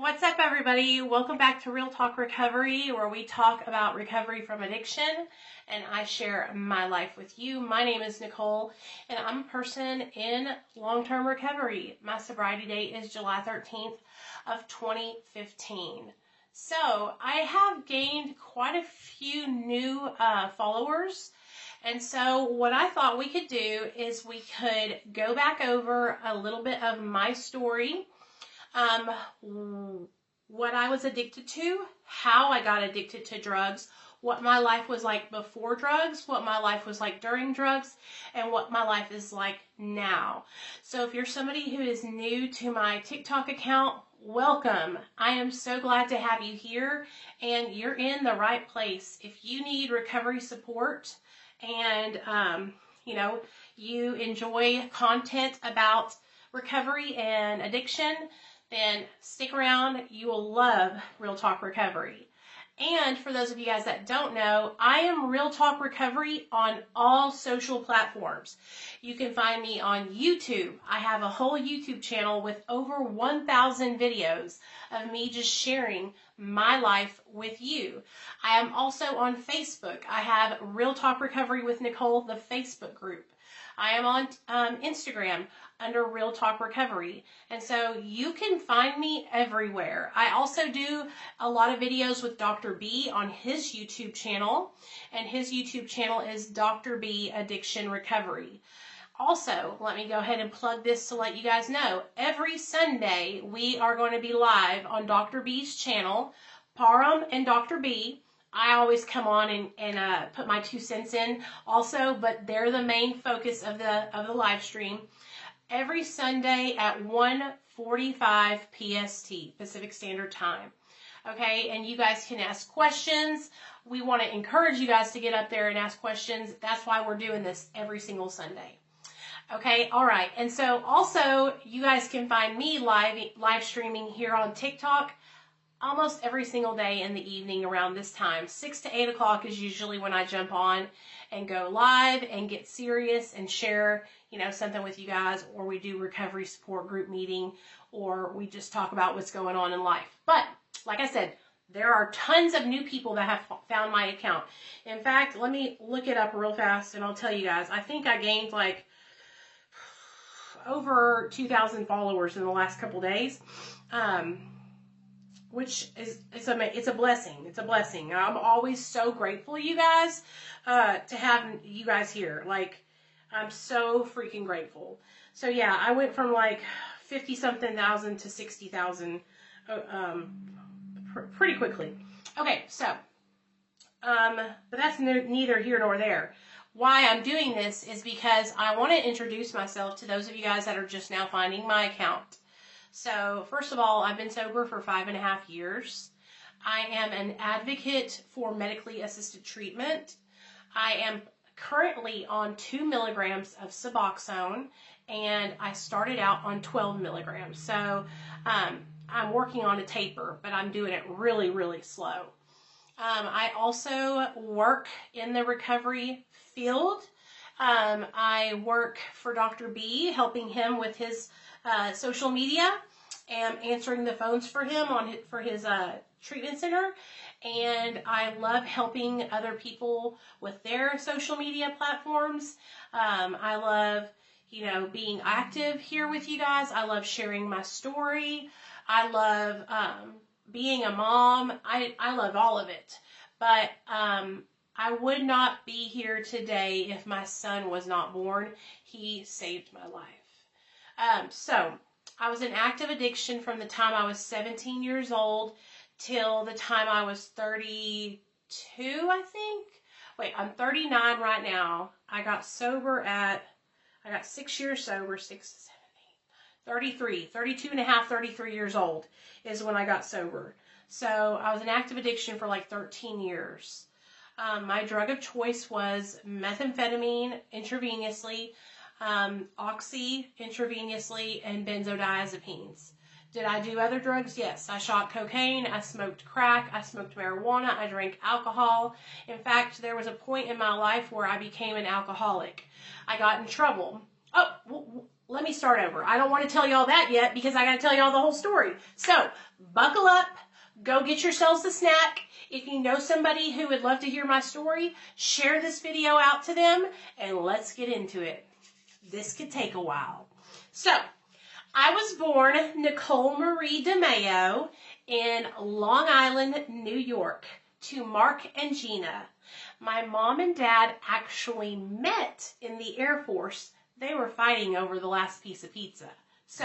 What's up, everybody? Welcome back to Real Talk Recovery, where we talk about recovery from addiction and I share my life with you. My name is Nicole and I'm a person in long-term recovery. My sobriety date is July 13th of 2015. So I have gained quite a few new followers. And so what I thought we could do is we could go back over a little bit of my story. What I was addicted to, how I got addicted to drugs, what my life was like before drugs, what my life was like during drugs, and what my life is like now. So if you're somebody who is new to my TikTok account, welcome. I am so glad to have you here, and you're in the right place. If you need recovery support and, you enjoy content about recovery and addiction, then stick around. You will love Real Talk Recovery. And for those of you guys that don't know, I am Real Talk Recovery on all social platforms. You can find me on YouTube. I have a whole YouTube channel with over 1,000 videos of me just sharing my life with you. I am also on Facebook. I have Real Talk Recovery with Nicole, the Facebook group. I am on Instagram under Real Talk Recovery. And so you can find me everywhere. I also do a lot of videos with Dr. B on his YouTube channel. And his YouTube channel is Dr. B Addiction Recovery. Also, let me go ahead and plug this to let you guys know. Every Sunday, we are going to be live on Dr. B's channel, Parham and Dr. B. I always come on and put my 2 cents in also, but they're the main focus of the live stream. Every Sunday at 1:45 PST, Pacific Standard Time. Okay, and you guys can ask questions. We want to encourage you guys to get up there and ask questions. That's why we're doing this every single Sunday. Okay, all right. And so also, you guys can find me live streaming here on TikTok almost every single day in the evening around this time. 6 to 8 o'clock is usually when I jump on and go live and get serious and share, something with you guys, or we do recovery support group meeting, or we just talk about what's going on in life. But like I said, there are tons of new people that have found my account. In fact, let me look it up real fast and I'll tell you guys. I think I gained like over 2,000 followers in the last couple days. Which is, it's a blessing. It's a blessing. I'm always so grateful, you guys, to have you guys here. Like, I'm so freaking grateful. So yeah, I went from like 50-something thousand to 60,000, pretty quickly. Okay, so, but that's neither here nor there. Why I'm doing this is because I want to introduce myself to those of you guys that are just now finding my account. So, first of all, I've been sober for 5.5 years. I am an advocate for medically assisted treatment. I am currently on 2 milligrams of Suboxone, and I started out on 12 milligrams. So, I'm working on a taper, but I'm doing it really, really slow. I also work in the recovery field. I work for Dr. B, helping him with his social media and answering the phones for him for his treatment center. And I love helping other people with their social media platforms. I love, being active here with you guys. I love sharing my story. I love being a mom. I love all of it. But I would not be here today if my son was not born. He saved my life. So I was in active addiction from the time I was 17 years old till the time I was 32, I think. Wait, I'm 39 right now. I got 6 years sober, 6, 7, 8, 33, 32 and a half, 33 years old is when I got sober. So I was in active addiction for like 13 years. My drug of choice was methamphetamine intravenously, oxy intravenously, and benzodiazepines. Did I do other drugs? Yes. I shot cocaine, I smoked crack, I smoked marijuana, I drank alcohol. In fact, there was a point in my life where I became an alcoholic. I got in trouble. Oh, let me start over. I don't want to tell y'all that yet because I got to tell y'all the whole story. So, buckle up. Go get yourselves a snack. If you know somebody who would love to hear my story, share this video out to them, and let's get into it. This could take a while. So, I was born Nicole Marie DeMayo in Long Island, New York, to Mark and Gina. My mom and dad actually met in the Air Force. They were fighting over the last piece of pizza. So,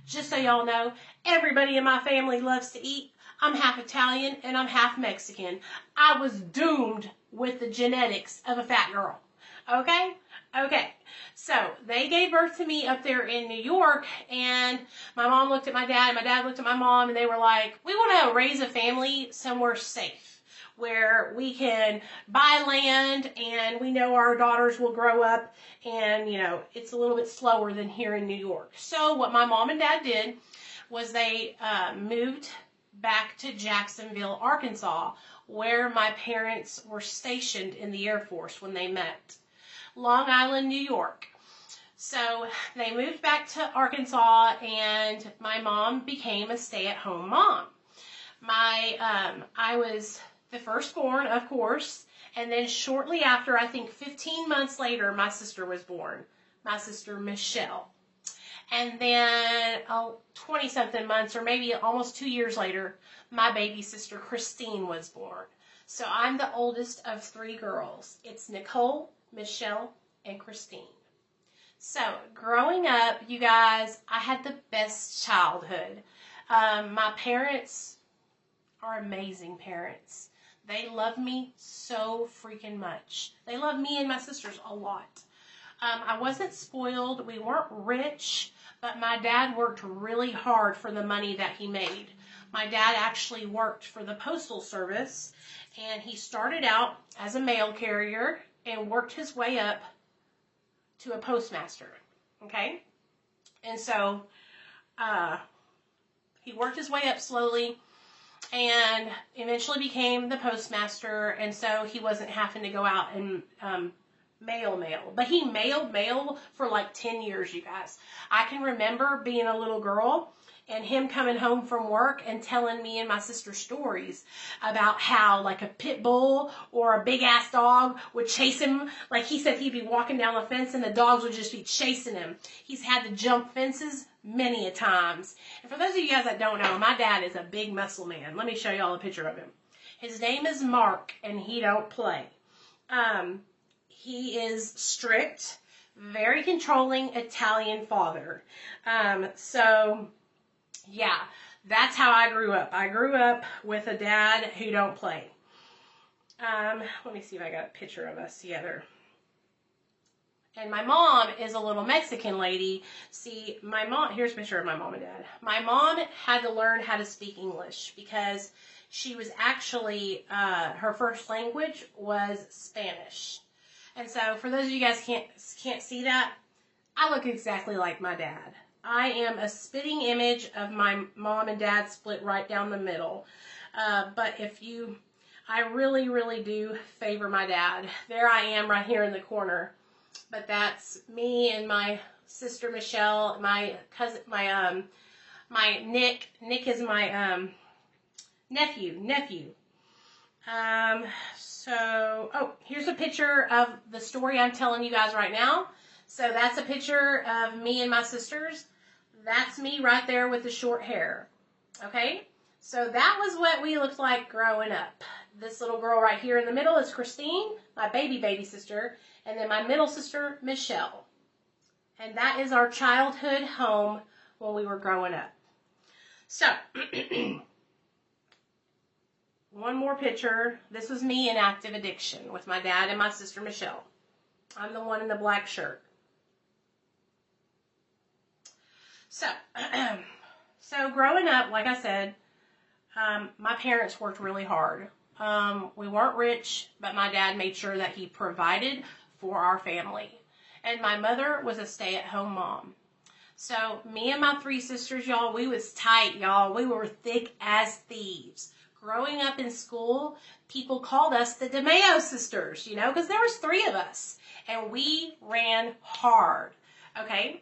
just so y'all know, everybody in my family loves to eat. I'm half Italian and I'm half Mexican. I was doomed with the genetics of a fat girl. Okay? Okay. So, they gave birth to me up there in New York, and my mom looked at my dad, and my dad looked at my mom, and they were like, we want to raise a family somewhere safe, where we can buy land, and we know our daughters will grow up, and, you know, it's a little bit slower than here in New York. So, what my mom and dad did was they moved back to Jacksonville, Arkansas, where my parents were stationed in the Air Force when they met. Long Island, New York. So they moved back to Arkansas, and my mom became a stay-at-home mom. I was the firstborn, of course, and then shortly after, I think 15 months later, my sister was born, my sister Michelle. And then 20-something months, or maybe almost 2 years later, my baby sister Christine was born. So I'm the oldest of 3 girls. It's Nicole, Michelle, and Christine. So, growing up, you guys, I had the best childhood. My parents are amazing parents. They love me so freaking much. They love me and my sisters a lot. I wasn't spoiled. We weren't rich, but my dad worked really hard for the money that he made. My dad actually worked for the Postal Service, and he started out as a mail carrier and worked his way up to a postmaster, okay? And so, he worked his way up slowly and eventually became the postmaster, and so he wasn't having to go out and mail. But he mailed mail for like 10 years, you guys. I can remember being a little girl and him coming home from work and telling me and my sister stories about how like a pit bull or a big ass dog would chase him. Like he said, he'd be walking down the fence and the dogs would just be chasing him. He's had to jump fences many a times. And for those of you guys that don't know, my dad is a big muscle man. Let me show y'all a picture of him. His name is Mark, and he don't play. He is strict, very controlling Italian father. Yeah, that's how I grew up. I grew up with a dad who don't play. Let me see if I got a picture of us together. And my mom is a little Mexican lady. See, here's a picture of my mom and dad. My mom had to learn how to speak English because she was actually, her first language was Spanish. And so, for those of you guys can't see that, I look exactly like my dad. I am a spitting image of my mom and dad split right down the middle. But I really, really do favor my dad. There I am right here in the corner. But that's me and my sister Michelle, my cousin, my Nick. Nick is my nephew. Here's a picture of the story I'm telling you guys right now. So that's a picture of me and my sisters. That's me right there with the short hair. Okay? So that was what we looked like growing up. This little girl right here in the middle is Christine, my baby sister, and then my middle sister, Michelle. And that is our childhood home when we were growing up. So, one more picture. This was me in active addiction with my dad and my sister, Michelle. I'm the one in the black shirt. So growing up, like I said, my parents worked really hard. We weren't rich, but my dad made sure that he provided for our family. And my mother was a stay-at-home mom. So me and my 3 sisters, y'all, we was tight, y'all. We were thick as thieves. Growing up in school, people called us the DeMayo sisters, you know, because there was 3 of us. And we ran hard, okay?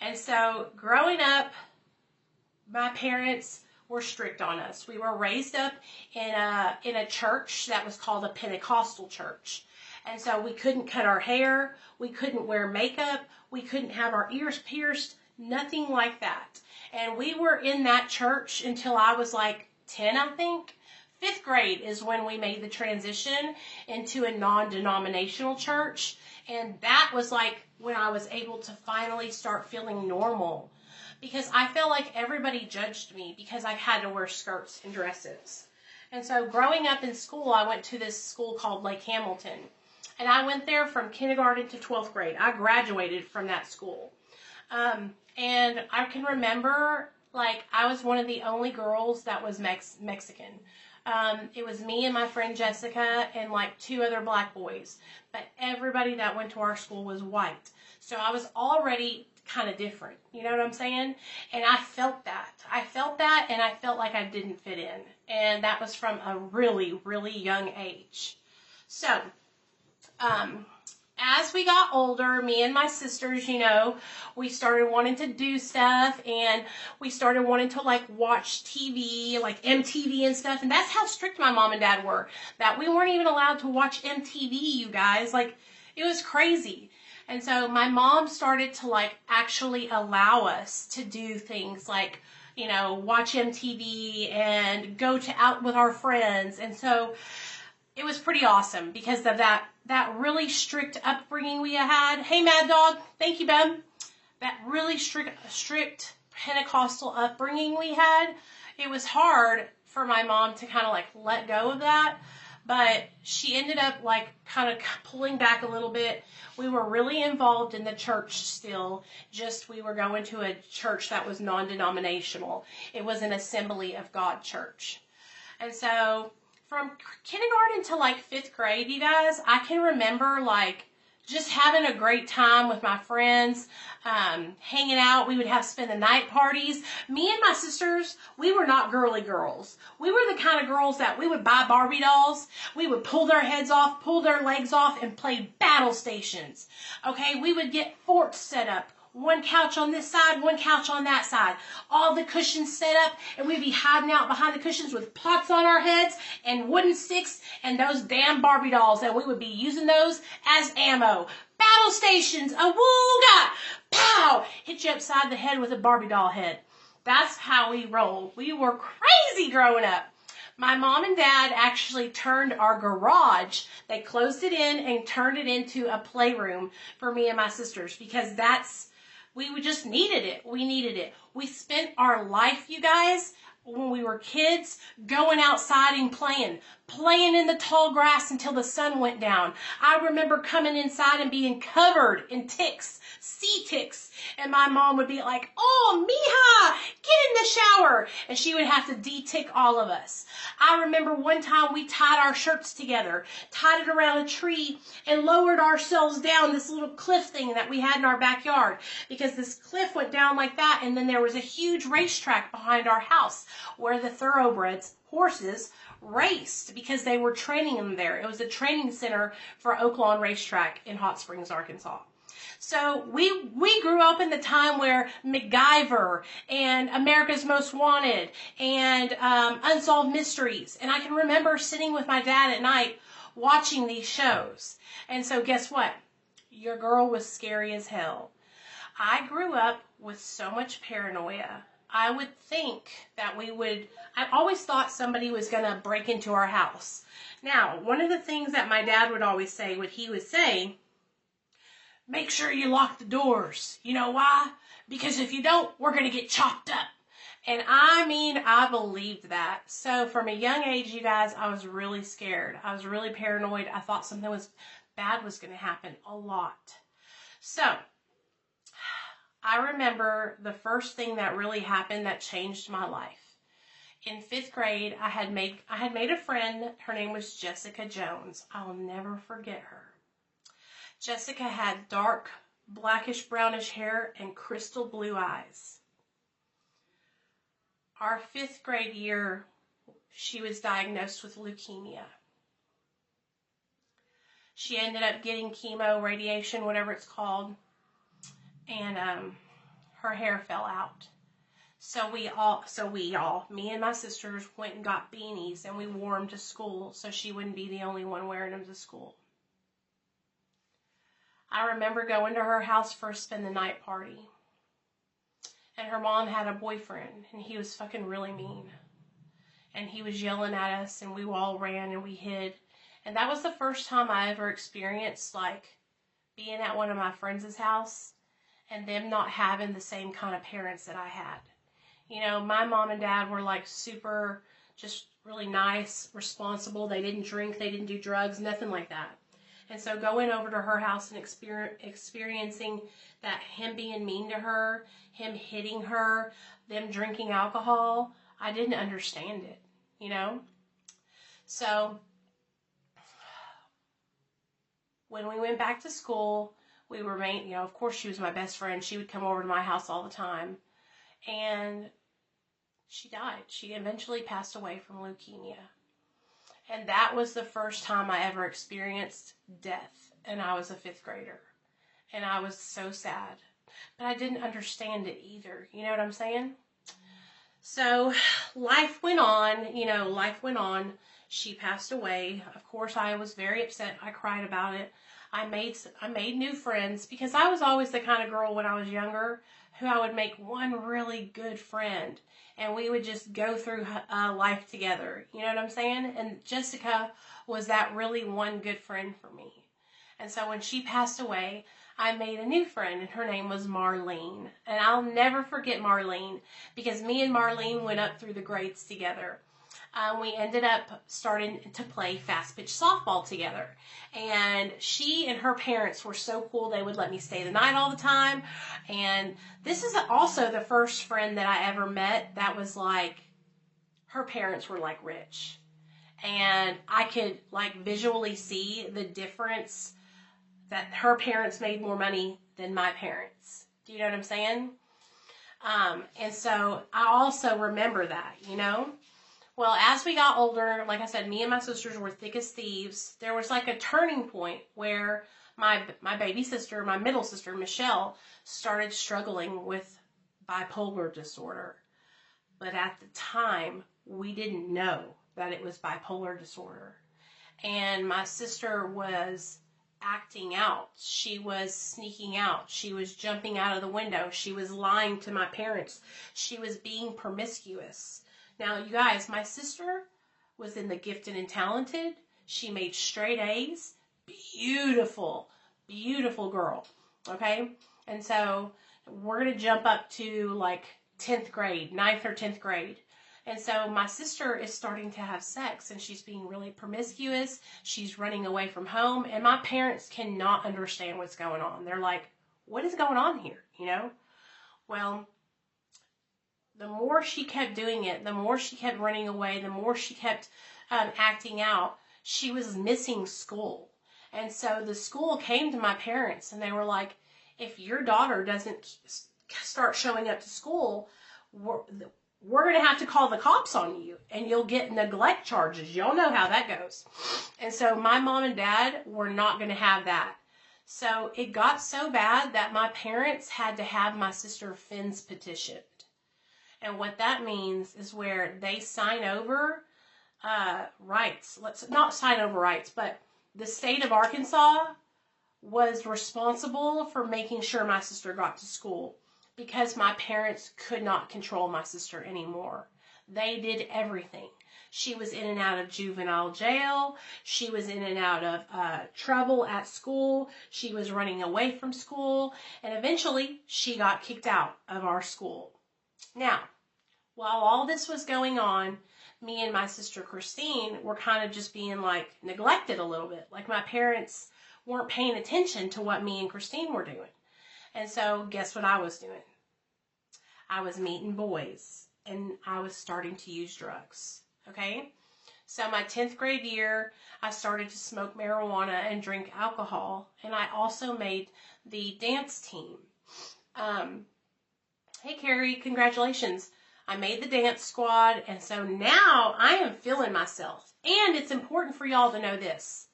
And so growing up, my parents were strict on us. We were raised up in a church that was called a Pentecostal church. And so we couldn't cut our hair, we couldn't wear makeup, we couldn't have our ears pierced, nothing like that. And we were in that church until I was like 10, I think. 5th grade is when we made the transition into a non-denominational church. And that was like when I was able to finally start feeling normal. Because I felt like everybody judged me because I had to wear skirts and dresses. And so growing up in school, I went to this school called Lake Hamilton. And I went there from kindergarten to 12th grade. I graduated from that school. And I can remember, like, I was one of the only girls that was Mexican. It was me and my friend Jessica and, like, 2 other black boys. But everybody that went to our school was white. So I was already kind of different. You know what I'm saying? And I felt that. And I felt like I didn't fit in. And that was from a really, really young age. So, as we got older, me and my sisters, you know, we started wanting to do stuff, and we started wanting to, like, watch TV, like MTV and stuff, and that's how strict my mom and dad were, that we weren't even allowed to watch MTV, you guys. Like, it was crazy. And so my mom started to, like, actually allow us to do things like, you know, watch MTV and go out with our friends. And so it was pretty awesome because of that really strict upbringing we had. Hey, Mad Dog. Thank you, Bub. That really strict Pentecostal upbringing we had. It was hard for my mom to kind of, like, let go of that. But she ended up, like, kind of pulling back a little bit. We were really involved in the church still. Just we were going to a church that was non-denominational. It was an Assembly of God church. And so from kindergarten to, like, 5th grade, you guys, I can remember, like, just having a great time with my friends, hanging out. We would spend the night parties. Me and my sisters, we were not girly girls. We were the kind of girls that we would buy Barbie dolls. We would pull their heads off, pull their legs off, and play battle stations. Okay, we would get forts set up. One couch on this side, one couch on that side. All the cushions set up, and we'd be hiding out behind the cushions with pots on our heads and wooden sticks and those damn Barbie dolls, and we would be using those as ammo. Battle stations, awooga, pow, hit you upside the head with a Barbie doll head. That's how we rolled. We were crazy growing up. My mom and dad actually turned our garage, they closed it in and turned it into a playroom for me and my sisters because we just needed it. We needed it. We spent our life, you guys, when we were kids, going outside and playing in the tall grass until the sun went down. I remember coming inside and being covered in ticks, sea ticks, and my mom would be like, "Oh, mija, get in the shower," and she would have to de-tick all of us. I remember one time we tied our shirts together, tied it around a tree, and lowered ourselves down this little cliff thing that we had in our backyard because this cliff went down like that, and then there was a huge racetrack behind our house where the thoroughbreds, horses, raced because they were training them there. It was a training center for Oaklawn Racetrack in Hot Springs, Arkansas. So we grew up in the time where MacGyver and America's Most Wanted and Unsolved Mysteries. And I can remember sitting with my dad at night watching these shows. And so guess what? Your girl was scary as hell. I grew up with so much paranoia. I would think that I always thought somebody was going to break into our house. Now, one of the things that my dad would always say, make sure you lock the doors. You know why? Because if you don't, we're going to get chopped up. And I believed that. So from a young age, you guys, I was really scared. I was really paranoid. I thought something bad was going to happen a lot. So I remember the first thing that really happened that changed my life. In 5th grade, I had made a friend. Her name was Jessica Jones. I'll never forget her. Jessica had dark, blackish, brownish hair and crystal blue eyes. Our 5th grade year, she was diagnosed with leukemia. She ended up getting chemo, radiation, whatever it's called. And her hair fell out. So me and my sisters went and got beanies and we wore them to school so she wouldn't be the only one wearing them to school. I remember going to her house for a spend the night party. And her mom had a boyfriend and he was fucking really mean. And he was yelling at us and we all ran and we hid. And that was the first time I ever experienced like being at one of my friends' house and them not having the same kind of parents that I had. You know, my mom and dad were like super, just really nice, responsible. They didn't drink, they didn't do drugs, nothing like that. And so going over to her house and experiencing that, him being mean to her, him hitting her, them drinking alcohol, I didn't understand it, you know? So when we went back to school, we remained, you know, of course she was my best friend. She would come over to my house all the time. And she died. She eventually passed away from leukemia. And that was the first time I ever experienced death. And I was a 5th grader. And I was so sad. But I didn't understand it either. You know what I'm saying? So life went on. You know, life went on. She passed away. Of course, I was very upset. I cried about it. I made new friends because I was always the kind of girl when I was younger who I would make one really good friend and we would just go through life together. You know what I'm saying? And Jessica was that really one good friend for me. And so when she passed away, I made a new friend and her name was Marlene. And I'll never forget Marlene because me and Marlene went up through the grades together. We ended up starting to play fast pitch softball together. And she and her parents were so cool. They would let me stay the night all the time. And this is also the first friend that I ever met that was like, her parents were like rich. And I could like visually see the difference that her parents made more money than my parents. Do you know what I'm saying? And so I also remember that, you know? Well, as we got older, like I said, me and my sisters were thick as thieves. There was like a turning point where my baby sister, my middle sister, Michelle, started struggling with bipolar disorder. But at the time, we didn't know that it was bipolar disorder. And my sister was acting out. She was sneaking out. She was jumping out of the window. She was lying to my parents. She was being promiscuous. Now, you guys, my sister was in the gifted and talented. She made straight A's. Beautiful, beautiful girl. Okay? And so we're going to jump up to like 10th grade, 9th or 10th grade. And so my sister is starting to have sex and she's being really promiscuous. She's running away from home. And my parents cannot understand what's going on. They're like, what is going on here? You know? Well, the more she kept doing it, the more she kept running away, the more she kept acting out, she was missing school. And so the school came to my parents and they were like, if your daughter doesn't start showing up to school, we're going to have to call the cops on you and you'll get neglect charges. Y'all know how that goes. And so my mom and dad were not going to have that. So it got so bad that my parents had to have my sister Finn's petition. And what that means is where they sign over rights. Let's not sign over rights, but the state of Arkansas was responsible for making sure my sister got to school because my parents could not control my sister anymore. They did everything. She was in and out of juvenile jail. She was in and out of trouble at school. She was running away from school. And eventually, she got kicked out of our school. Now, while all this was going on, me and my sister Christine were kind of just being like neglected a little bit. Like my parents weren't paying attention to what me and Christine were doing. And so guess what I was doing? I was meeting boys and I was starting to use drugs. Okay? So my 10th grade year, I started to smoke marijuana and drink alcohol. And I also made the dance team. Hey, Carrie, congratulations. I made the dance squad, and so now I am feeling myself. And it's important for y'all to know this.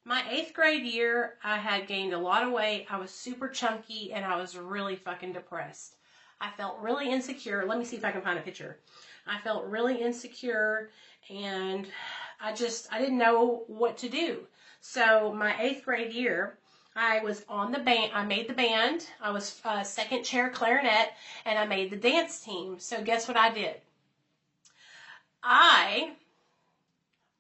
My 8th grade year, I had gained a lot of weight. I was super chunky, and I was really fucking depressed. I felt really insecure. Let me see if I can find a picture. I felt really insecure, and I didn't know what to do. So my 8th grade year, I was on the band. I made the band. I was second chair clarinet, and I made the dance team. So guess what I did? I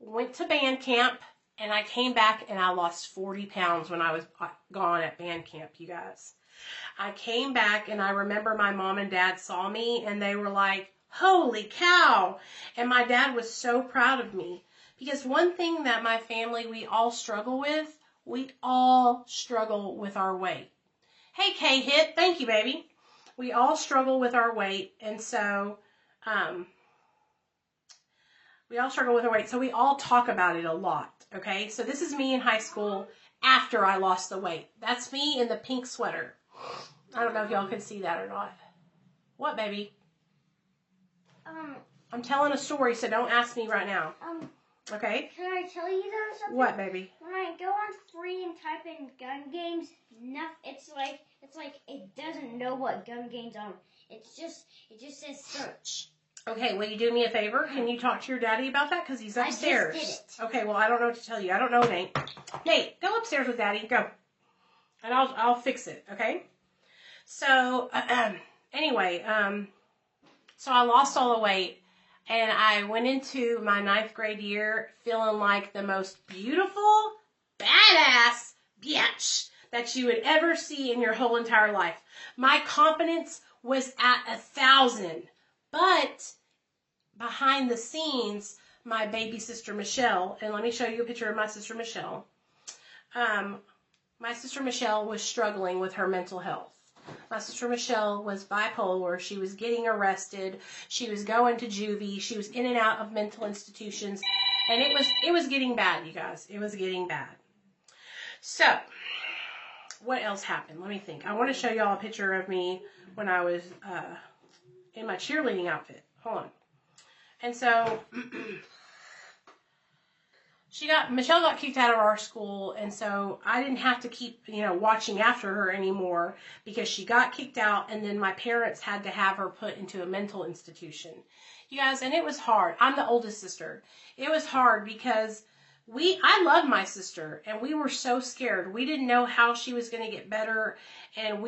went to band camp, and I came back, and I lost 40 pounds when I was gone at band camp, you guys. I came back, and I remember my mom and dad saw me, and they were like, holy cow. And my dad was so proud of me. Because one thing that my family, we all struggle with our weight. Hey, K-Hit, thank you, baby. We all struggle with our weight, and so we all struggle with our weight. So we all talk about it a lot, okay? So this is me in high school after I lost the weight. That's me in the pink sweater. I don't know if y'all can see that or not. What, baby? I'm telling a story, so don't ask me right now. Okay? Can I tell you though something? What, baby? When I go on free and type in gun games, it's like it doesn't know what gun games are. It just says search. Okay, will you do me a favor? Can you talk to your daddy about that? Because he's upstairs. I just did it. Okay, well, I don't know what to tell you. I don't know, Nate. Nate, go upstairs with Daddy. Go. And I'll fix it, okay? So, anyway, so I lost all the weight, and I went into my 9th grade year feeling like the most beautiful, badass bitch that you would ever see in your whole entire life. My confidence was at 1,000. But behind the scenes, my baby sister Michelle, and let me show you a picture of my sister Michelle. My sister Michelle was struggling with her mental health. My sister Michelle was bipolar. She was getting arrested. She was going to juvie. She was in and out of mental institutions. And it was getting bad, you guys. It was getting bad. So, what else happened? Let me think. I want to show y'all a picture of me when I was in my cheerleading outfit. Hold on. And so Michelle got kicked out of our school, and so I didn't have to keep, watching after her anymore because she got kicked out, and then my parents had to have her put into a mental institution. You guys, and it was hard. I'm the oldest sister. It was hard because I love my sister, and we were so scared. We didn't know how she was going to get better, and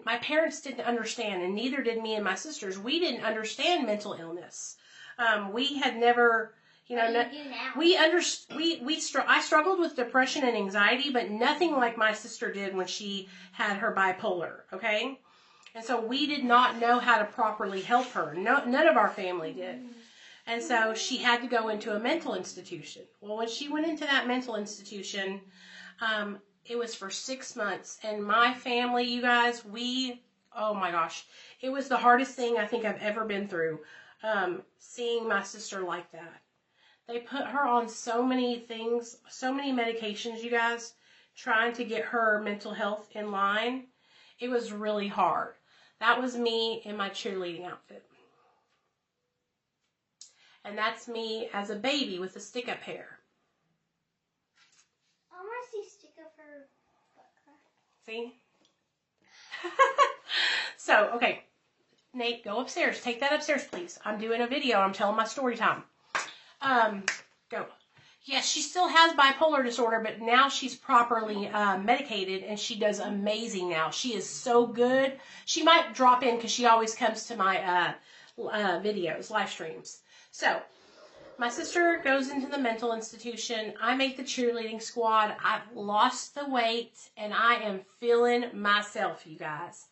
my parents didn't understand, and neither did me and my sisters. We didn't understand mental illness. We had never, I struggled with depression and anxiety, but nothing like my sister did when she had her bipolar, okay? And so we did not know how to properly help her. None of our family did. And so she had to go into a mental institution. Well, when she went into that mental institution, it was for 6 months. And my family, you guys, oh my gosh, it was the hardest thing I think I've ever been through, seeing my sister like that. They put her on so many things, so many medications, you guys, trying to get her mental health in line. It was really hard. That was me in my cheerleading outfit. And that's me as a baby with a stick-up hair. I want to see stick-up hair. See? So, okay. Nate, go upstairs. Take that upstairs, please. I'm doing a video. I'm telling my story time. Go. Yes, she still has bipolar disorder, but now she's properly medicated, and she does amazing now. She is so good. She might drop in because she always comes to my videos, live streams. So, my sister goes into the mental institution. I make the cheerleading squad. I've lost the weight, and I am feeling myself, you guys.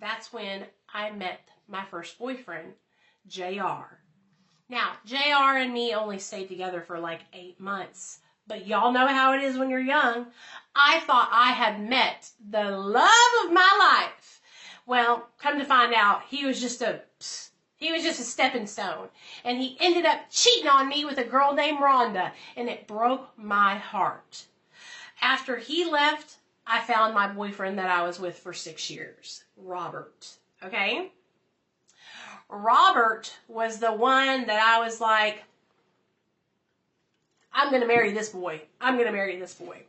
That's when I met my first boyfriend, JR. Now, JR and me only stayed together for like 8 months. But y'all know how it is when you're young. I thought I had met the love of my life. Well, come to find out, he was just a stepping stone. And he ended up cheating on me with a girl named Rhonda. And it broke my heart. After he left, I found my boyfriend that I was with for 6 years, Robert. Okay? Robert was the one that I was like, I'm going to marry this boy. I'm going to marry this boy.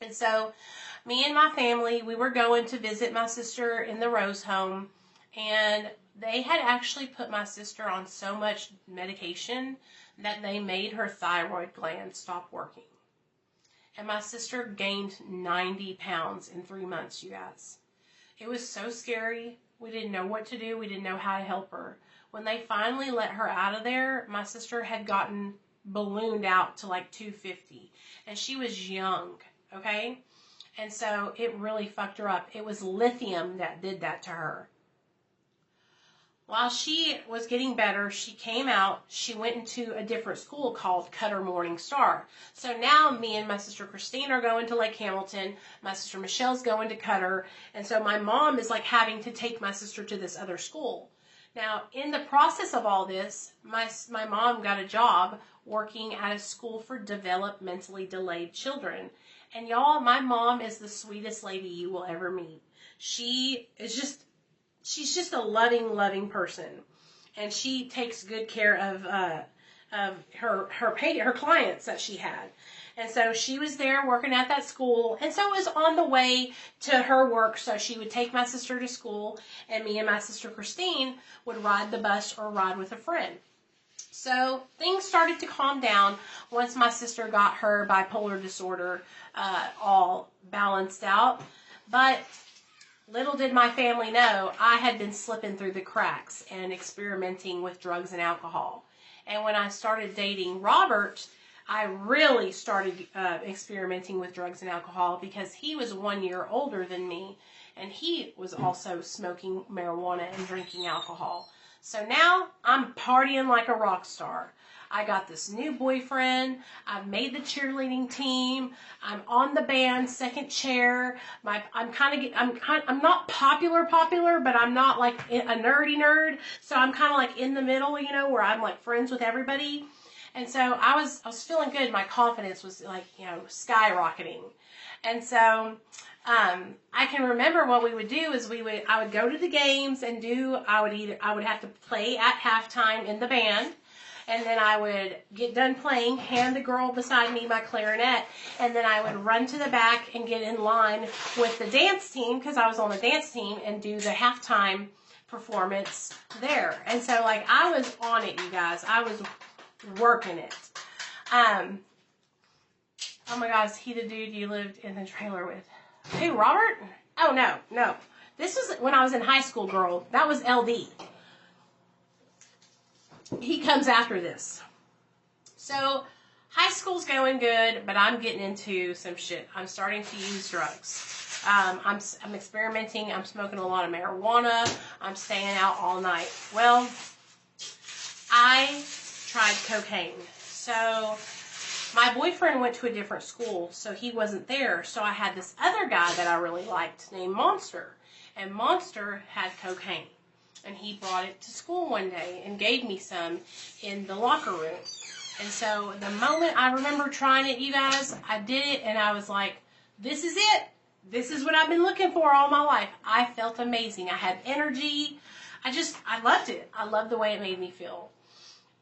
And so me and my family, we were going to visit my sister in the Rose home. And they had actually put my sister on so much medication that they made her thyroid gland stop working. And my sister gained 90 pounds in 3 months, you guys. It was so scary. We didn't know what to do. We didn't know how to help her. When they finally let her out of there, my sister had gotten ballooned out to like 250. And she was young, okay? And so it really fucked her up. It was lithium that did that to her. While she was getting better, she came out. She went into a different school called Cutter Morning Star. So now me and my sister Christine are going to Lake Hamilton. My sister Michelle's going to Cutter. And so my mom is like having to take my sister to this other school. Now, in the process of all this, my mom got a job working at a school for developmentally delayed children. And y'all, my mom is the sweetest lady you will ever meet. She's just a loving person, and she takes good care of her clients that she had. And so she was there working at that school, and so it was on the way to her work. So she would take my sister to school, and me and my sister Christine would ride the bus or ride with a friend. So things started to calm down once my sister got her bipolar disorder all balanced out. But little did my family know, I had been slipping through the cracks and experimenting with drugs and alcohol. And when I started dating Robert, I really started experimenting with drugs and alcohol because he was 1 year older than me, and he was also smoking marijuana and drinking alcohol. So now I'm partying like a rock star. I got this new boyfriend. I've made the cheerleading team. I'm on the band, second chair. I'm not popular, but I'm not like a nerdy nerd. So I'm kind of like in the middle, you know, where I'm like friends with everybody. And so I was feeling good. My confidence was like, you know, skyrocketing. And so I can remember what we would do is I would go to the games and I would have to play at halftime in the band. And then I would get done playing, hand the girl beside me my clarinet, and then I would run to the back and get in line with the dance team, because I was on the dance team, and do the halftime performance there. And so, like, I was on it, you guys. I was working it. Oh my God, is he the dude you lived in the trailer with? Who, Robert? Oh, no. This was when I was in high school, girl. That was LD. He comes after this. So, high school's going good, but I'm getting into some shit. I'm starting to use drugs. I'm experimenting. I'm smoking a lot of marijuana. I'm staying out all night. Well, I tried cocaine. So, my boyfriend went to a different school, so he wasn't there. So, I had this other guy that I really liked named Monster. And Monster had cocaine. And he brought it to school one day and gave me some in the locker room. And so the moment I remember trying it, you guys, I did it and I was like, this is it. This is what I've been looking for all my life. I felt amazing. I had energy. I loved it. I loved the way it made me feel.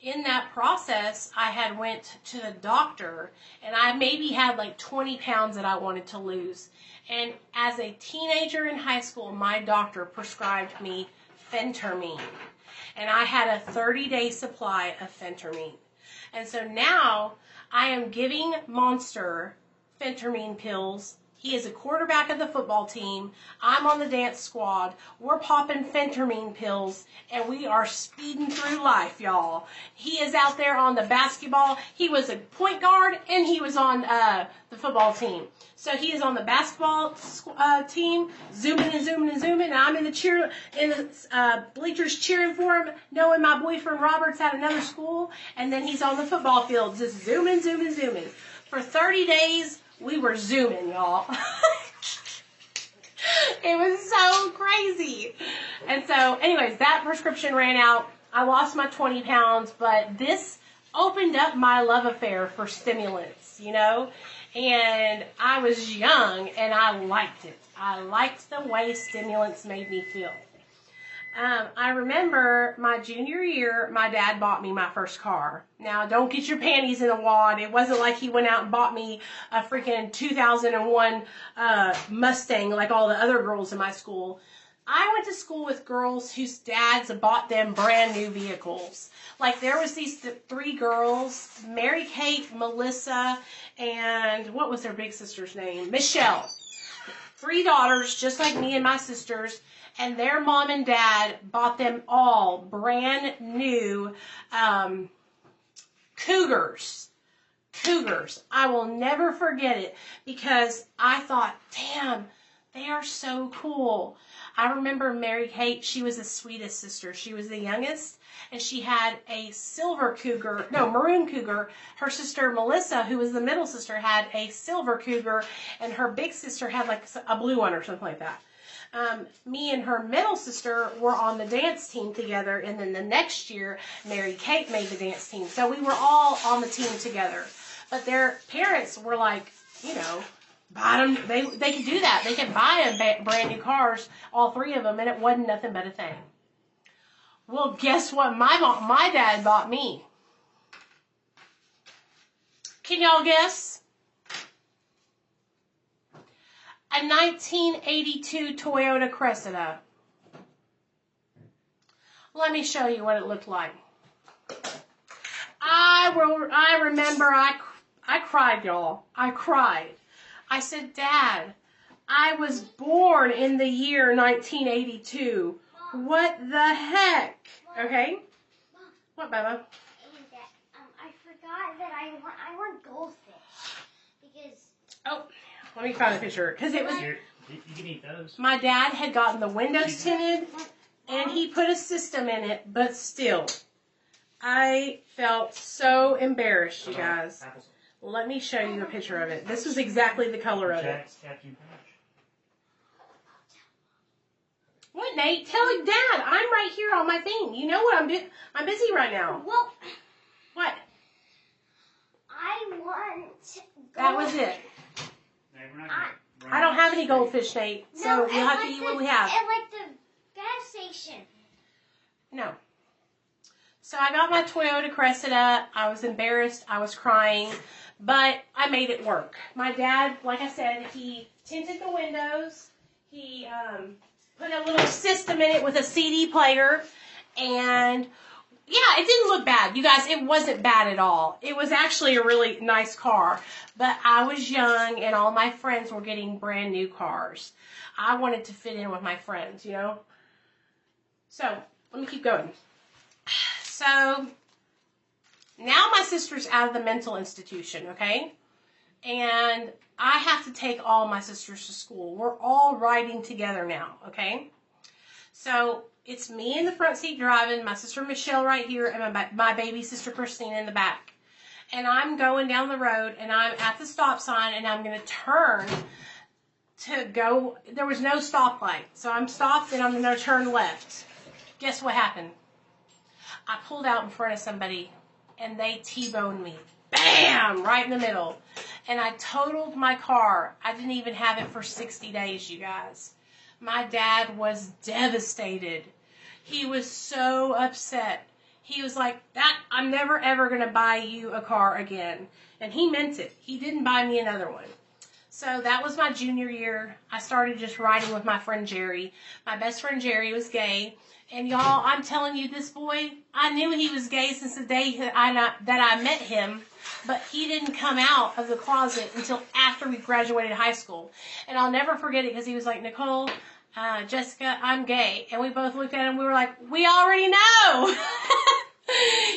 In that process, I had went to the doctor and I maybe had like 20 pounds that I wanted to lose. And as a teenager in high school, my doctor prescribed me phentermine. And I had a 30-day supply of phentermine. And so now I am giving Monster phentermine pills. He is a quarterback of the football team. I'm on the dance squad. We're popping phentermine pills, and we are speeding through life, y'all. He is out there on the basketball. He was a point guard, and he was on the football team. So he is on the basketball team, zooming, and I'm in the bleachers cheering for him, knowing my boyfriend Robert's at another school, and then he's on the football field, just zooming. For 30 days, we were zooming, y'all. It was so crazy. And so, anyways, that prescription ran out. I lost my 20 pounds, but this opened up my love affair for stimulants, you know? And I was young, and I liked it. I liked the way stimulants made me feel. I remember my junior year, my dad bought me my first car. Now, don't get your panties in a wad. It wasn't like he went out and bought me a freaking 2001 Mustang like all the other girls in my school. I went to school with girls whose dads bought them brand new vehicles. Like there was these three girls, Mary Kate, Melissa, and what was their big sister's name? Michelle. Three daughters, just like me and my sisters, and their mom and dad bought them all brand new Cougars. I will never forget it because I thought, damn, they are so cool. I remember Mary Kate, she was the sweetest sister. She was the youngest, and she had a maroon cougar. Her sister Melissa, who was the middle sister, had a silver cougar, and her big sister had like a blue one or something like that. Me and her middle sister were on the dance team together, and then the next year, Mary Kate made the dance team. So we were all on the team together. But their parents were like, you know, they could do that. They could buy them brand new cars, all three of them, and it wasn't nothing but a thing. Well, guess what my dad bought me? Can y'all guess? A 1982 Toyota Cressida. Let me show you what it looked like. I remember I cried, y'all. I cried. I said, Dad, I was born in the year 1982. What the heck? Okay. What, Bubba? I forgot that I want goldfish because. Oh, let me find a picture because it was. Here, you can eat those. My dad had gotten the windows tinted, and he put a system in it, but still, I felt so embarrassed, you guys. Let me show you a picture of it. This was exactly the color of it. What, Nate? Tell Dad, I'm right here on my thing. You know what I'm doing? I'm busy right now. Well, what? I want. That was it. I don't have any goldfish, Nate. So we'll have to eat what we have. At like the gas station. No. So I got my Toyota Cressida. I was embarrassed. I was crying. But I made it work. My dad, like I said, he tinted the windows. He put a little system in it with a CD player. And yeah, it didn't look bad. You guys, it wasn't bad at all. It was actually a really nice car. But I was young and all my friends were getting brand new cars. I wanted to fit in with my friends, you know. So, let me keep going. So, now my sister's out of the mental institution, okay? And I have to take all my sisters to school. We're all riding together now, okay? So, it's me in the front seat driving, my sister Michelle right here, and my baby sister Christina in the back. And I'm going down the road, and I'm at the stop sign, and I'm going to turn to go. There was no stoplight, so I'm stopped, and I'm going to turn left. Guess what happened? I pulled out in front of somebody, and they T-boned me. Bam! Right in the middle. And I totaled my car. I didn't even have it for 60 days, you guys. My dad was devastated. He was so upset. He was like, I'm never ever going to buy you a car again. And he meant it. He didn't buy me another one. So that was my junior year. I started just riding with my friend Jerry. My best friend Jerry was gay. And y'all, I'm telling you, this boy, I knew he was gay since the day that I met him. But he didn't come out of the closet until after we graduated high school. And I'll never forget it because he was like, Nicole, Jessica, I'm gay. And we both looked at him. We were like, we already know.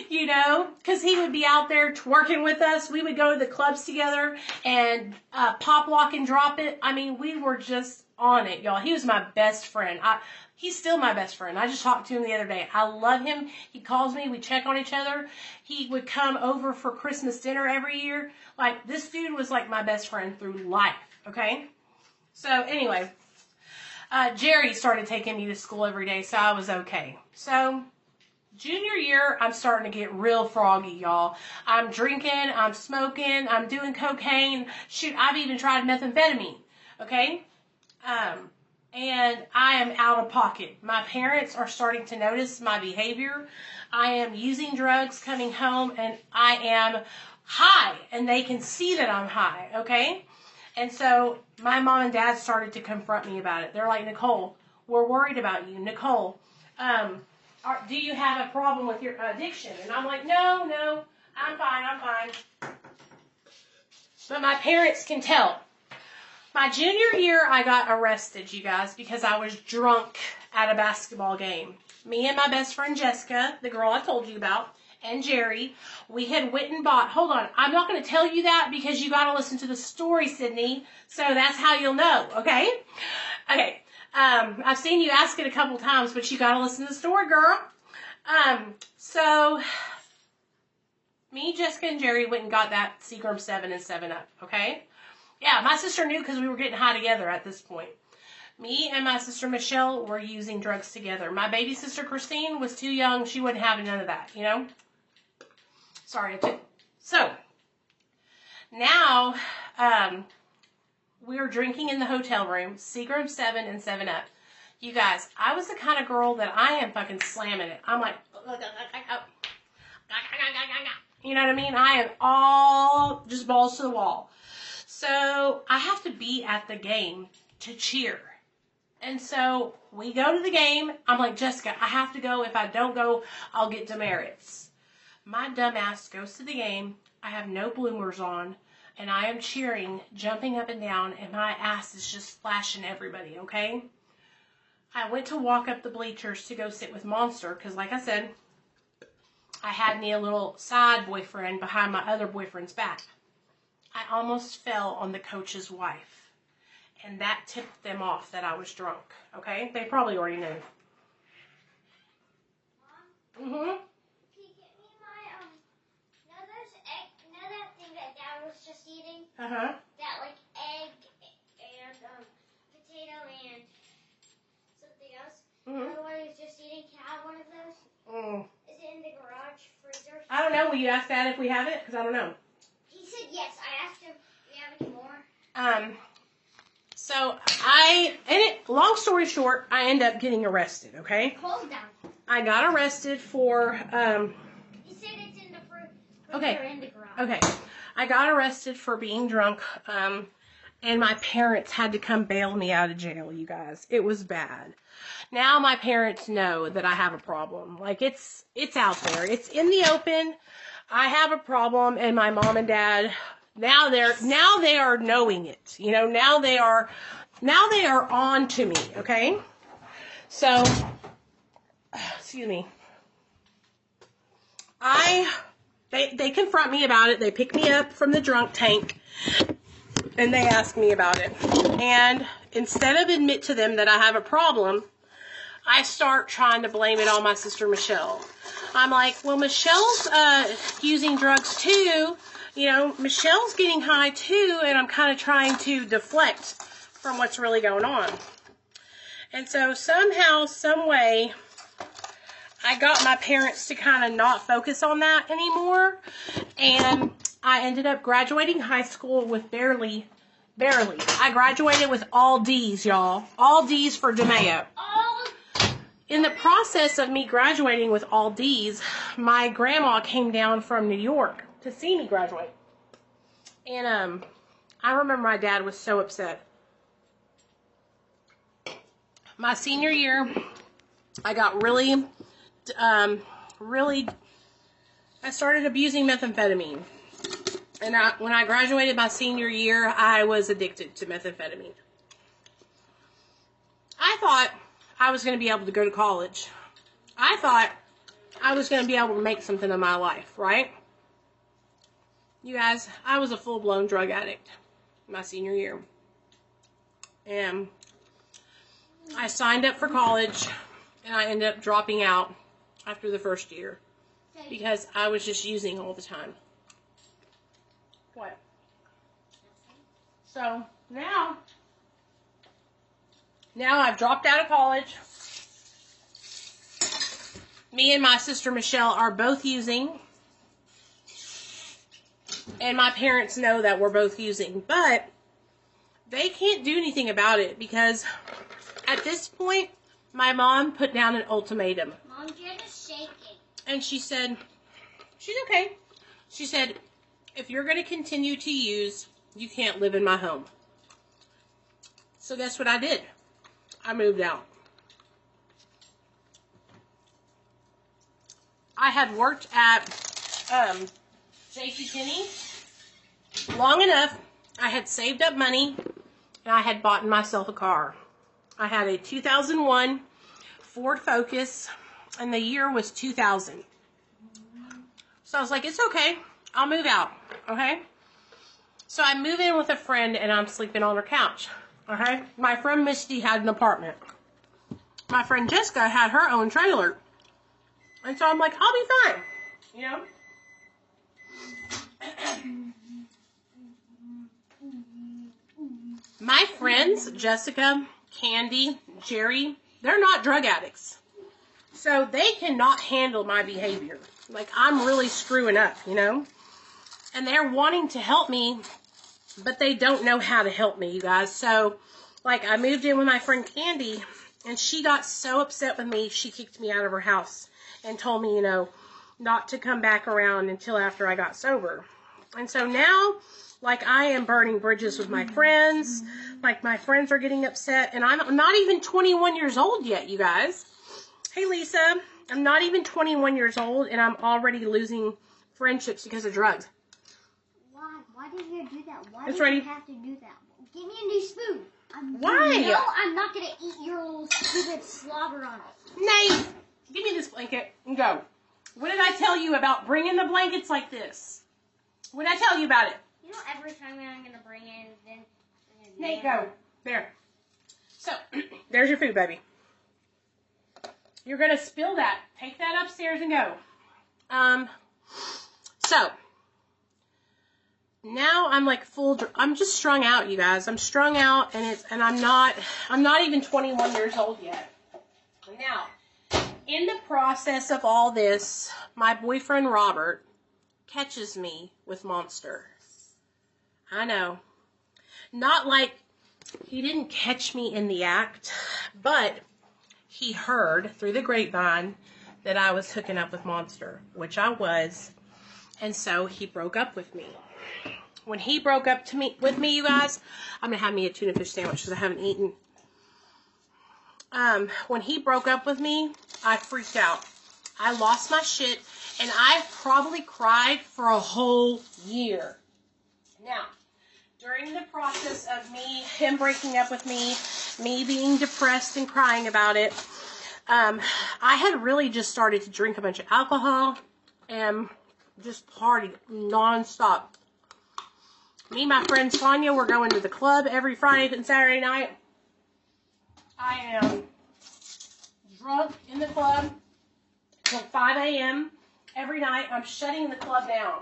You know, because he would be out there twerking with us. We would go to the clubs together and pop, lock, and drop it. I mean, we were just on it, y'all. He was my best friend. He's still my best friend. I just talked to him the other day. I love him. He calls me. We check on each other. He would come over for Christmas dinner every year. Like, this dude was like my best friend through life, okay? So, anyway, Jerry started taking me to school every day, so I was okay. So, junior year, I'm starting to get real froggy, y'all. I'm drinking, I'm smoking, I'm doing cocaine. Shoot, I've even tried methamphetamine, okay? And I am out of pocket. My parents are starting to notice my behavior. I am using drugs, coming home, and I am high. And they can see that I'm high, okay? And so my mom and dad started to confront me about it. They're like, Nicole, we're worried about you. Nicole, do you have a problem with your addiction? And I'm like, no, I'm fine. But my parents can tell. My junior year, I got arrested, you guys, because I was drunk at a basketball game. Me and my best friend Jessica, the girl I told you about, and Jerry, we had went and bought. Hold on, I'm not going to tell you that because you got to listen to the story, Sydney. So that's how you'll know, okay? Okay. I've seen you ask it a couple times, but you got to listen to the story, girl. So me, Jessica, and Jerry went and got that Seagram 7 and 7-Up, okay? Yeah, my sister knew because we were getting high together at this point. Me and my sister Michelle were using drugs together. My baby sister Christine was too young. She wouldn't have none of that, you know? Sorry. So, now, we were drinking in the hotel room, Seagram 7 and 7-Up. You guys, I was the kind of girl that I am fucking slamming it. I'm like, you know what I mean? I am all just balls to the wall. So I have to be at the game to cheer. And so we go to the game. I'm like, Jessica, I have to go. If I don't go, I'll get demerits. My dumb ass goes to the game. I have no bloomers on. And I am cheering, jumping up and down. And my ass is just splashing everybody, okay? I went to walk up the bleachers to go sit with Monster. Because like I said, I had me a little side boyfriend behind my other boyfriend's back. I almost fell on the coach's wife, and that tipped them off that I was drunk, okay? They probably already knew. Mom? Mm-hmm? Can you get me my, that thing that Dad was just eating? Uh-huh. That, like, egg and, potato and something else? Mm-hmm. The one he was just eating, can I have one of those? Mm. Is it in the garage freezer? I don't know. Will you ask Dad if we have it? Because I don't know. He said yes. I asked him, do you have any more? So long story short, I end up getting arrested, okay? Hold down. I got arrested for, He said it's in the freezer okay. in the garage. Okay. I got arrested for being drunk, and my parents had to come bail me out of jail, you guys. It was bad. Now my parents know that I have a problem. Like, it's out there. It's in the open. I have a problem, and my mom and dad, now they are knowing it. You know, now they are on to me, okay? So, excuse me. They confront me about it. They pick me up from the drunk tank, and they ask me about it. And instead of admit to them that I have a problem, I start trying to blame it on my sister Michelle. I'm like, well, Michelle's using drugs too. You know, Michelle's getting high too, and I'm kind of trying to deflect from what's really going on. And so somehow, some way, I got my parents to kind of not focus on that anymore. And I ended up graduating high school with barely. I graduated with all D's, y'all. All D's for DeMayo. In the process of me graduating with all D's, my grandma came down from New York to see me graduate. And I remember my dad was so upset. My senior year, I got really, I started abusing methamphetamine. And when I graduated my senior year, I was addicted to methamphetamine. I thought I was going to be able to go to college. I thought I was going to be able to make something of my life, right? You guys, I was a full-blown drug addict my senior year. And I signed up for college, and I ended up dropping out after the first year because I was just using all the time. What? So, now I've dropped out of college. Me and my sister Michelle are both using. And my parents know that we're both using. But they can't do anything about it because at this point, my mom put down an ultimatum. Mom, you're just shaking. And she said, she's okay. She said, if you're going to continue to use, you can't live in my home. So guess what I did? I moved out. I had worked at JCPenney long enough. I had saved up money, and I had bought myself a car. I had a 2001 Ford Focus, and the year was 2000. So I was like, it's okay. I'll move out, okay? So I move in with a friend, and I'm sleeping on her couch, okay? My friend Misty had an apartment. My friend Jessica had her own trailer. And so I'm like, I'll be fine, you know? My friends, Jessica, Candy, Jerry, they're not drug addicts. So they cannot handle my behavior. Like, I'm really screwing up, you know? And they're wanting to help me, but they don't know how to help me, you guys. So, like, I moved in with my friend Candy, and she got so upset with me, she kicked me out of her house and told me, you know, not to come back around until after I got sober. And so now, like, I am burning bridges with my friends. Like, my friends are getting upset, and I'm not even 21 years old yet, you guys. Hey, Lisa, I'm not even 21 years old, and I'm already losing friendships because of drugs. Why? Why did you do that? Why It's did ready. you have to do that? Give me a new spoon. Why? No, I'm not going to eat your little stupid slobber on it. Nate, give me this blanket and go. What did I tell you about bringing the blankets like this? What did I tell you about it? You know, every time I'm going to bring in, then... Nate, go. There. So, there's your food, baby. You're going to spill that. Take that upstairs and go. So, now I'm like I'm just strung out, you guys. I'm strung out, and I'm not even 21 years old yet. Now, in the process of all this, my boyfriend Robert catches me with Monster. I know. Not like he didn't catch me in the act, but he heard through the grapevine that I was hooking up with Monster, which I was, and so he broke up with me. When he broke up with me, you guys, I'm going to have me a tuna fish sandwich because I haven't eaten. When he broke up with me, I freaked out. I lost my shit, and I probably cried for a whole year. Now, during the process of him breaking up with me being depressed and crying about it, I had really just started to drink a bunch of alcohol and just party nonstop. Me and my friend Sonia were going to the club every Friday and Saturday night. I am drunk in the club till 5 a.m. every night. I'm shutting the club down.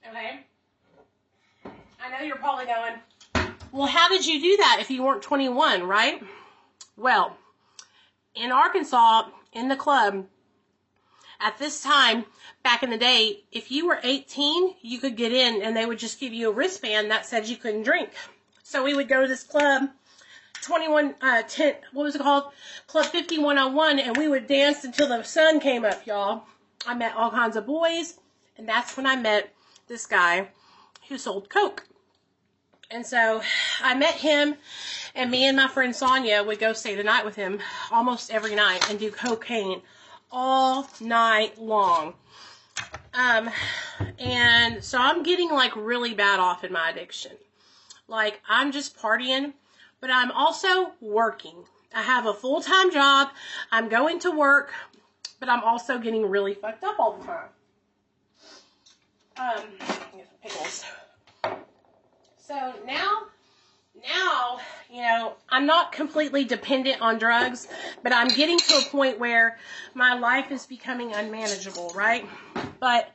Okay? I know you're probably going, well, how did you do that if you weren't 21, right? Well, in Arkansas, in the club, at this time, back in the day, if you were 18, you could get in, and they would just give you a wristband that said you couldn't drink. So we would go to this club, 10, what was it called? Club 5101, and we would dance until the sun came up, y'all. I met all kinds of boys, and that's when I met this guy who sold Coke. And so I met him, and me and my friend Sonia would go stay the night with him almost every night and do cocaine all night long. And so I'm getting like really bad off in my addiction. Like, I'm just partying, but I'm also working. I have a full-time job. I'm going to work, but I'm also getting really fucked up all the time. Get some pickles. So now, you know, I'm not completely dependent on drugs, but I'm getting to a point where my life is becoming unmanageable, right? But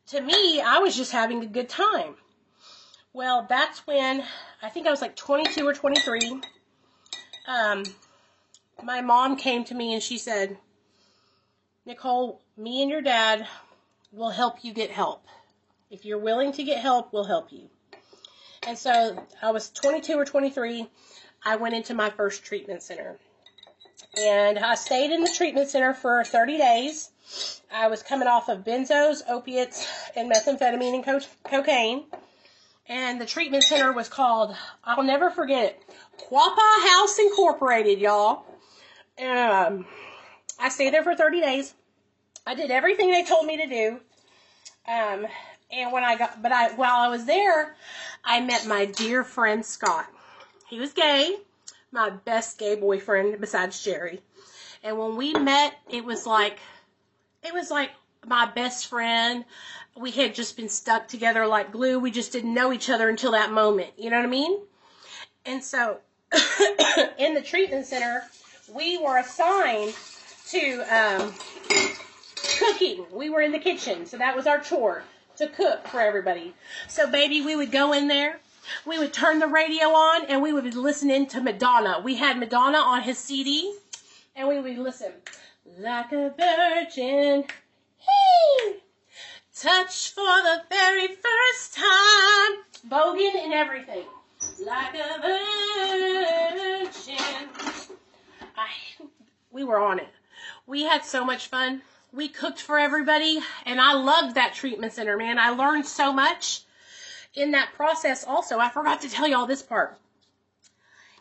to me, I was just having a good time. Well, that's when, I think I was like 22 or 23. My mom came to me and she said, Nicole, me and your dad will help you get help. If you're willing to get help, we'll help you. And so I was 22 or 23. I went into my first treatment center. And I stayed in the treatment center for 30 days. I was coming off of benzos, opiates, and methamphetamine and cocaine. And the treatment center was called, I'll never forget it, Quapaw House Incorporated, y'all. I stayed there for 30 days. I did everything they told me to do. And while I was there, I met my dear friend Scott. He was gay, my best gay boyfriend besides Jerry. And when we met, it was like my best friend. We had just been stuck together like glue. We just didn't know each other until that moment. You know what I mean? And so, in the treatment center, we were assigned to cooking. We were in the kitchen, so that was our chore, to cook for everybody. So, baby, we would go in there. We would turn the radio on, and we would be listening to Madonna. We had Madonna on his CD, and we would listen. Like a virgin, hey, touch for the very first time, bogan and everything. Like a virgin. We were on it. We had so much fun. We cooked for everybody, and I loved that treatment center, man. I learned so much in that process. Also, I forgot to tell y'all this part.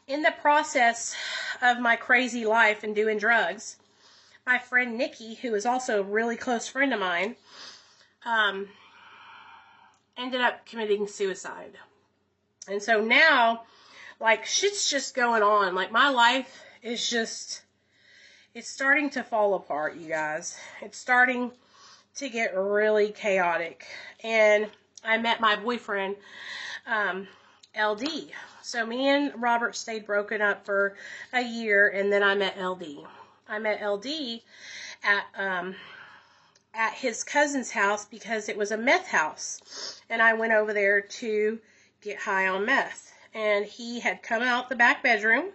In the process of my crazy life and doing drugs, my friend Nikki, who is also a really close friend of mine, ended up committing suicide. And so now, like, shit's just going on. Like, my life is just, it's starting to fall apart, you guys. It's starting to get really chaotic. And I met my boyfriend, LD. So me and Robert stayed broken up for a year, and then I met LD. I met LD at his cousin's house because it was a meth house. And I went over there to get high on meth. And he had come out the back bedroom.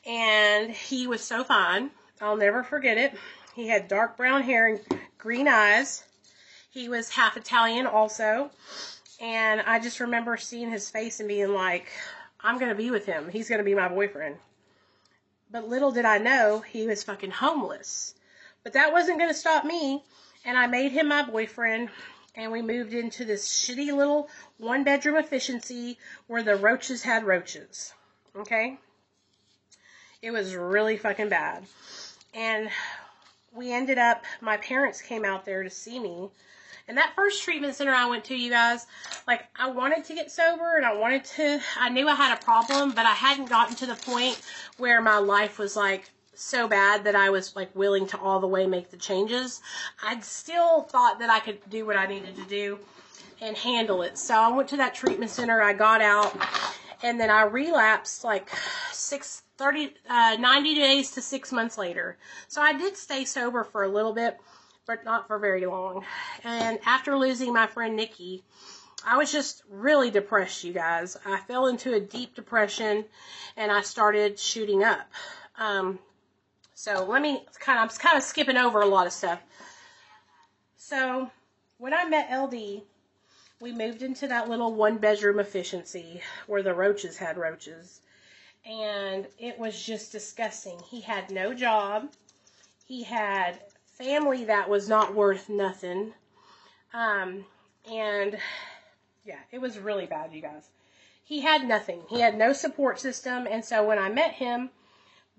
And he was so fine. I'll never forget it. He had dark brown hair and green eyes. He was half Italian also. And I just remember seeing his face and being like, I'm going to be with him. He's going to be my boyfriend. But little did I know he was fucking homeless. But that wasn't going to stop me. And I made him my boyfriend. And we moved into this shitty little one-bedroom efficiency where the roaches had roaches. Okay? It was really fucking bad. And we ended up, my parents came out there to see me. And that first treatment center I went to, you guys, like, I wanted to get sober and I knew I had a problem, but I hadn't gotten to the point where my life was, like, so bad that I was, like, willing to all the way make the changes. I still thought that I could do what I needed to do and handle it. So I went to that treatment center, I got out, and then I relapsed, like, 90 days to 6 months later. So I did stay sober for a little bit, but not for very long. And after losing my friend Nikki, I was just really depressed, you guys. I fell into a deep depression, and I started shooting up. So I'm kind of skipping over a lot of stuff. So when I met LD, we moved into that little one-bedroom efficiency where the roaches had roaches. And it was just disgusting. He had no job. He had family that was not worth nothing. And yeah, it was really bad, you guys. He had nothing. He had no support system. And so when I met him,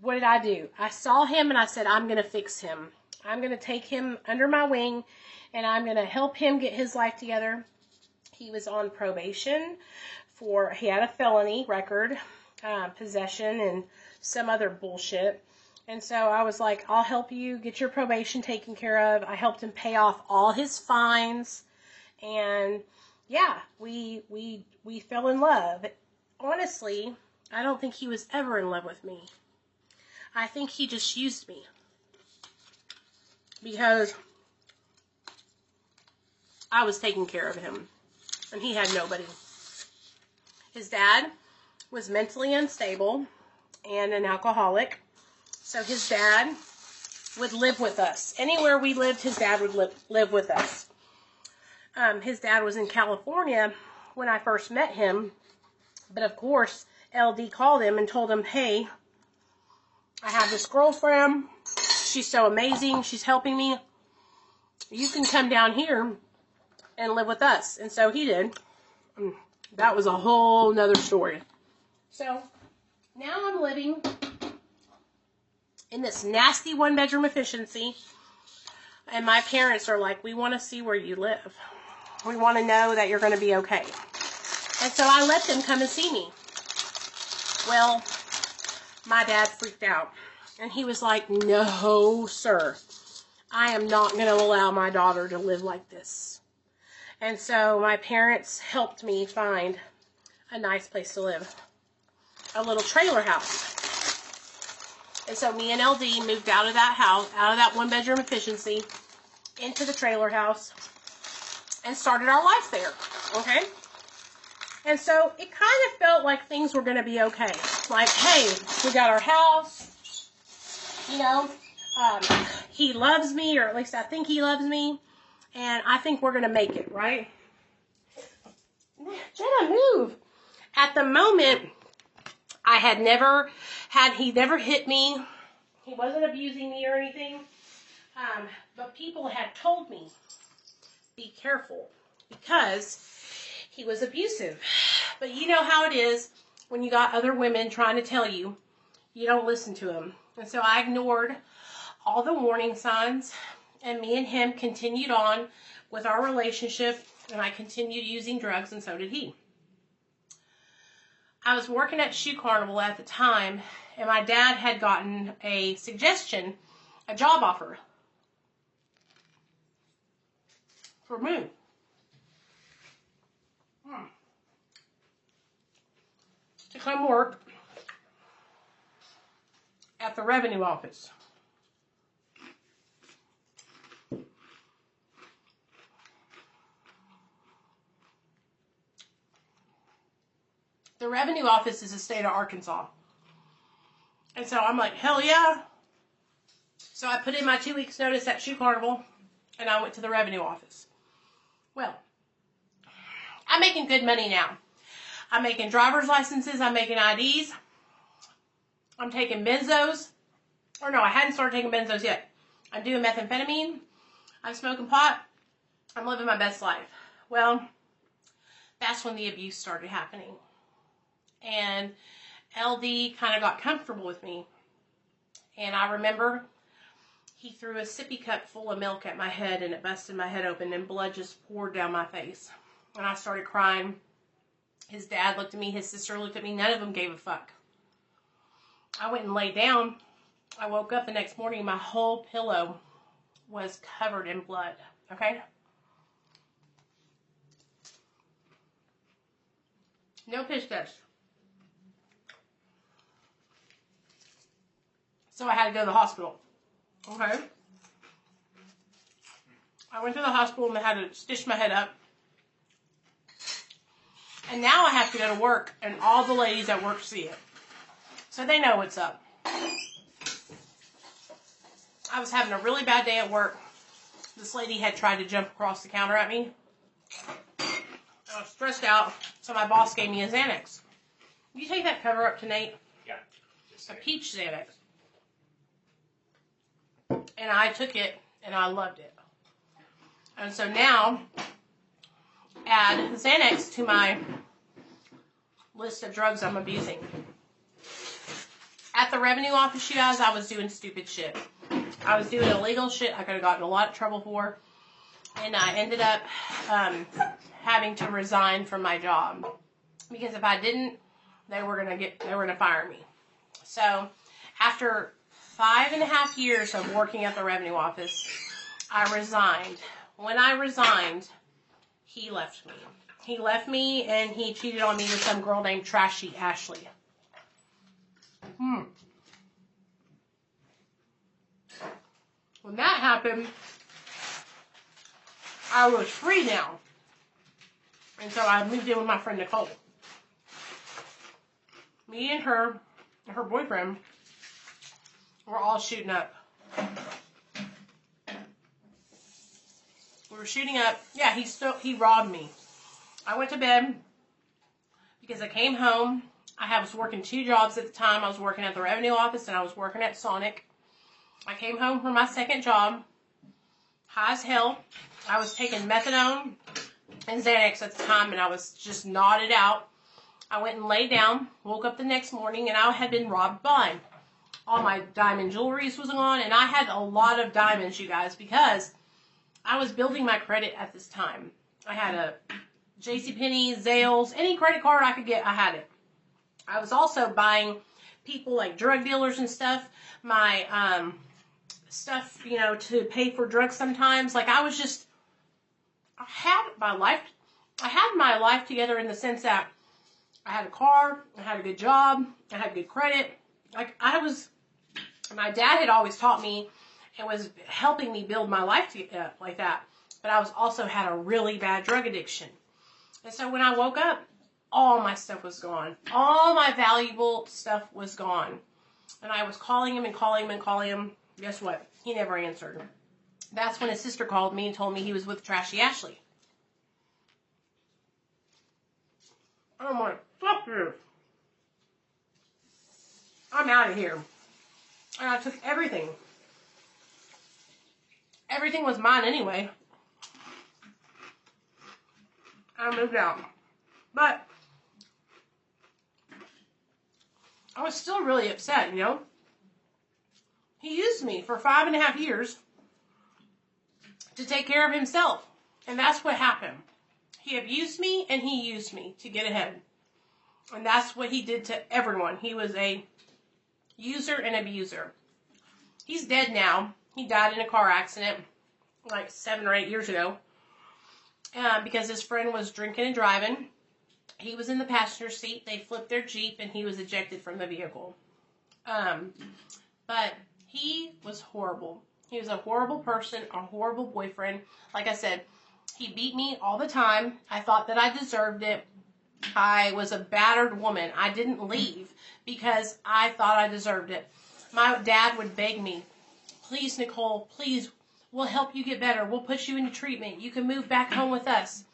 what did I do? I saw him and I said, I'm going to fix him. I'm going to take him under my wing and I'm going to help him get his life together. He was on probation he had a felony record, possession and some other bullshit. And so I was like, I'll help you get your probation taken care of. I helped him pay off all his fines. And yeah, we fell in love. Honestly, I don't think he was ever in love with me. I think he just used me. Because I was taking care of him. And he had nobody. His dad was mentally unstable and an alcoholic. So his dad would live with us. Anywhere we lived, his dad would live with us. His dad was in California when I first met him. But of course, LD called him and told him, hey, I have this girlfriend. She's so amazing. She's helping me. You can come down here and live with us. And so he did. That was a whole nother story. So now I'm living in this nasty one-bedroom efficiency And my parents are like, we want to see where you live. We want to know that you're going to be okay. And so I let them come and see me. Well, my dad freaked out. And he was like, no, sir. I am not going to allow my daughter to live like this. And so my parents helped me find a nice place to live. A little trailer house. And so me and LD moved out of that house, out of that one-bedroom efficiency, into the trailer house, and started our life there, okay? And so it kind of felt like things were going to be okay. Like, hey, we got our house, you know, he loves me, or at least I think he loves me, and I think we're going to make it, right? Jenna, move. At the moment, he never hit me. He wasn't abusing me or anything. But people had told me, be careful, because he was abusive. But you know how it is when you got other women trying to tell you, you don't listen to him. And so I ignored all the warning signs, and me and him continued on with our relationship, and I continued using drugs, and so did he. I was working at Shoe Carnival at the time, and my dad had gotten a suggestion, a job offer for me. To come work at the revenue office. The revenue office is the state of Arkansas. And so I'm like, hell yeah. So I put in my 2 weeks notice at Shoe Carnival, and I went to the revenue office. Well, I'm making good money now. I'm making driver's licenses. I'm making IDs. I'm taking benzos. Or no, I hadn't started taking benzos yet. I'm doing methamphetamine. I'm smoking pot. I'm living my best life. Well, that's when the abuse started happening. And LD kind of got comfortable with me. And I remember he threw a sippy cup full of milk at my head, and it busted my head open, and blood just poured down my face. And I started crying. His dad looked at me. His sister looked at me. None of them gave a fuck. I went and laid down. I woke up the next morning. My whole pillow was covered in blood. Okay? No piss test. So I had to go to the hospital. Okay? I went to the hospital and they had to stitch my head up. And now I have to go to work, and all the ladies at work see it. So they know what's up. I was having a really bad day at work. This lady had tried to jump across the counter at me. I was stressed out, so my boss gave me a Xanax. Will you take that cover up to Nate? Yeah. A peach Xanax. And I took it, and I loved it. And so now, add Xanax to my list of drugs I'm abusing. At the revenue office, you guys, I was doing stupid shit. I was doing illegal shit I could have gotten in a lot of trouble for. And I ended up having to resign from my job. Because if I didn't, they were gonna fire me. So after 5.5 years of working at the revenue office, I resigned. When I resigned, he left me. He left me, and he cheated on me with some girl named Trashy Ashley. When that happened, I was free now. And so I moved in with my friend Nicole. Me and her boyfriend, were all shooting up. We were shooting up. Yeah, he robbed me. I went to bed because I came home. I was working 2 jobs at the time. I was working at the revenue office, and I was working at Sonic. I came home from my second job, high as hell. I was taking methadone and Xanax at the time, and I was just nodded out. I went and laid down, woke up the next morning, and I had been robbed blind. All my diamond jewelry was on, and I had a lot of diamonds, you guys, because I was building my credit at this time. I had a JCPenney, Zales, any credit card I could get, I had it. I was also buying people like drug dealers and stuff, my stuff, you know, to pay for drugs sometimes. Like I had my life together in the sense that I had a car, I had a good job, I had good credit. Like my dad had always taught me and was helping me build my life like that. But I also had a really bad drug addiction. And so when I woke up, all my stuff was gone. All my valuable stuff was gone. And I was calling him and calling him and calling him. Guess what? He never answered. That's when his sister called me and told me he was with Trashy Ashley. I'm like, fuck you. I'm out of here. And I took everything. Everything was mine anyway. I moved out. But I was still really upset, you know. He used me for 5.5 years to take care of himself. And that's what happened. He abused me and he used me to get ahead. And that's what he did to everyone. He was a user and abuser. He's dead now. He died in a car accident like 7 or 8 years ago. Because his friend was drinking and driving. He was in the passenger seat. They flipped their Jeep and he was ejected from the vehicle. But he was horrible. He was a horrible person, a horrible boyfriend. Like I said, he beat me all the time. I thought that I deserved it. I was a battered woman. I didn't leave because I thought I deserved it. My dad would beg me, please, Nicole, please, we'll help you get better. We'll put you into treatment. You can move back home with us.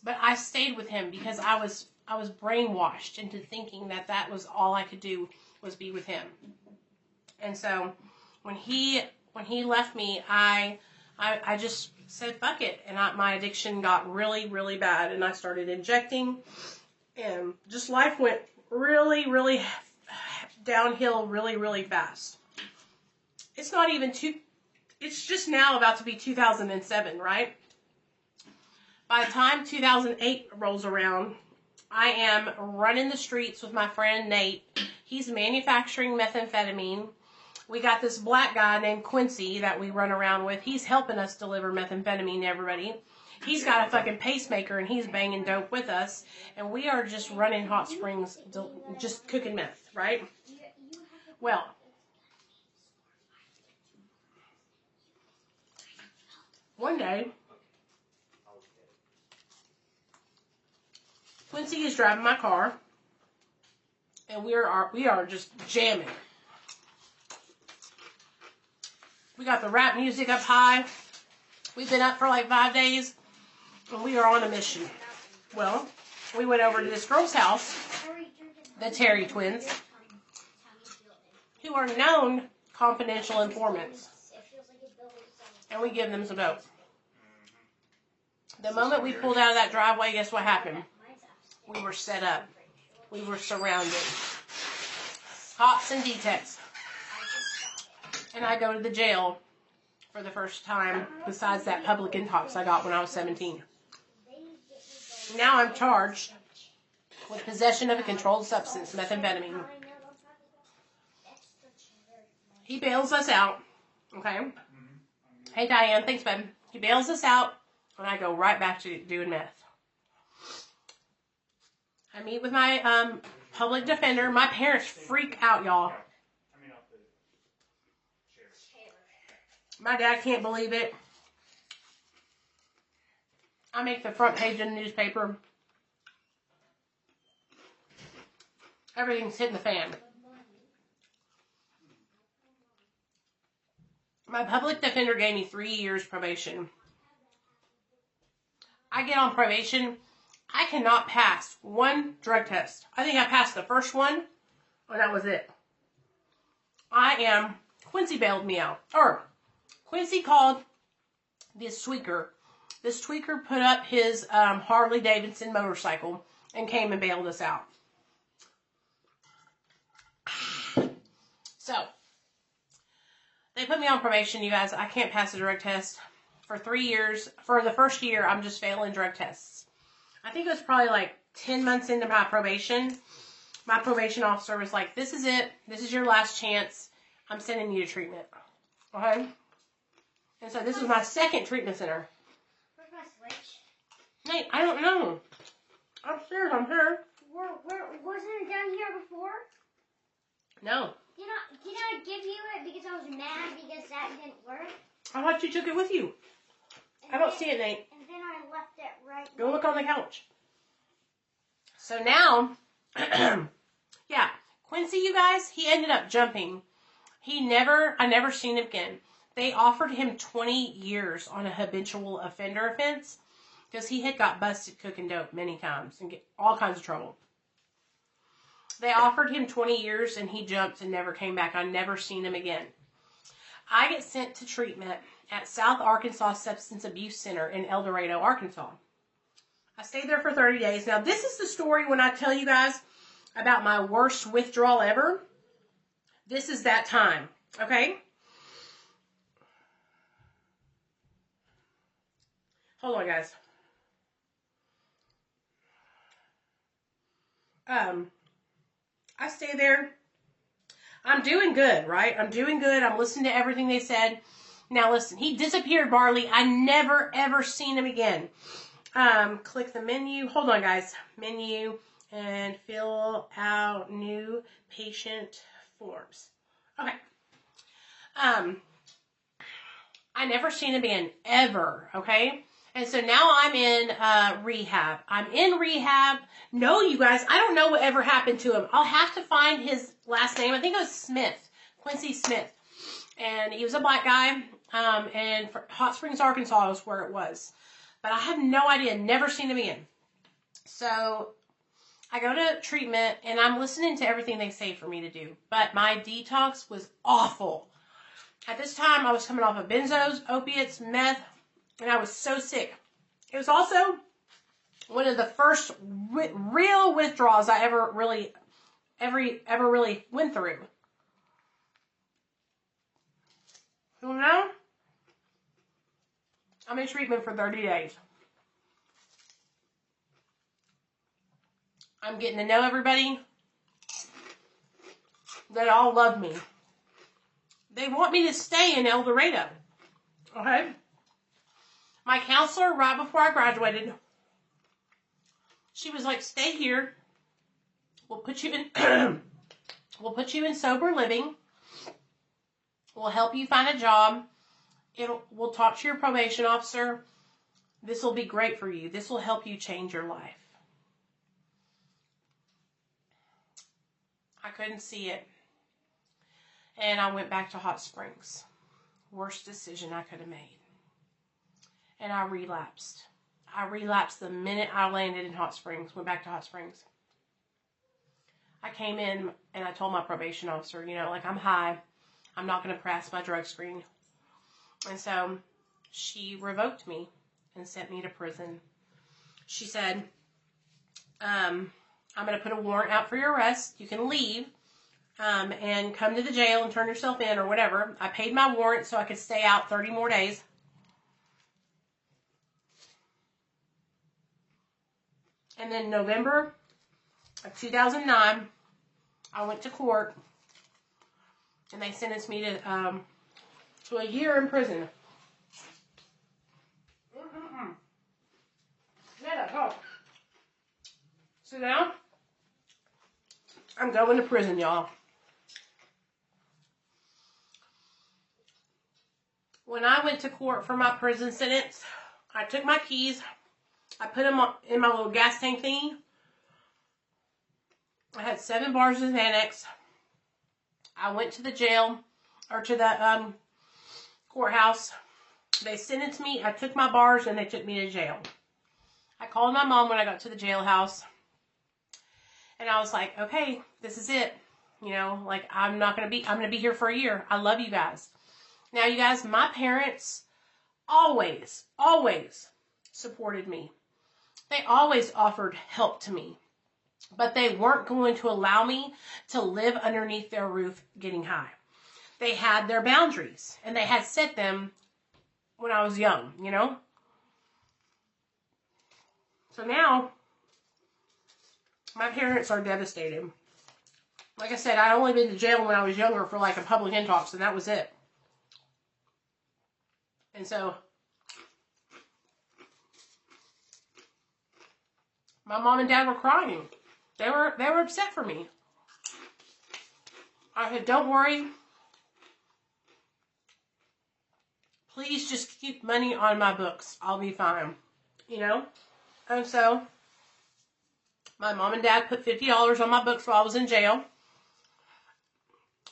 But I stayed with him because I was brainwashed into thinking that that was all I could do was be with him. And so when he left me, I just said fuck it, and my addiction got really, really bad, and I started injecting, and just life went really, really downhill really, really fast. It's not even it's just now about to be 2007, right? By the time 2008 rolls around, I am running the streets with my friend Nate. He's manufacturing methamphetamine. We got this black guy named Quincy that we run around with. He's helping us deliver methamphetamine to everybody. He's got a fucking pacemaker and he's banging dope with us. And we are just running Hot Springs, just cooking meth, right? Well, one day, Quincy is driving my car, and we are just jamming. We got the rap music up high. We've been up for like 5 days, and we are on a mission. Well, we went over to this girl's house, the Terry twins, who are known confidential informants, and we give them some dope. The moment we pulled out of that driveway, guess what happened? We were set up. We were surrounded. Cops and detectives. And I go to the jail for the first time, besides that public intox I got when I was 17. Now I'm charged with possession of a controlled substance, methamphetamine. He bails us out. Okay? Hey, Diane. Thanks, babe. He bails us out, and I go right back to doing meth. I meet with my public defender. My parents freak out, y'all. My dad can't believe it. I make the front page of the newspaper. Everything's hitting the fan. My public defender gave me 3 years probation. I get on probation. I cannot pass one drug test. I think I passed the first one, and that was it. Quincy bailed me out. Quincy called this tweaker. This tweaker put up his Harley Davidson motorcycle and came and bailed us out. So, they put me on probation, you guys. I can't pass a drug test. for 3 years. For the first year, I'm just failing drug tests. I think it was probably like 10 months into my probation. My probation officer was like, this is it. This is your last chance. I'm sending you to treatment. Okay? And so this was my second treatment center. Where's my switch? Nate, I don't know. Upstairs, I'm here. Where wasn't it down here before? No. Did I give you it because I was mad because that didn't work? I thought you took it with you. I don't see it, Nate. And then I left it right Go look on the couch. So now, yeah, Quincy, you guys, he ended up jumping. I never seen him again. They offered him 20 years on a habitual offender offense because he had got busted cooking dope many times and get all kinds of trouble. They offered him 20 years and he jumped and never came back. I never seen him again. I get sent to treatment at South Arkansas Substance Abuse Center in El Dorado, Arkansas. I stayed there for 30 days. Now, this is the story when I tell you guys about my worst withdrawal ever. This is that time, okay? Hold on, guys. I stay there. I'm doing good, right? I'm doing good. I'm listening to everything they said. Now, listen. He disappeared, Barley. I never, ever seen him again. Click the menu. Hold on, guys. Menu and fill out new patient forms. Okay. I never seen him again, ever, okay? And so now I'm in rehab. I'm in rehab. No, you guys, I don't know what ever happened to him. I'll have to find his last name. I think it was Smith, Quincy Smith. And he was a black guy, and Hot Springs, Arkansas is where it was. But I have no idea, never seen him again. So I go to treatment, and I'm listening to everything they say for me to do. But my detox was awful. At this time, I was coming off of benzos, opiates, meth, and I was so sick. It was also one of the first real withdrawals I ever really went through. So now, I'm in treatment for 30 days. I'm getting to know everybody. They all love me. They want me to stay in El Dorado. Okay? My counselor, right before I graduated, she was like, stay here. We'll put you in we'll put you in sober living. We'll help you find a job. We'll talk to your probation officer. This will be great for you. This will help you change your life. I couldn't see it. And I went back to Hot Springs. Worst decision I could have made. And I relapsed. I relapsed the minute I landed in Hot Springs. Went back to Hot Springs. I came in and I told my probation officer, like, I'm high. I'm not going to pass my drug screen. And so she revoked me and sent me to prison. She said, I'm going to put a warrant out for your arrest. You can leave and come to the jail and turn yourself in or whatever. I paid my warrant so I could stay out 30 more days. And then November of 2009, I went to court, and they sentenced me to a year in prison. So now, I'm going to prison, y'all. When I went to court for my prison sentence, I took my keys. I put them in my little gas tank thingy. I had 7 bars of Xanax. I went to the jail, or to the courthouse. They sentenced me. I took my bars, and they took me to jail. I called my mom when I got to the jailhouse. And I was like, okay, this is it. I'm going to be here for a year. I love you guys. Now, you guys, my parents always supported me. They always offered help to me. But they weren't going to allow me to live underneath their roof getting high. They had their boundaries, and they had set them when I was young, you know? So now, my parents are devastated. Like I said, I'd only been to jail when I was younger for like a public intox, and that was it. And so, my mom and dad were crying. They were upset for me. I said, don't worry. Please just keep money on my books. I'll be fine. You know? And so, my mom and dad put $50 on my books while I was in jail.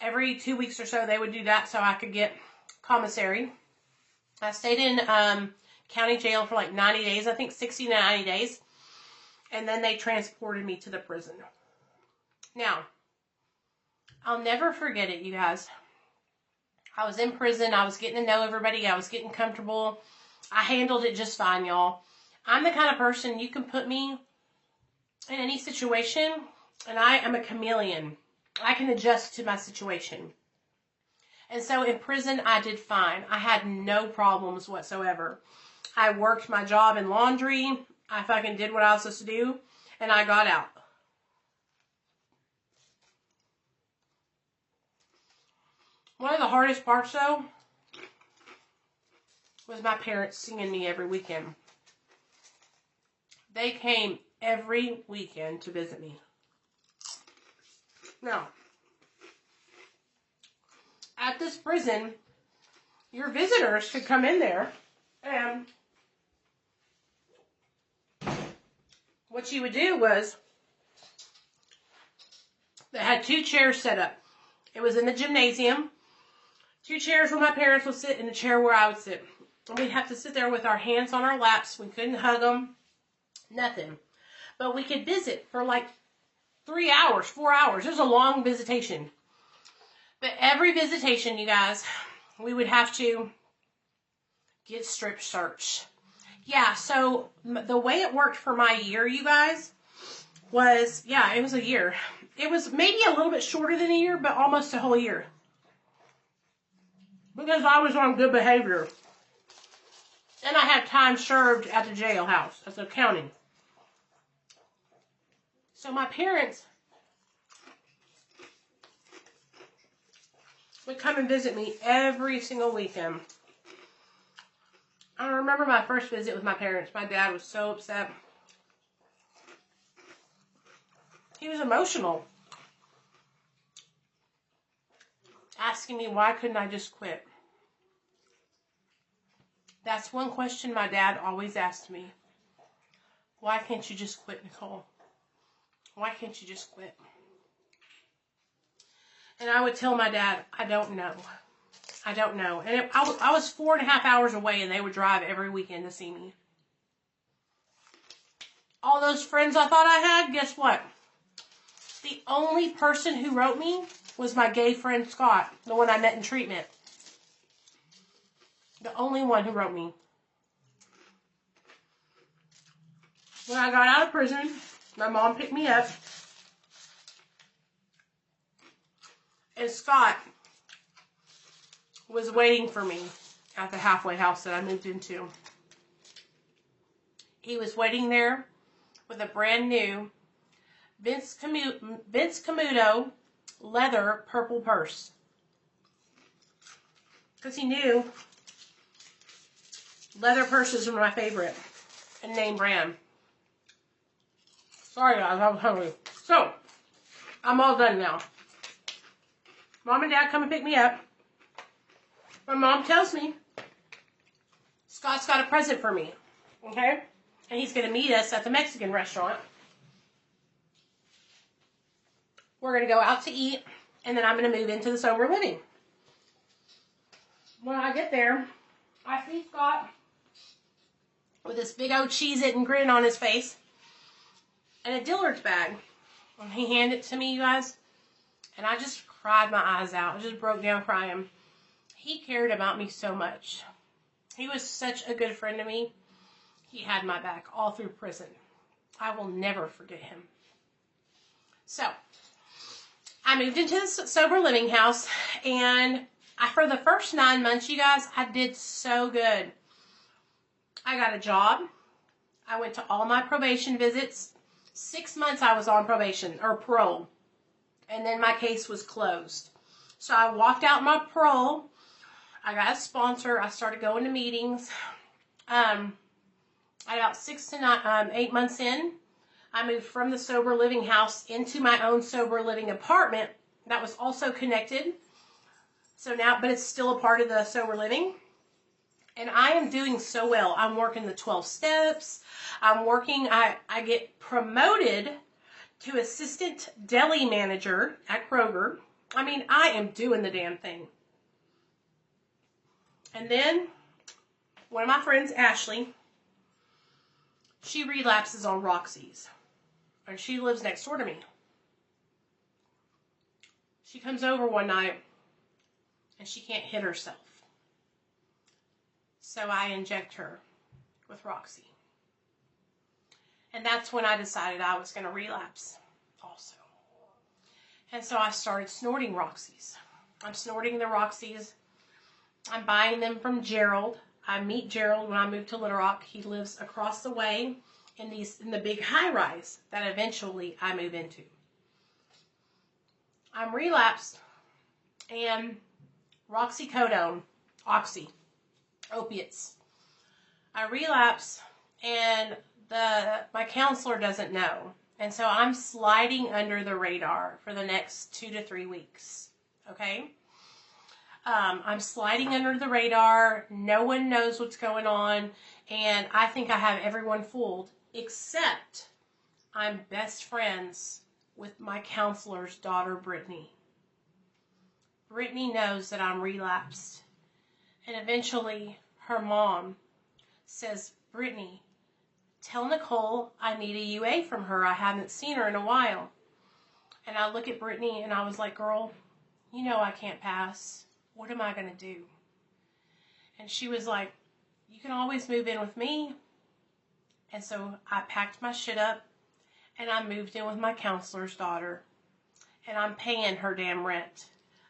Every 2 weeks or so, they would do that so I could get commissary. I stayed in county jail for like 90 days. I think 60 to 90 days. And then they transported me to the prison. Now, I'll never forget it, you guys. I was in prison. I was getting to know everybody. I was getting comfortable. I handled it just fine, y'all. I'm the kind of person, you can put me in any situation, and I am a chameleon. I can adjust to my situation. And so in prison, I did fine. I had no problems whatsoever. I worked my job in laundry. I fucking did what I was supposed to do, and I got out. One of the hardest parts, though, was my parents seeing me every weekend. They came every weekend to visit me. Now, at this prison, your visitors could come in there, and what you would do was, they had 2 chairs set up. It was in the gymnasium. 2 chairs where my parents would sit and a chair where I would sit. And we'd have to sit there with our hands on our laps. We couldn't hug them. Nothing. But we could visit for like 3 hours, 4 hours. It was a long visitation. But every visitation, you guys, we would have to get strip searched. Yeah, so the way it worked for my year, you guys, was, yeah, it was a year. It was maybe a little bit shorter than a year, but almost a whole year. Because I was on good behavior. And I had time served at the jailhouse as a county. So my parents would come and visit me every single weekend. I remember my first visit with my parents. My dad was so upset. He was emotional. Asking me why couldn't I just quit. That's one question my dad always asked me. Why can't you just quit, Nicole? Why can't you just quit? And I would tell my dad, I don't know. I don't know. And I was 4.5 hours away, and they would drive every weekend to see me. All those friends I thought I had, guess what? The only person who wrote me was my gay friend Scott, the one I met in treatment. The only one who wrote me. When I got out of prison, my mom picked me up. And Scott was waiting for me at the halfway house that I moved into. He was waiting there with a brand new Vince Camuto leather purple purse. Because he knew leather purses were my favorite and name brand. Sorry guys, I was hungry. So, I'm all done now. Mom and Dad come and pick me up. My mom tells me Scott's got a present for me. Okay? And he's going to meet us at the Mexican restaurant. We're going to go out to eat, and then I'm going to move into the sober living. When I get there, I see Scott with this big old Cheez-It and grin on his face and a Dillard's bag. And he handed it to me, you guys, and I just cried my eyes out. I just broke down crying. He cared about me so much. He was such a good friend to me. He had my back all through prison. I will never forget him. So, I moved into this sober living house, and For the first 9 months, you guys, I did so good. I got a job. I went to all my probation visits. 6 months I was on probation, or parole. And then my case was closed. So I walked out my parole. I got a sponsor. I started going to meetings. About 6 to 8 months in, I moved from the sober living house into my own sober living apartment that was also connected. So now, but it's still a part of the sober living. And I am doing so well. I'm working the 12 steps. I get promoted to assistant deli manager at Kroger. I mean, I am doing the damn thing. And then one of my friends, Ashley, she relapses on Roxy's. And she lives next door to me. She comes over one night and she can't hit herself. So I inject her with Roxy. And that's when I decided I was going to relapse also. And so I started snorting Roxy's. I'm snorting the Roxy's. I'm buying them from Gerald. I meet Gerald when I moved to Little Rock. He lives across the way in the big high-rise that eventually I move into. I'm relapsed, and roxycodone, oxy, opiates. I relapse, and my counselor doesn't know. And so I'm sliding under the radar for the next 2 to 3 weeks, okay? I'm sliding under the radar. No one knows what's going on. And I think I have everyone fooled, except I'm best friends with my counselor's daughter, Brittany. Brittany knows that I'm relapsed. And eventually, her mom says, Brittany, tell Nicole I need a UA from her. I haven't seen her in a while. And I look at Brittany and I was like, girl, you know I can't pass. What am I going to do? And she was like, you can always move in with me. And so I packed my shit up and I moved in with my counselor's daughter. And I'm paying her damn rent.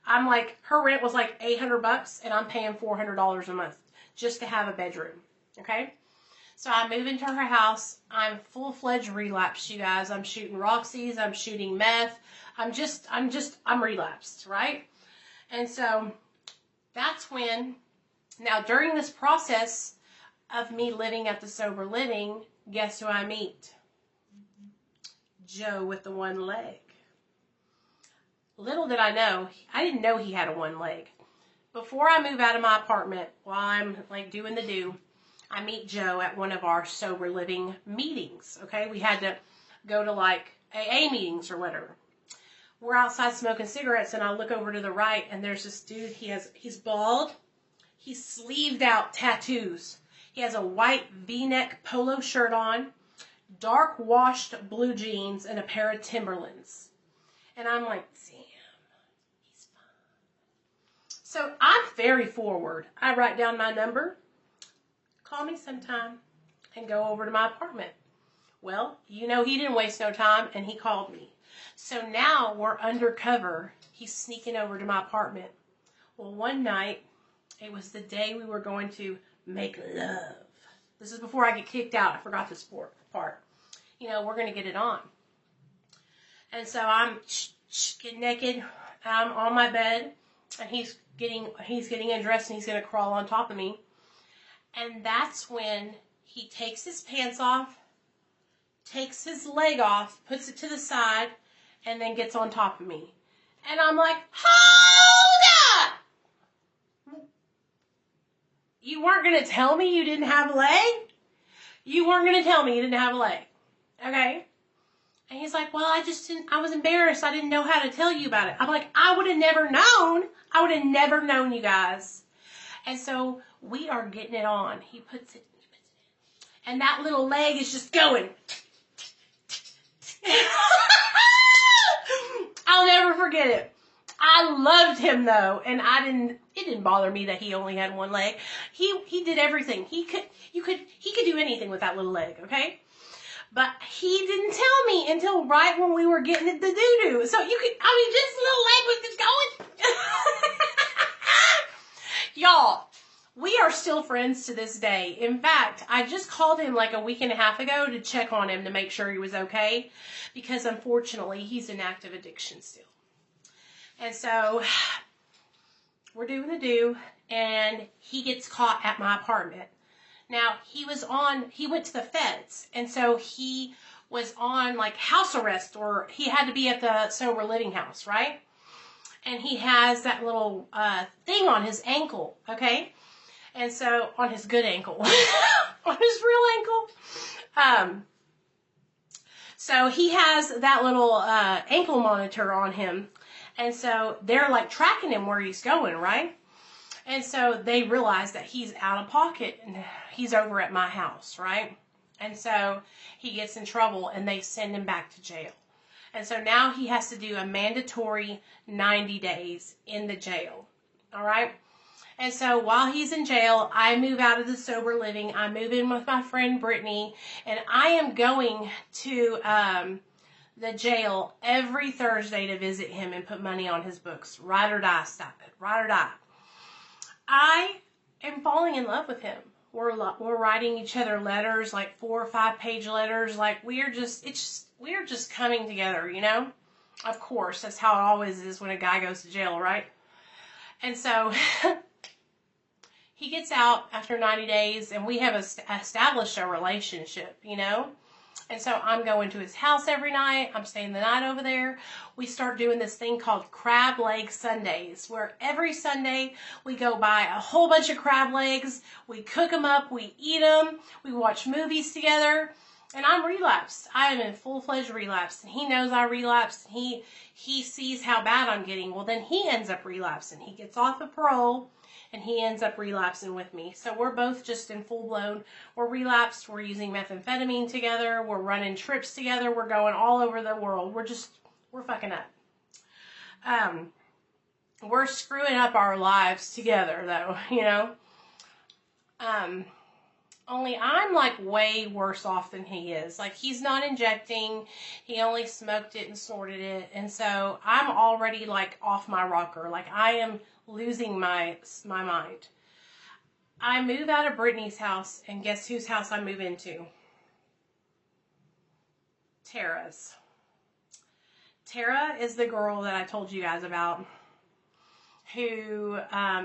I'm like, her rent was like $800 and I'm paying $400 a month just to have a bedroom. Okay? So I move into her house. I'm full-fledged relapsed, you guys. I'm shooting Roxy's. I'm shooting meth. I'm relapsed, right? And so that's when, now during this process of me living at the sober living, guess who I meet? Joe with the one leg. Little did I know, I didn't know he had a one leg. Before I move out of my apartment, while I'm like doing the do, I meet Joe at one of our sober living meetings, okay? We had to go to like AA meetings or whatever. We're outside smoking cigarettes, and I look over to the right, and there's this dude. He's bald. He's sleeved out tattoos. He has a white V-neck polo shirt on, dark washed blue jeans, and a pair of Timberlands. And I'm like, damn, he's fine. So I'm very forward. I write down my number, call me sometime, and go over to my apartment. Well, you know he didn't waste no time, and he called me. So now we're undercover. He's sneaking over to my apartment. Well, one night, it was the day we were going to make love. This is before I get kicked out. I forgot this part. You know, we're going to get it on. And so I'm getting naked. I'm on my bed, and he's getting undressed, and he's going to crawl on top of me. And that's when he takes his pants off, takes his leg off, puts it to the side, and then gets on top of me. And I'm like, hold up! You weren't going to tell me you didn't have a leg? You weren't going to tell me you didn't have a leg. Okay? And he's like, well, I was embarrassed. I didn't know how to tell you about it. I'm like, I would have never known. I would have never known, you guys. And so we are getting it on. He puts it in. And that little leg is just going. I'll never forget it. I loved him though, and it didn't bother me that he only had one leg. He did everything. He could do anything with that little leg, okay? But he didn't tell me until right when we were getting the doo-doo. So this little leg was just going. Y'all, we are still friends to this day. In fact, I just called him like a week and a half ago to check on him to make sure he was okay, because unfortunately he's in active addiction still. And so we're doing the do, and he gets caught at my apartment. Now, he went to the feds, and so he was on like house arrest, or he had to be at the sober living house, right? And he has that little thing on his ankle, okay? And so, on his good ankle, on his real ankle. So he has that little ankle monitor on him. And so they're like tracking him where he's going, right? And so they realize that he's out of pocket and he's over at my house, right? And so he gets in trouble and they send him back to jail. And so now he has to do a mandatory 90 days in the jail, all right? And so while he's in jail, I move out of the sober living. I move in with my friend Brittany, and I am going to the jail every Thursday to visit him and put money on his books. Ride or die, stop it. Ride or die. I am falling in love with him. We're writing each other letters, like 4 or 5 page letters. Like we're just coming together, you know? Of course, that's how it always is when a guy goes to jail, right? And so he gets out after 90 days, and we have established a relationship, you know? And so I'm going to his house every night. I'm staying the night over there. We start doing this thing called crab leg Sundays, where every Sunday we go buy a whole bunch of crab legs. We cook them up. We eat them. We watch movies together. And I'm relapsed. I am in full-fledged relapse. And he knows I relapsed. And he sees how bad I'm getting. Well, then he ends up relapsing. He gets off of parole. And he ends up relapsing with me. So we're both just in full-blown, we're relapsed, we're using methamphetamine together, we're running trips together, we're going all over the world. We're fucking up. We're screwing up our lives together, though, you know. Only I'm, like, way worse off than he is. Like, he's not injecting. He only smoked it and snorted it. And so I'm already, like, off my rocker. Like, I am losing my mind. I move out of Brittany's house, and guess whose house I move into? Tara's. Tara is the girl that I told you guys about, who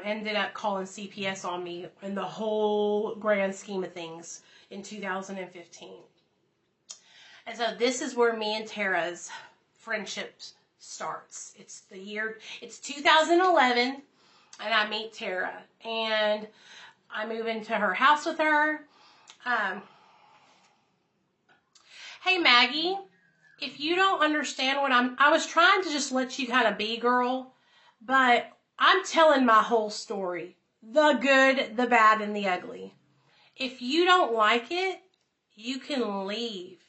ended up calling CPS on me in the whole grand scheme of things in 2015. And so this is where me and Tara's friendship starts. It's 2011, and I meet Tara, and I move into her house with her. Hey, Maggie, if you don't understand what I was trying to just let you kind of be, girl, but I'm telling my whole story. The good, the bad, and the ugly. If you don't like it, you can leave.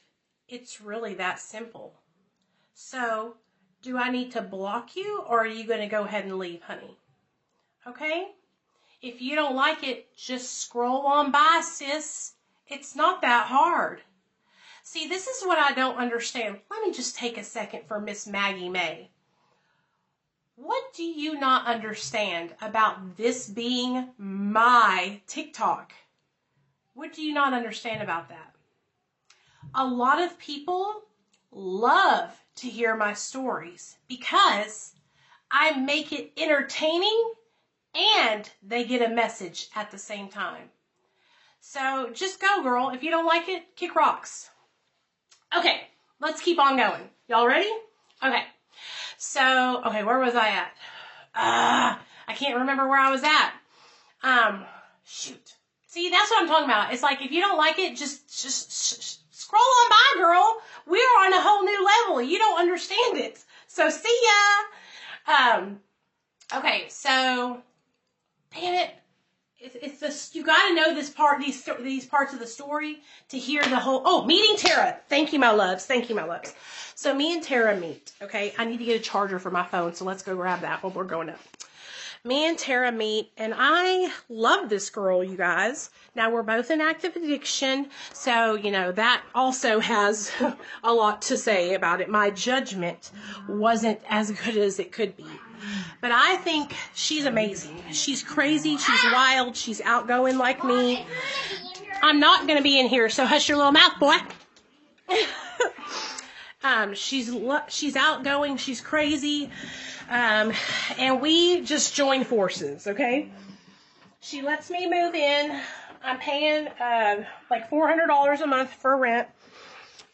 It's really that simple. So, do I need to block you, or are you going to go ahead and leave, honey? Okay? If you don't like it, just scroll on by, sis. It's not that hard. See, this is what I don't understand. Let me just take a second for Miss Maggie May. What do you not understand about this being my TikTok? What do you not understand about that? A lot of people love to hear my stories because I make it entertaining and they get a message at the same time. So just go, girl. If you don't like it, kick rocks. Okay, let's keep on going. Y'all ready? Okay. So, okay, where was I at? I can't remember where I was at. Shoot. See, that's what I'm talking about. It's like, if you don't like it, just scroll on by, girl. We're on a whole new level. You don't understand it. So, see ya. Okay, so, damn it. It's this, you got to know this part, these parts of the story to hear the whole, meeting Tara. Thank you, my loves. Thank you, my loves. So me and Tara meet, okay? I need to get a charger for my phone, so let's go grab that while we're going up. Me and Tara meet, and I love this girl, you guys. Now, we're both in active addiction, so, you know, that also has a lot to say about it. My judgment wasn't as good as it could be. But I think she's amazing. She's crazy. She's wild. She's outgoing like me. I'm not going to be in here, so hush your little mouth, boy. She's outgoing. She's crazy. And we just join forces, okay? She lets me move in. I'm paying like $400 a month for rent.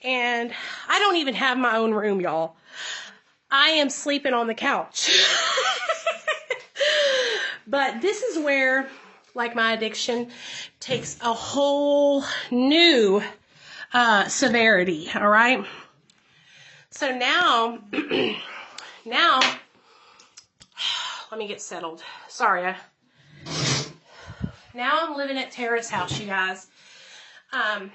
And I don't even have my own room, y'all. I am sleeping on the couch. But this is where, like, my addiction takes a whole new severity, all right? So now, let me get settled. Sorry. Now I'm living at Tara's house, you guys. And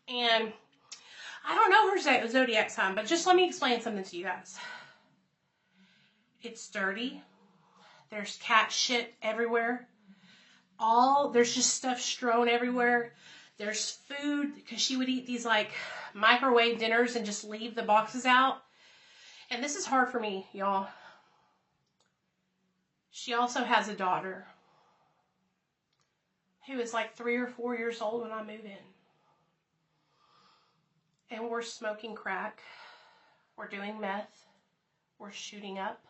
I don't know her zodiac sign, but just let me explain something to you guys. It's dirty. There's cat shit everywhere. There's just stuff strewn everywhere. There's food, because she would eat these like microwave dinners and just leave the boxes out. And this is hard for me, y'all. She also has a daughter who is like 3 or 4 years old when I move in. And we're smoking crack. We're doing meth. We're shooting up.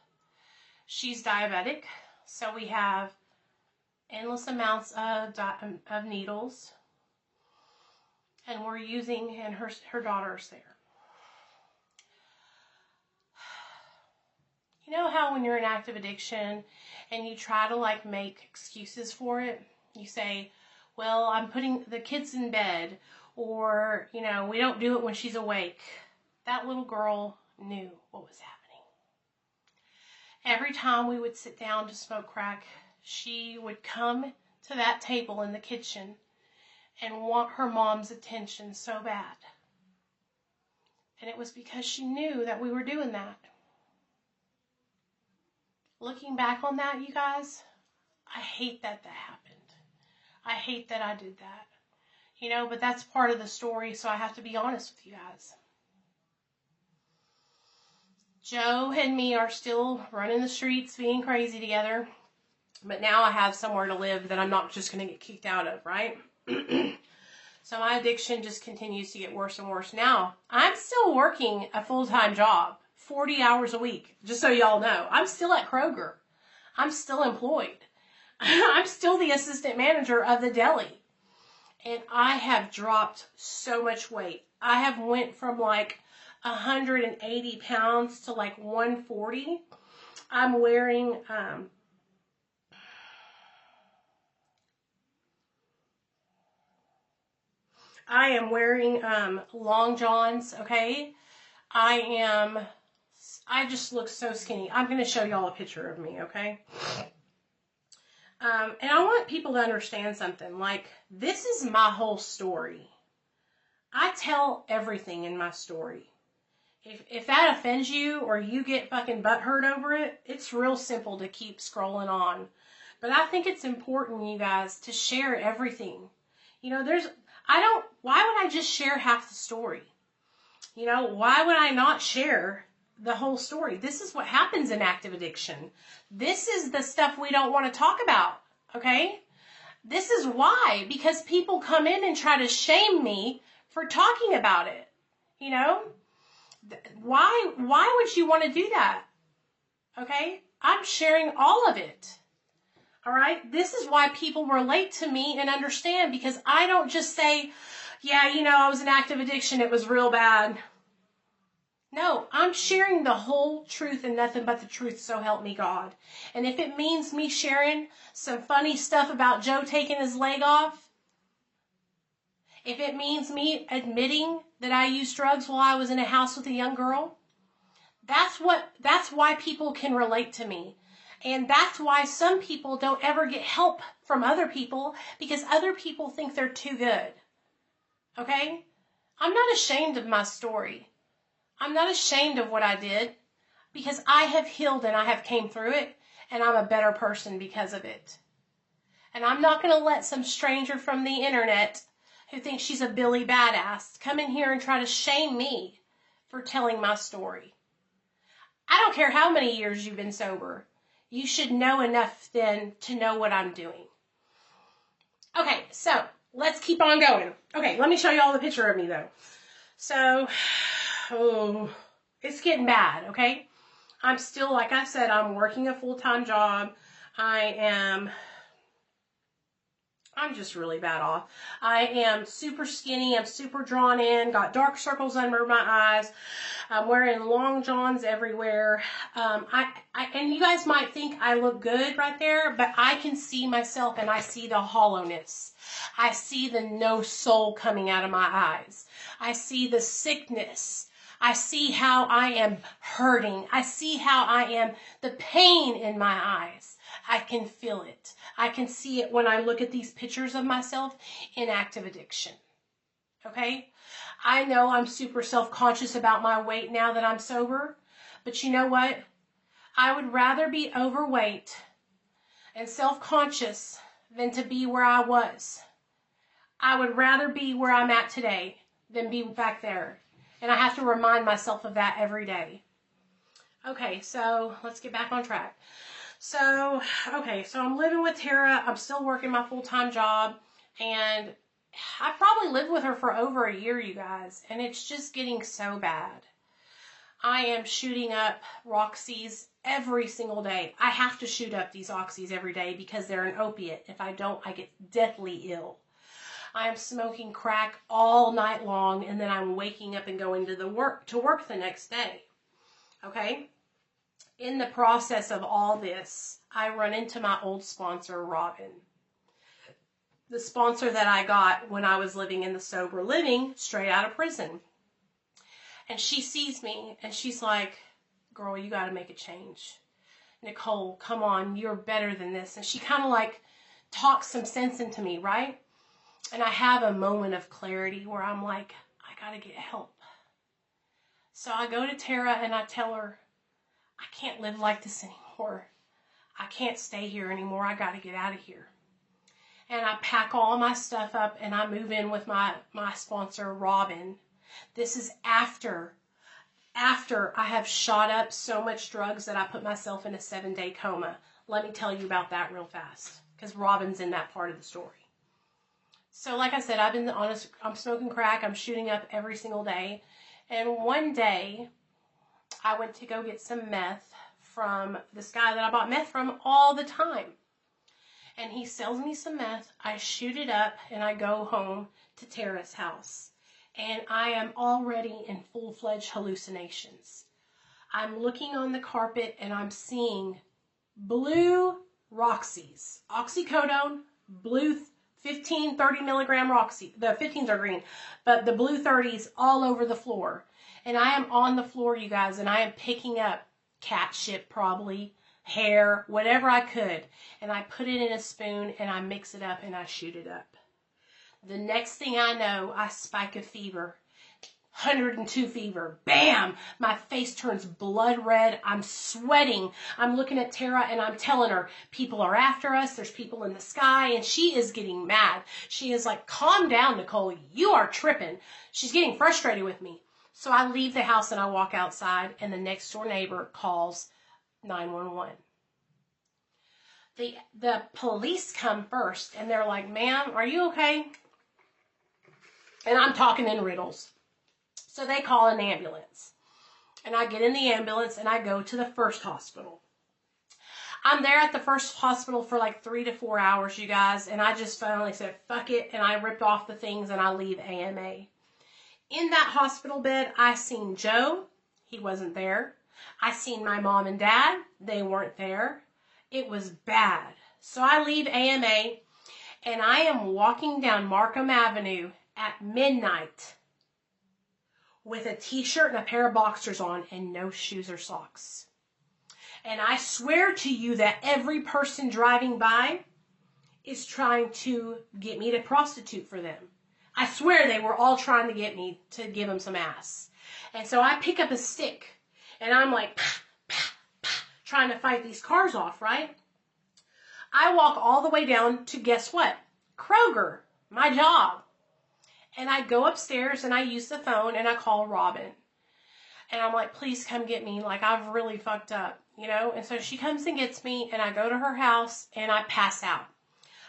She's diabetic, so we have endless amounts of needles. And we're using, and her daughter's there. You know how when you're in active addiction and you try to like make excuses for it? You say, well, I'm putting the kids in bed, or, you know, we don't do it when she's awake. That little girl knew what was happening. Every time we would sit down to smoke crack, she would come to that table in the kitchen and want her mom's attention so bad. And it was because she knew that we were doing that. Looking back on that, you guys, I hate that happened. I hate that I did that. You know, but that's part of the story, so I have to be honest with you guys. Joe and me are still running the streets, being crazy together. But now I have somewhere to live that I'm not just going to get kicked out of, right? So my addiction just continues to get worse and worse. Now, I'm still working a full-time job, 40 hours a week, just so y'all know. I'm still at Kroger. I'm still employed. I'm still the assistant manager of the deli. And I have dropped so much weight. I have went from like 180 pounds to like 140. I'm wearing long johns, okay? I just look so skinny. I'm going to show y'all a picture of me, okay? And I want people to understand something. Like, this is my whole story. I tell everything in my story. If that offends you or you get fucking butthurt over it, it's real simple to keep scrolling on. But I think it's important, you guys, to share everything. You know, why would I just share half the story? You know, why would I not share the whole story? This is what happens in active addiction. This is the stuff we don't want to talk about, okay? This is why, because people come in and try to shame me for talking about it, you know? Why would you want to do that? Okay? I'm sharing all of it. All right? This is why people relate to me and understand, because I don't just say, yeah, you know, I was in active addiction, it was real bad. No, I'm sharing the whole truth and nothing but the truth, so help me God. And if it means me sharing some funny stuff about Joe taking his leg off, if it means me admitting that I used drugs while I was in a house with a young girl, that's why people can relate to me. And that's why some people don't ever get help from other people, because other people think they're too good. Okay? I'm not ashamed of my story. I'm not ashamed of what I did, because I have healed and I have came through it, and I'm a better person because of it. And I'm not going to let some stranger from the internet who thinks she's a Billy Badass come in here and try to shame me for telling my story. I don't care how many years you've been sober. You should know enough then to know what I'm doing. Okay, so let's keep on going. Okay, let me show you all the picture of me though. So, it's getting bad, okay? I'm still, like I said, I'm working a full-time job. I'm just really bad off. I am super skinny. I'm super drawn in. Got dark circles under my eyes. I'm wearing long johns everywhere. And you guys might think I look good right there, but I can see myself and I see the hollowness. I see the no soul coming out of my eyes. I see the sickness. I see how I am hurting. I see how I am, the pain in my eyes. I can feel it. I can see it when I look at these pictures of myself in active addiction. Okay? I know I'm super self-conscious about my weight now that I'm sober, but you know what? I would rather be overweight and self-conscious than to be where I was. I would rather be where I'm at today than be back there. And I have to remind myself of that every day. Okay, so let's get back on track. So I'm living with Tara. I'm still working my full-time job. And I probably lived with her for over a year, you guys. And it's just getting so bad. I am shooting up Roxy's every single day. I have to shoot up these Oxys every day because they're an opiate. If I don't, I get deathly ill. I am smoking crack all night long, and then I'm waking up and going to work the next day. Okay? In the process of all this, I run into my old sponsor, Robin. The sponsor that I got when I was living in the sober living, straight out of prison. And she sees me, and she's like, girl, you got to make a change. Nicole, come on, you're better than this. And she kind of like talks some sense into me, right? And I have a moment of clarity where I'm like, I got to get help. So I go to Tara and I tell her, I can't live like this anymore. I can't stay here anymore. I got to get out of here. And I pack all my stuff up and I move in with my sponsor, Robin. This is after I have shot up so much drugs that I put myself in a 7-day coma. Let me tell you about that real fast, because Robin's in that part of the story. So like I said, I'm smoking crack. I'm shooting up every single day. And one day, I went to go get some meth from this guy that I bought meth from all the time. And he sells me some meth. I shoot it up and I go home to Tara's house. And I am already in full-fledged hallucinations. I'm looking on the carpet and I'm seeing blue Roxys. Oxycodone, blue 15, 30 milligram Roxy. The 15s are green, but the blue 30s all over the floor. And I am on the floor, you guys, and I am picking up cat shit probably, hair, whatever I could. And I put it in a spoon and I mix it up and I shoot it up. The next thing I know, I spike a fever. 102 fever. Bam! My face turns blood red. I'm sweating. I'm looking at Tara and I'm telling her, people are after us. There's people in the sky. And she is getting mad. She is like, calm down, Nicole. You are tripping. She's getting frustrated with me. So I leave the house and I walk outside and the next door neighbor calls 911. The police come first and they're like, ma'am, are you okay? And I'm talking in riddles. So they call an ambulance. And I get in the ambulance and I go to the first hospital. I'm there at the first hospital for like 3 to 4 hours, you guys. And I just finally said, fuck it. And I ripped off the things and I leave AMA. In that hospital bed, I seen Joe. He wasn't there. I seen my mom and dad. They weren't there. It was bad. So I leave AMA and I am walking down Markham Avenue at midnight with a t-shirt and a pair of boxers on and no shoes or socks. And I swear to you that every person driving by is trying to get me to prostitute for them. I swear they were all trying to get me to give them some ass. And so I pick up a stick and I'm like, pah, pah, pah, trying to fight these cars off, right? I walk all the way down to, guess what? Kroger, my job. And I go upstairs and I use the phone and I call Robin. And I'm like, please come get me. Like, I've really fucked up, you know? And so she comes and gets me, and I go to her house, and I pass out.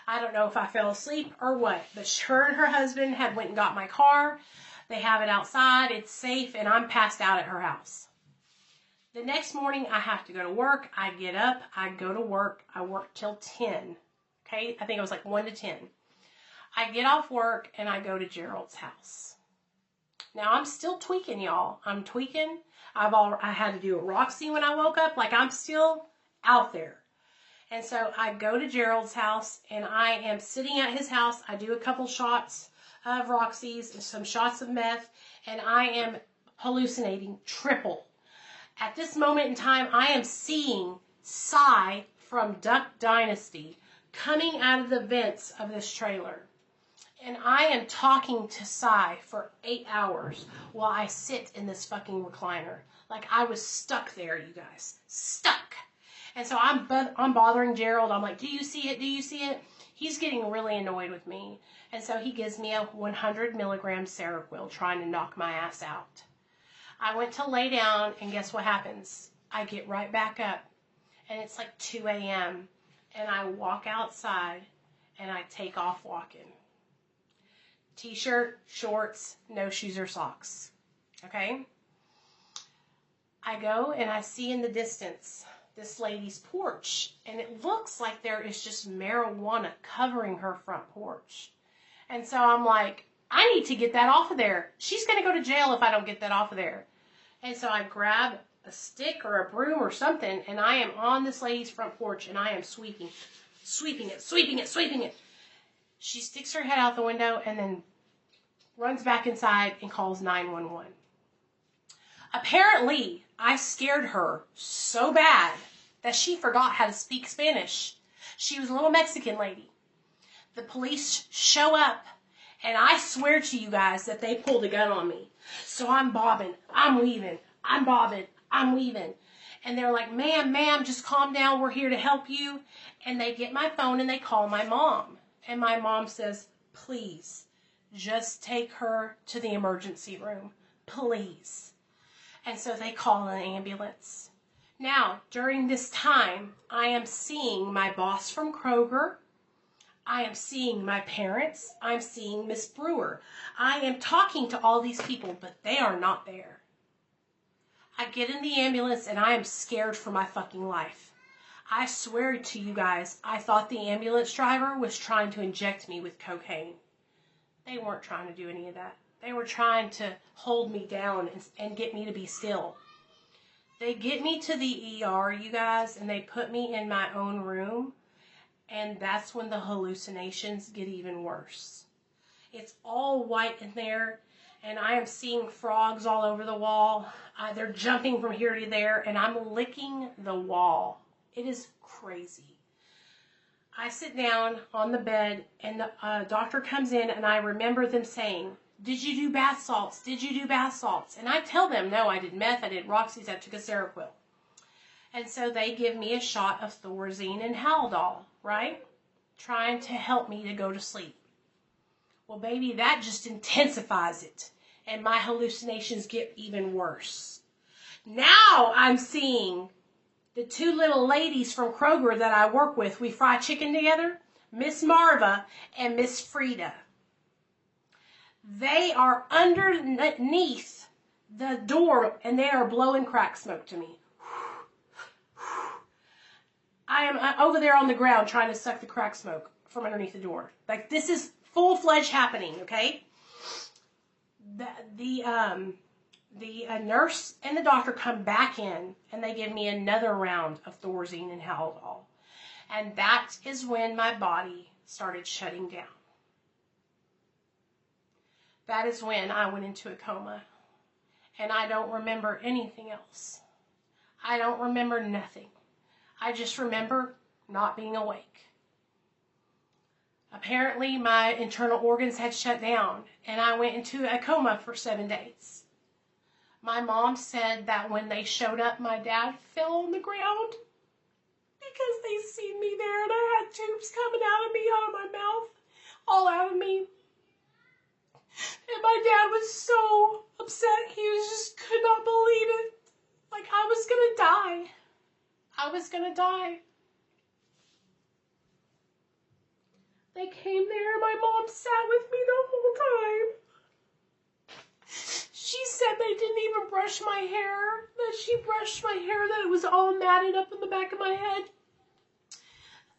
I don't know if I fell asleep or what, but her and her husband had went and got my car. They have it outside. It's safe, and I'm passed out at her house. The next morning, I have to go to work. I get up. I go to work. I work till 10. Okay? I think it was like 1 to 10. I get off work, and I go to Gerald's house. Now, I'm still tweaking, y'all. I'm tweaking. I had to do a Roxy when I woke up. Like, I'm still out there. And so I go to Gerald's house, and I am sitting at his house. I do a couple shots of Roxy's and some shots of meth, and I am hallucinating triple. At this moment in time, I am seeing Cy from Duck Dynasty coming out of the vents of this trailer. And I am talking to Cy for 8 hours while I sit in this fucking recliner. Like, I was stuck there, you guys. Stuck. And so I'm bothering Gerald. I'm like, do you see it? Do you see it? He's getting really annoyed with me. And so he gives me a 100 milligram Seroquel trying to knock my ass out. I went to lay down, and guess what happens? I get right back up, and it's like 2 a.m., and I walk outside, and I take off walking. T-shirt, shorts, no shoes or socks. Okay? I go, and I see in the distance this lady's porch, and it looks like there is just marijuana covering her front porch. And so I'm like, I need to get that off of there. She's going to go to jail if I don't get that off of there. And so I grab a stick or a broom or something, and I am on this lady's front porch, and I am sweeping it. She sticks her head out the window and then runs back inside and calls 911. Apparently, I scared her so bad that she forgot how to speak Spanish. She was a little Mexican lady. The police show up, and I swear to you guys that they pulled a gun on me. So I'm bobbing, I'm weaving, I'm bobbing, I'm weaving. And they're like, ma'am, just calm down. We're here to help you. And they get my phone and they call my mom. And my mom says, please, just take her to the emergency room. Please. And so they call an ambulance. Now, during this time, I am seeing my boss from Kroger. I am seeing my parents. I'm seeing Miss Brewer. I am talking to all these people, but they are not there. I get in the ambulance, and I am scared for my fucking life. I swear to you guys, I thought the ambulance driver was trying to inject me with cocaine. They weren't trying to do any of that. They were trying to hold me down and get me to be still. They get me to the ER, you guys, and they put me in my own room. And that's when the hallucinations get even worse. It's all white in there, and I am seeing frogs all over the wall. They're jumping from here to there, and I'm licking the wall. It is crazy. I sit down on the bed, and the doctor comes in, and I remember them saying, did you do bath salts? Did you do bath salts? And I tell them, no, I did meth, I did Roxy's, I took a Seroquel. And so they give me a shot of Thorazine and Haldol, right? Trying to help me to go to sleep. Well, baby, that just intensifies it. And my hallucinations get even worse. Now I'm seeing the two little ladies from Kroger that I work with. We fry chicken together. Miss Marva and Miss Frida. They are underneath the door, and they are blowing crack smoke to me. I am over there on the ground trying to suck the crack smoke from underneath the door. Like, this is full-fledged happening, okay? The nurse and the doctor come back in, and they give me another round of Thorazine and Haldol. And that is when my body started shutting down. That is when I went into a coma. And I don't remember anything else. I don't remember nothing. I just remember not being awake. Apparently, my internal organs had shut down, and I went into a coma for 7 days. My mom said that when they showed up, my dad fell on the ground because they seen me there, and I had tubes coming out of me, out of my mouth, all out of me. And my dad was so upset. He just could not believe was going to die. They came there, and my mom sat with me the whole time. She said they didn't even brush my hair, that she brushed my hair, that it was all matted up in the back of my head,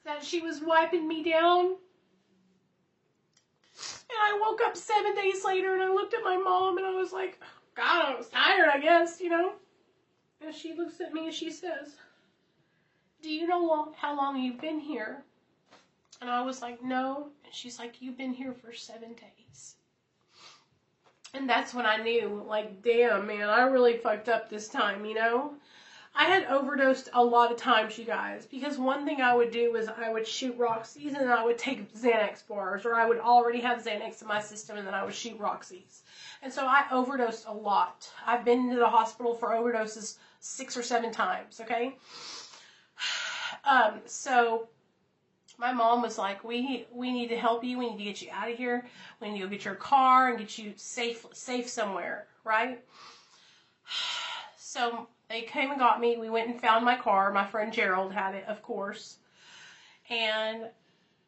that she was wiping me down. And I woke up 7 days later, and I looked at my mom, and I was like, God, I was tired, I guess, you know. And she looks at me and she says, do you know how long you've been here? And I was like, no. And she's like, you've been here for 7 days. And that's when I knew, like, damn, man, I really fucked up this time, you know? I had overdosed a lot of times, you guys, because one thing I would do is I would shoot Roxy's and then I would take Xanax bars, or I would already have Xanax in my system and then I would shoot Roxy's. And so I overdosed a lot. I've been to the hospital for overdoses 6 or 7 times, okay? So my mom was like, we need to help you. We need to get you out of here. We need to go get your car and get you safe somewhere, right? So they came and got me. We went and found my car. My friend Gerald had it, of course. And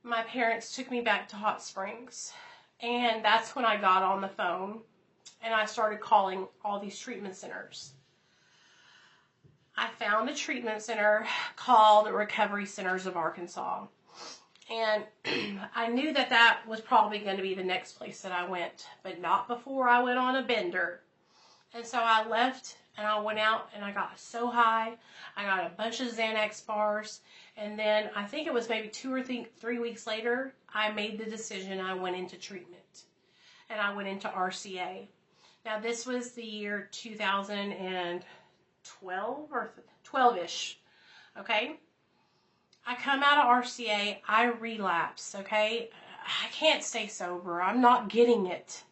my parents took me back to Hot Springs. And that's when I got on the phone and I started calling all these treatment centers. I found a treatment center called Recovery Centers of Arkansas. And I knew that that was probably going to be the next place that I went, but not before I went on a bender. And so I left and I went out and I got so high. I got a bunch of Xanax bars. And then I think it was maybe 2 or 3 weeks later, I made the decision. I went into treatment and I went into RCA. Now this was the year 2012 or 12-ish. Okay. I come out of RCA, I relapse, okay? I can't stay sober. I'm not getting it.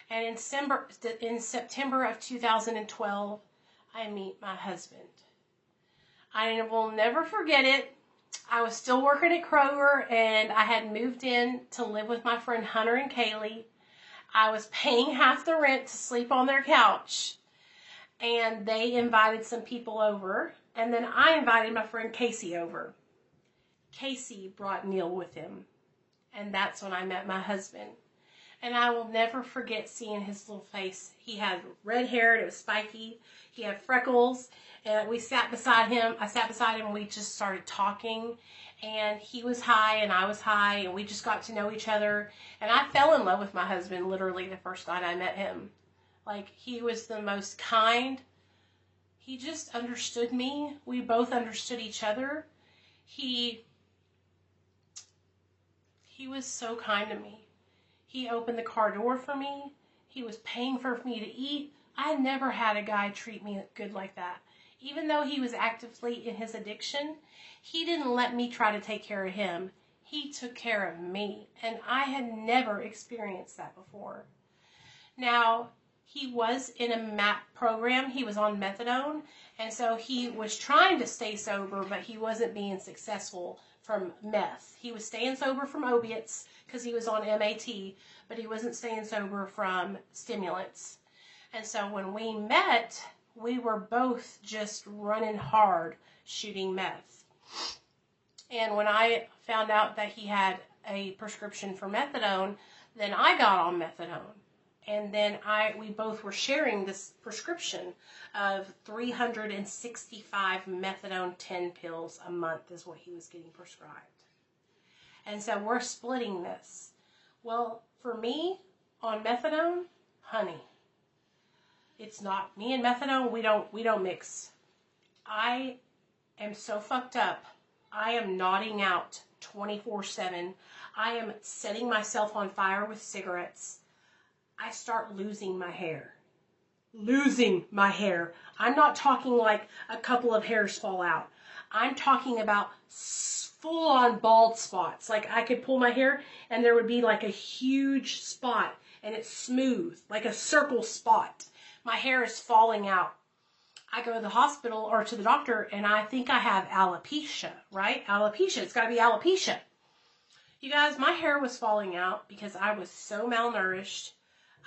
And in September of 2012, I meet my husband. I will never forget it. I was still working at Kroger, and I had moved in to live with my friend Hunter and Kaylee. I was paying half the rent to sleep on their couch, and they invited some people over, and then I invited my friend Casey over. Casey brought Neil with him, and that's when I met my husband. And I will never forget seeing his little face. He had red hair, and it was spiky. He had freckles, and we sat beside him. I sat beside him, and we just started talking, and he was high, and I was high, and we just got to know each other, and I fell in love with my husband literally the first night I met him. Like, he was the most kind. He just understood me. We both understood each other. He was so kind to me. He opened the car door for me. He was paying for me to eat. I never had a guy treat me good like that. Even though he was actively in his addiction, he didn't let me try to take care of him. He took care of me, and I had never experienced that before. Now, he was in a MAP program. He was on methadone, and so he was trying to stay sober, but he wasn't being successful from meth. He was staying sober from opiates because he was on MAT, but he wasn't staying sober from stimulants. And so when we met, we were both just running hard shooting meth. And when I found out that he had a prescription for methadone, then I got on methadone. And then we both were sharing this prescription of 365 methadone 10 pills a month is what he was getting prescribed. And so we're splitting this. Well, for me, on methadone, honey, it's not me and methadone. We don't mix. I am so fucked up. I am nodding out 24/7. I am setting myself on fire with cigarettes. I start losing my hair. Losing my hair. I'm not talking like a couple of hairs fall out. I'm talking about full-on bald spots. Like I could pull my hair and there would be like a huge spot and it's smooth, like a circle spot. My hair is falling out. I go to the hospital or to the doctor and I think I have alopecia, right? Alopecia. It's got to be alopecia. You guys, my hair was falling out because I was so malnourished.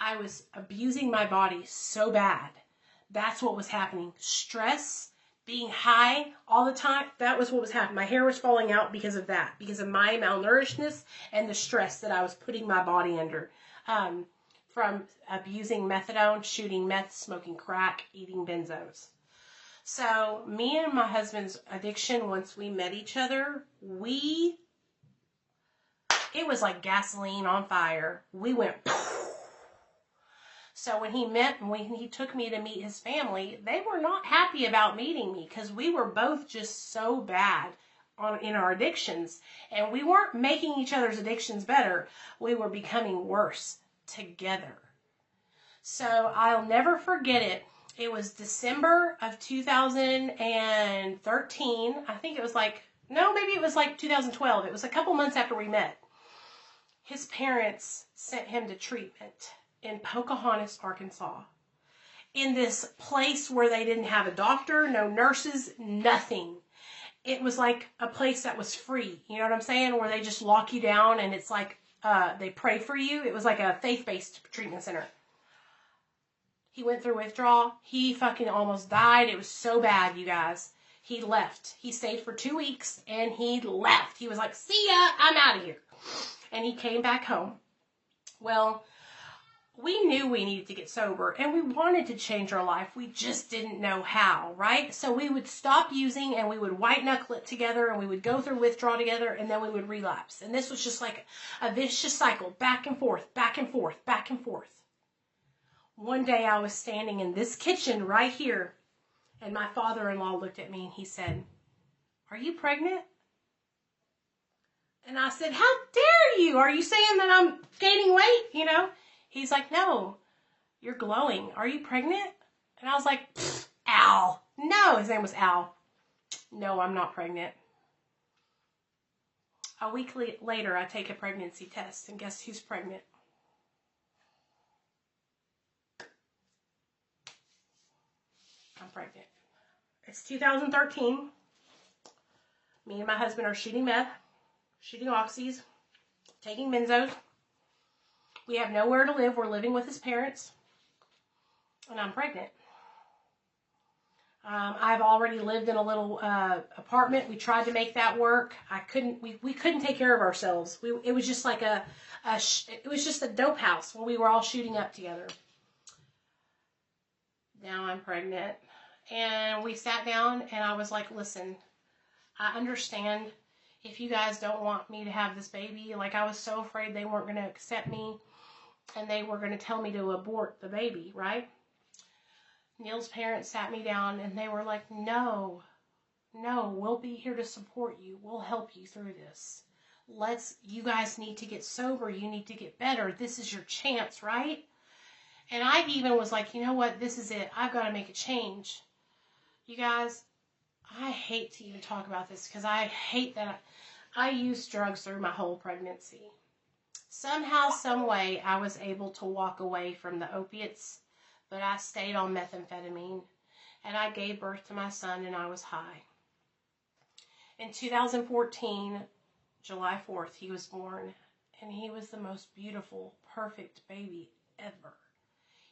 I was abusing my body so bad. That's what was happening. Stress, being high all the time, that was what was happening. My hair was falling out because of that, because of my malnourishedness and the stress that I was putting my body under from abusing methadone, shooting meth, smoking crack, eating benzos. So me and my husband's addiction, once we met each other, it was like gasoline on fire. We went So when he took me to meet his family, they were not happy about meeting me because we were both just so bad in our addictions. And we weren't making each other's addictions better. We were becoming worse together. So I'll never forget it. It was December of 2013. I think it was maybe it was 2012. It was a couple months after we met. His parents sent him to treatment in Pocahontas, Arkansas, in this place where they didn't have a doctor, no nurses, nothing. It was like a place that was free, you know what I'm saying, where they just lock you down and it's like they pray for you. It was like a faith-based treatment center. He went through withdrawal. He fucking almost died. It was so bad, you guys. He left. He stayed for 2 weeks and he left. He was like, see ya, I'm out of here. And he came back home. Well, we knew we needed to get sober and we wanted to change our life. We just didn't know how, right? So we would stop using and we would white knuckle it together and we would go through withdrawal together and then we would relapse. And this was just like a vicious cycle, back and forth, back and forth, back and forth. One day I was standing in this kitchen right here and my father-in-law looked at me and he said, "Are you pregnant?" And I said, "How dare you? Are you saying that I'm gaining weight?" You know? He's like, "No, you're glowing. Are you pregnant?" And I was like, Al. No, his name was Al. "No, I'm not pregnant." A week later, I take a pregnancy test, and guess who's pregnant? I'm pregnant. It's 2013. Me and my husband are shooting meth, shooting oxys, taking benzos. We have nowhere to live. We're living with his parents. And I'm pregnant. I've already lived in a little apartment. We tried to make that work. We couldn't take care of ourselves. It was just like it was just a dope house when we were all shooting up together. Now I'm pregnant. And we sat down and I was like, "Listen, I understand if you guys don't want me to have this baby." Like, I was so afraid they weren't going to accept me and they were going to tell me to abort the baby, right? Neil's parents sat me down and they were like, no, we'll be here to support you. We'll help you through this. You guys need to get sober. You need to get better. This is your chance, right? And I even was like, you know what? This is it. I've got to make a change. You guys, I hate to even talk about this because I hate that I used drugs through my whole pregnancy. Somehow, some way, I was able to walk away from the opiates, but I stayed on methamphetamine, and I gave birth to my son, and I was high. In 2014, July 4th, he was born, and he was the most beautiful, perfect baby ever.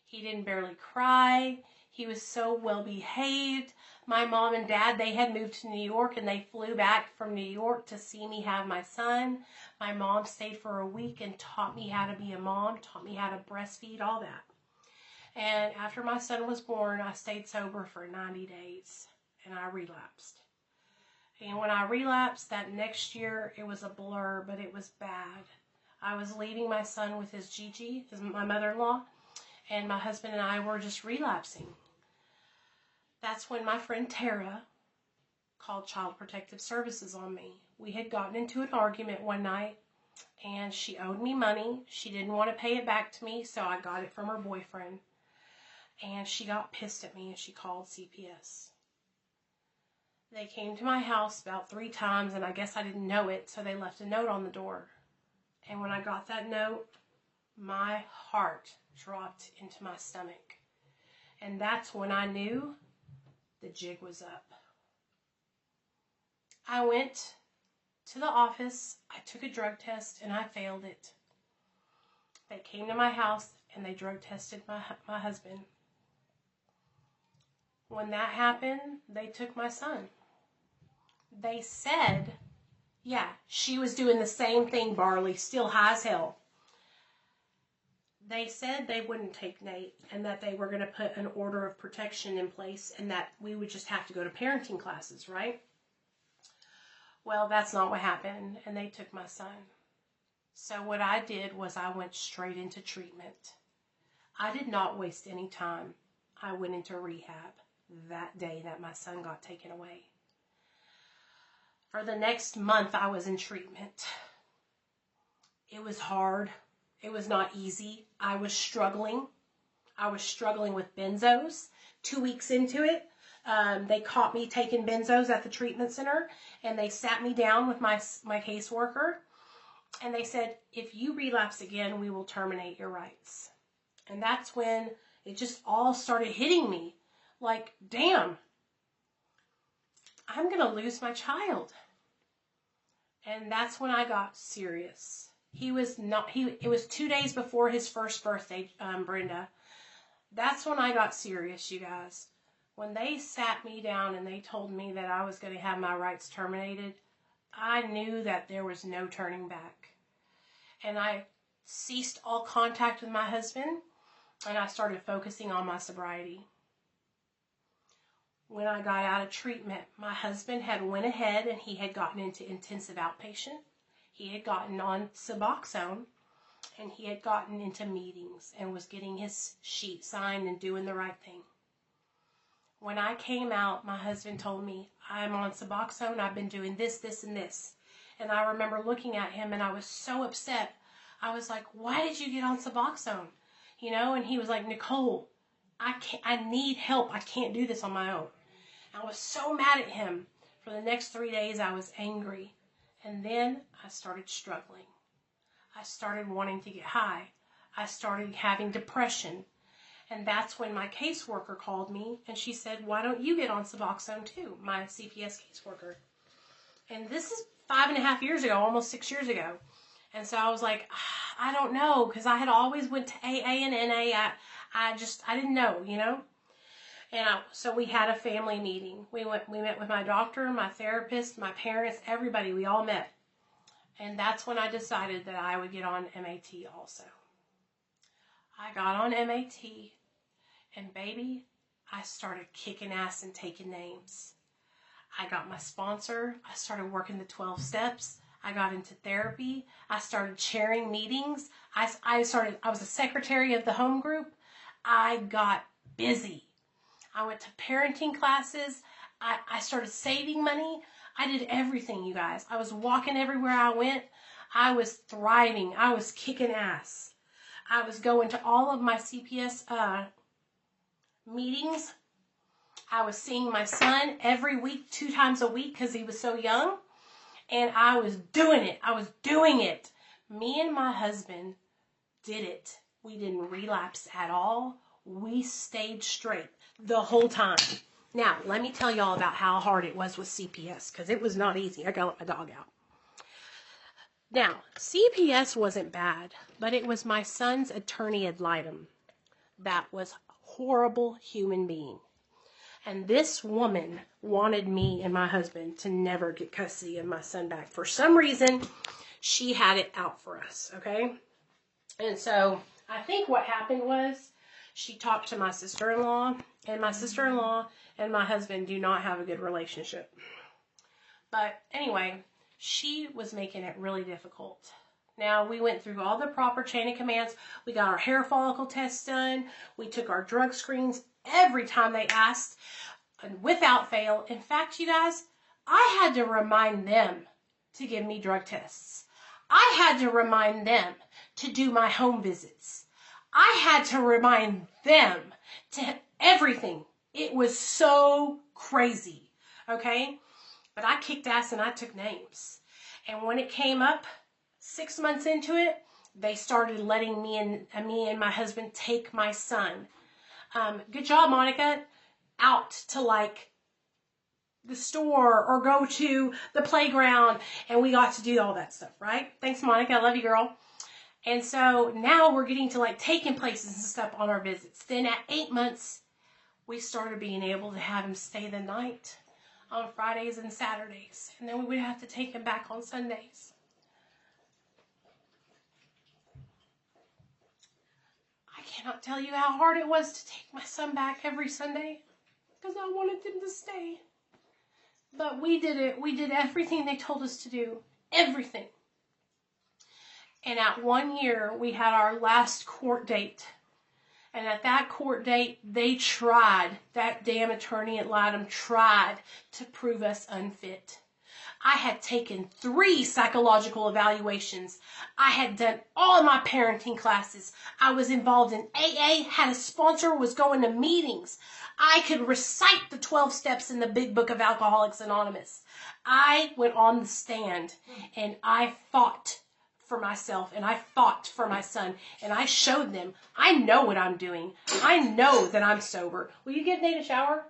He didn't barely cry. He was so well behaved. My mom and dad, they had moved to New York and they flew back from New York to see me have my son. My mom stayed for a week and taught me how to be a mom, taught me how to breastfeed, all that. And after my son was born, I stayed sober for 90 days and I relapsed. And when I relapsed that next year, it was a blur, but it was bad. I was leaving my son with his Gigi, my mother-in-law, and my husband and I were just relapsing. That's when my friend Tara called Child Protective Services on me. We had gotten into an argument one night, and she owed me money. She didn't want to pay it back to me, so I got it from her boyfriend. And she got pissed at me, and she called CPS. They came to my house about 3 times, and I guess I didn't know it, so they left a note on the door. And when I got that note, my heart dropped into my stomach. And that's when I knew the jig was up. I went to the office, I took a drug test, and I failed it. They came to my house, and they drug tested my husband. When that happened, they took my son. They said, yeah, she was doing the same thing, Barley, still high as hell. They said they wouldn't take Nate and that they were going to put an order of protection in place and that we would just have to go to parenting classes, right? Well, that's not what happened, and they took my son. So what I did was I went straight into treatment. I did not waste any time. I went into rehab that day that my son got taken away. For the next month, I was in treatment. It was hard. It was not easy. I was struggling. I was struggling with benzos. 2 weeks into it, they caught me taking benzos at the treatment center, and they sat me down with my caseworker, and they said, if you relapse again, we will terminate your rights. And that's when it just all started hitting me. Like, damn, I'm going to lose my child. And that's when I got serious. It was 2 days before his first birthday, Brenda. That's when I got serious, you guys. When they sat me down and they told me that I was going to have my rights terminated, I knew that there was no turning back. And I ceased all contact with my husband, and I started focusing on my sobriety. When I got out of treatment, my husband had went ahead and he had gotten into intensive outpatient. He had gotten on Suboxone, and he had gotten into meetings and was getting his sheet signed and doing the right thing. When I came out, my husband told me, I'm on Suboxone, I've been doing this, this, and this. And I remember looking at him and I was so upset. I was like, why did you get on Suboxone? You know, and he was like, Nicole, I need help. I can't do this on my own. I was so mad at him. For the next 3 days, I was angry. And then I started struggling. I started wanting to get high. I started having depression. And that's when my caseworker called me and she said, why don't you get on Suboxone too? My CPS caseworker. And this is 5.5 years ago, almost 6 years ago. And so I was like, I don't know, because I had always went to AA and NA. I didn't know, you know. And so we had a family meeting. We met with my doctor, my therapist, my parents, everybody. We all met. And that's when I decided that I would get on MAT also. I got on MAT, and baby, I started kicking ass and taking names. I got my sponsor. I started working the 12 steps. I got into therapy. I started chairing meetings. I was a secretary of the home group. I got busy. I went to parenting classes. I started saving money. I did everything, you guys. I was walking everywhere I went. I was thriving. I was kicking ass. I was going to all of my CPS meetings. I was seeing my son every week, 2 times a week, because he was so young. And I was doing it. I was doing it. Me and my husband did it. We didn't relapse at all. We stayed straight the whole time. Now, let me tell y'all about how hard it was with CPS, because it was not easy. I gotta let my dog out. Now, CPS wasn't bad, but it was my son's attorney ad litem that was a horrible human being. And this woman wanted me and my husband to never get custody of my son back. For some reason, she had it out for us, okay? And so I think what happened was she talked to my sister-in-law, and my sister-in-law and my husband do not have a good relationship. But anyway, she was making it really difficult. Now, we went through all the proper chain of commands. We got our hair follicle tests done. We took our drug screens every time they asked, and without fail. In fact, you guys, I had to remind them to give me drug tests. I had to remind them to do my home visits. I had to remind them to everything. It was so crazy, okay? But I kicked ass and I took names. And when it came up, 6 months into it, they started letting me and my husband take my son. Good job, Monica. Out to like the store or go to the playground, and we got to do all that stuff, right? Thanks, Monica. I love you, girl. And so now we're getting to like taking places and stuff on our visits. Then at 8 months, we started being able to have him stay the night on Fridays and Saturdays. And then we would have to take him back on Sundays. I cannot tell you how hard it was to take my son back every Sunday because I wanted him to stay. But we did it. We did everything they told us to do. Everything. And at 1 year, we had our last court date. And at that court date, they tried, that damn attorney at Latham tried to prove us unfit. I had taken 3 psychological evaluations. I had done all of my parenting classes. I was involved in AA, had a sponsor, was going to meetings. I could recite the 12 steps in the big book of Alcoholics Anonymous. I went on the stand and I fought for myself and I fought for my son and I showed them I know what I'm doing. I know that I'm sober. Will you give Nate a shower?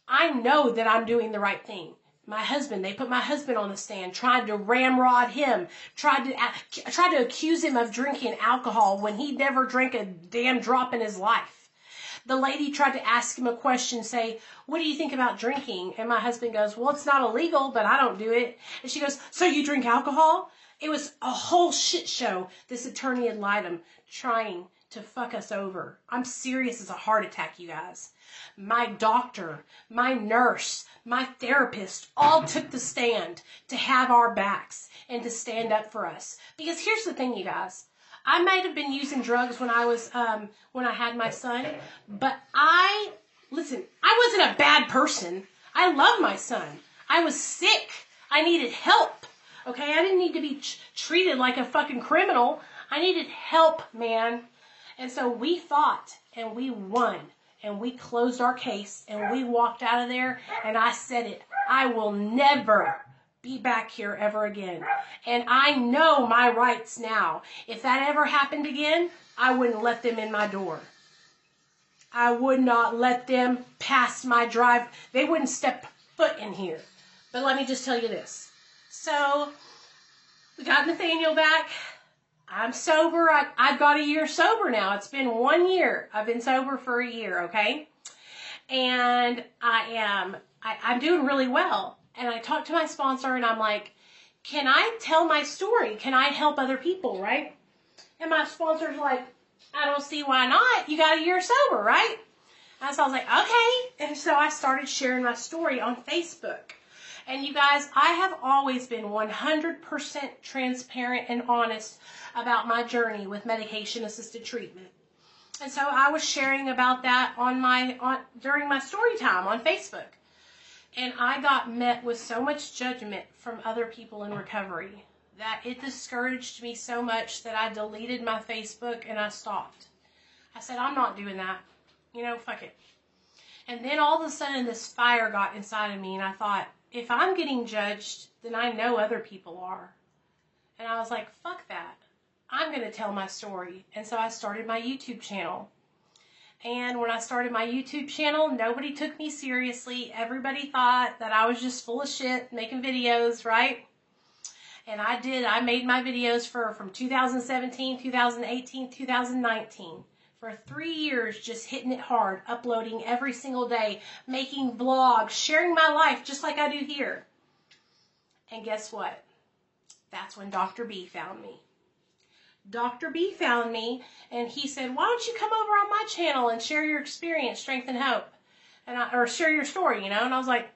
I know that I'm doing the right thing. My husband, they put my husband on the stand, tried to ramrod him, tried to accuse him of drinking alcohol when he never drank a damn drop in his life. The lady tried to ask him a question, say, what do you think about drinking? And my husband goes, well, it's not illegal, but I don't do it. And she goes, so you drink alcohol? It was a whole shit show, this attorney ad litem trying to fuck us over. I'm serious as a heart attack, you guys. My doctor, my nurse, my therapist all took the stand to have our backs and to stand up for us. Because here's the thing, you guys. I might have been using drugs when I was when I had my son, but I wasn't a bad person. I love my son. I was sick. I needed help. Okay, I didn't need to be treated like a fucking criminal. I needed help, man. And so we fought and we won and we closed our case and we walked out of there and I said it. I will never be back here ever again. And I know my rights now. If that ever happened again, I wouldn't let them in my door. I would not let them pass my drive. They wouldn't step foot in here. But let me just tell you this. So, we got Nathaniel back. I'm sober. I've got a year sober now. It's been 1 year. I've been sober for a year, okay? And I'm doing really well. And I talked to my sponsor and I'm like, can I tell my story? Can I help other people, right? And my sponsor's like, I don't see why not. You got a year sober, right? And so I was like, okay. And so I started sharing my story on Facebook. And you guys, I have always been 100% transparent and honest about my journey with medication-assisted treatment. And so I was sharing about that during my story time on Facebook. And I got met with so much judgment from other people in recovery that it discouraged me so much that I deleted my Facebook and I stopped. I said, I'm not doing that. Fuck it. And then all of a sudden this fire got inside of me and I thought, if I'm getting judged, then I know other people are. And I was like, fuck that. I'm going to tell my story. And so I started my YouTube channel. And when I started my YouTube channel, nobody took me seriously. Everybody thought that I was just full of shit making videos, right? And I did. I made my videos from 2017, 2018, 2019. For 3 years, just hitting it hard, uploading every single day, making vlogs, sharing my life just like I do here. And guess what? That's when Dr. B found me. Dr. B found me and he said, why don't you come over on my channel and share your experience, strength, and hope? Or share your story, And I was like,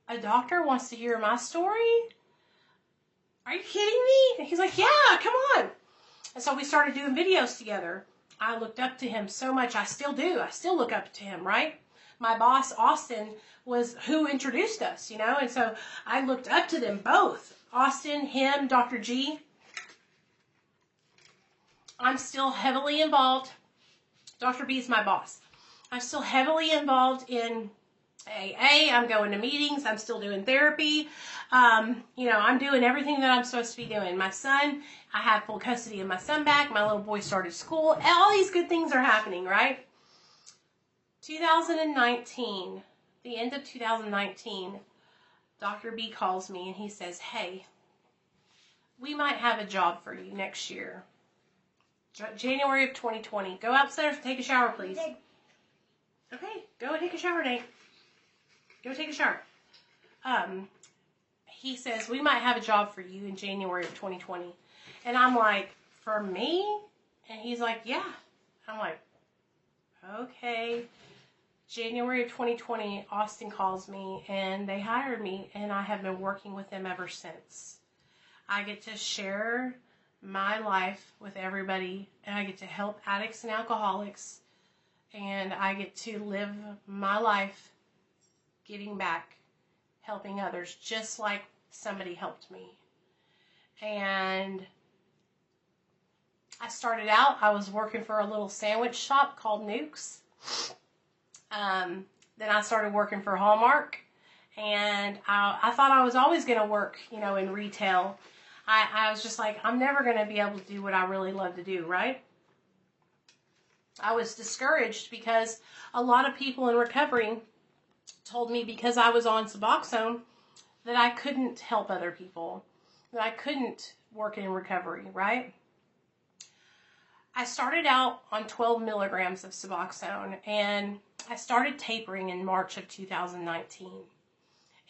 a doctor wants to hear my story? Are you kidding me? And he's like, yeah, come on. And so we started doing videos together. I looked up to him so much. I still do. I still look up to him, right? My boss, Austin, was who introduced us, And so I looked up to them both. Austin, him, Dr. G. I'm still heavily involved. Dr. B is my boss. I'm still heavily involved in AA. I'm going to meetings. I'm still doing therapy. I'm doing everything that I'm supposed to be doing. My son, I have full custody of my son back. My little boy started school. All these good things are happening, right? 2019, the end of 2019, Dr. B calls me and he says, hey, we might have a job for you next year. January of 2020. Go upstairs and take a shower, please. Okay. Go take a shower, Nate. Go take a shower. He says, we might have a job for you in January of 2020. And I'm like, for me? And he's like, yeah. I'm like, okay. January of 2020, Austin calls me and they hired me, and I have been working with them ever since. I get to share my life with everybody, and I get to help addicts and alcoholics, and I get to live my life giving back, helping others, just like somebody helped me. And I started out, I was working for a little sandwich shop called Nuke's. Then I started working for Hallmark, and I thought I was always going to work, in retail. I was just like, I'm never going to be able to do what I really love to do, right? I was discouraged because a lot of people in recovery told me because I was on Suboxone that I couldn't help other people, that I couldn't work in recovery, right? I started out on 12 milligrams of Suboxone, and I started tapering in March of 2019,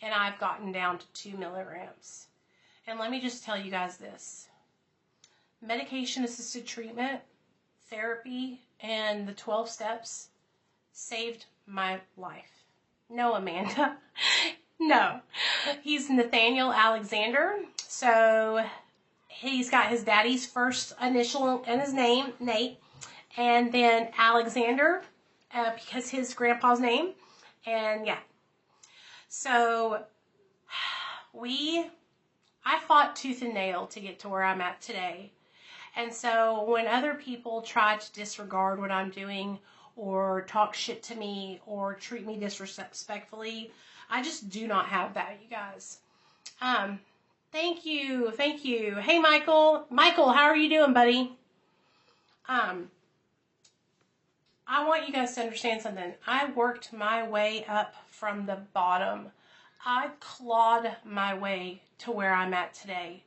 and I've gotten down to 2 milligrams. And let me just tell you guys this. Medication-assisted treatment, therapy, and the 12 steps saved my life. No, Amanda. No. He's Nathaniel Alexander. So he's got his daddy's first initial in his name, Nate, and then Alexander, because his grandpa's name. And yeah. So I fought tooth and nail to get to where I'm at today. And so when other people try to disregard what I'm doing or talk shit to me or treat me disrespectfully, I just do not have that, you guys. Thank you. Hey, Michael. Michael, how are you doing, buddy? I want you guys to understand something. I worked my way up from the bottom. I clawed my way to where I'm at today.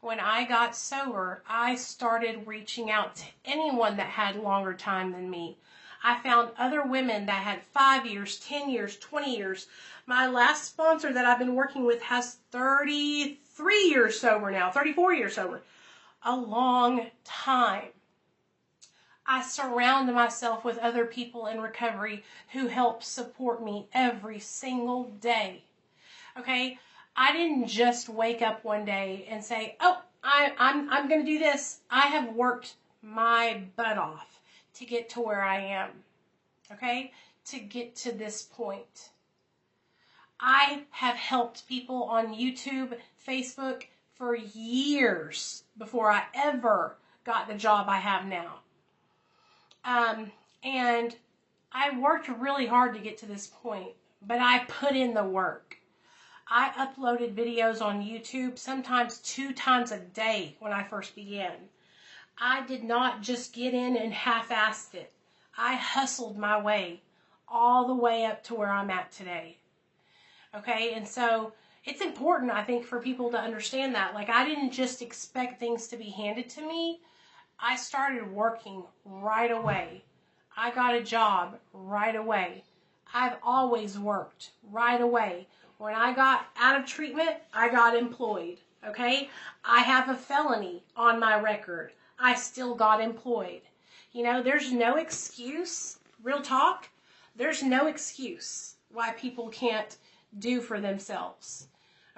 When I got sober, I started reaching out to anyone that had longer time than me. I found other women that had 5 years, 10 years, 20 years. My last sponsor that I've been working with has 33 years sober now, 34 years sober. A long time. I surround myself with other people in recovery who help support me every single day. Okay? I didn't just wake up one day and say, oh, I'm going to do this. I have worked my butt off to get to where I am. Okay? To get to this point. I have helped people on YouTube, Facebook for years before I ever got the job I have now. And I worked really hard to get to this point, but I put in the work. I uploaded videos on YouTube sometimes 2 times a day when I first began. I did not just get in and half-assed it. I hustled my way all the way up to where I'm at today. Okay, and so it's important, I think, for people to understand that. Like, I didn't just expect things to be handed to me. I started working right away. I got a job right away. I've always worked right away. When I got out of treatment, I got employed, okay? I have a felony on my record. I still got employed. There's no excuse, real talk, there's no excuse why people can't do for themselves,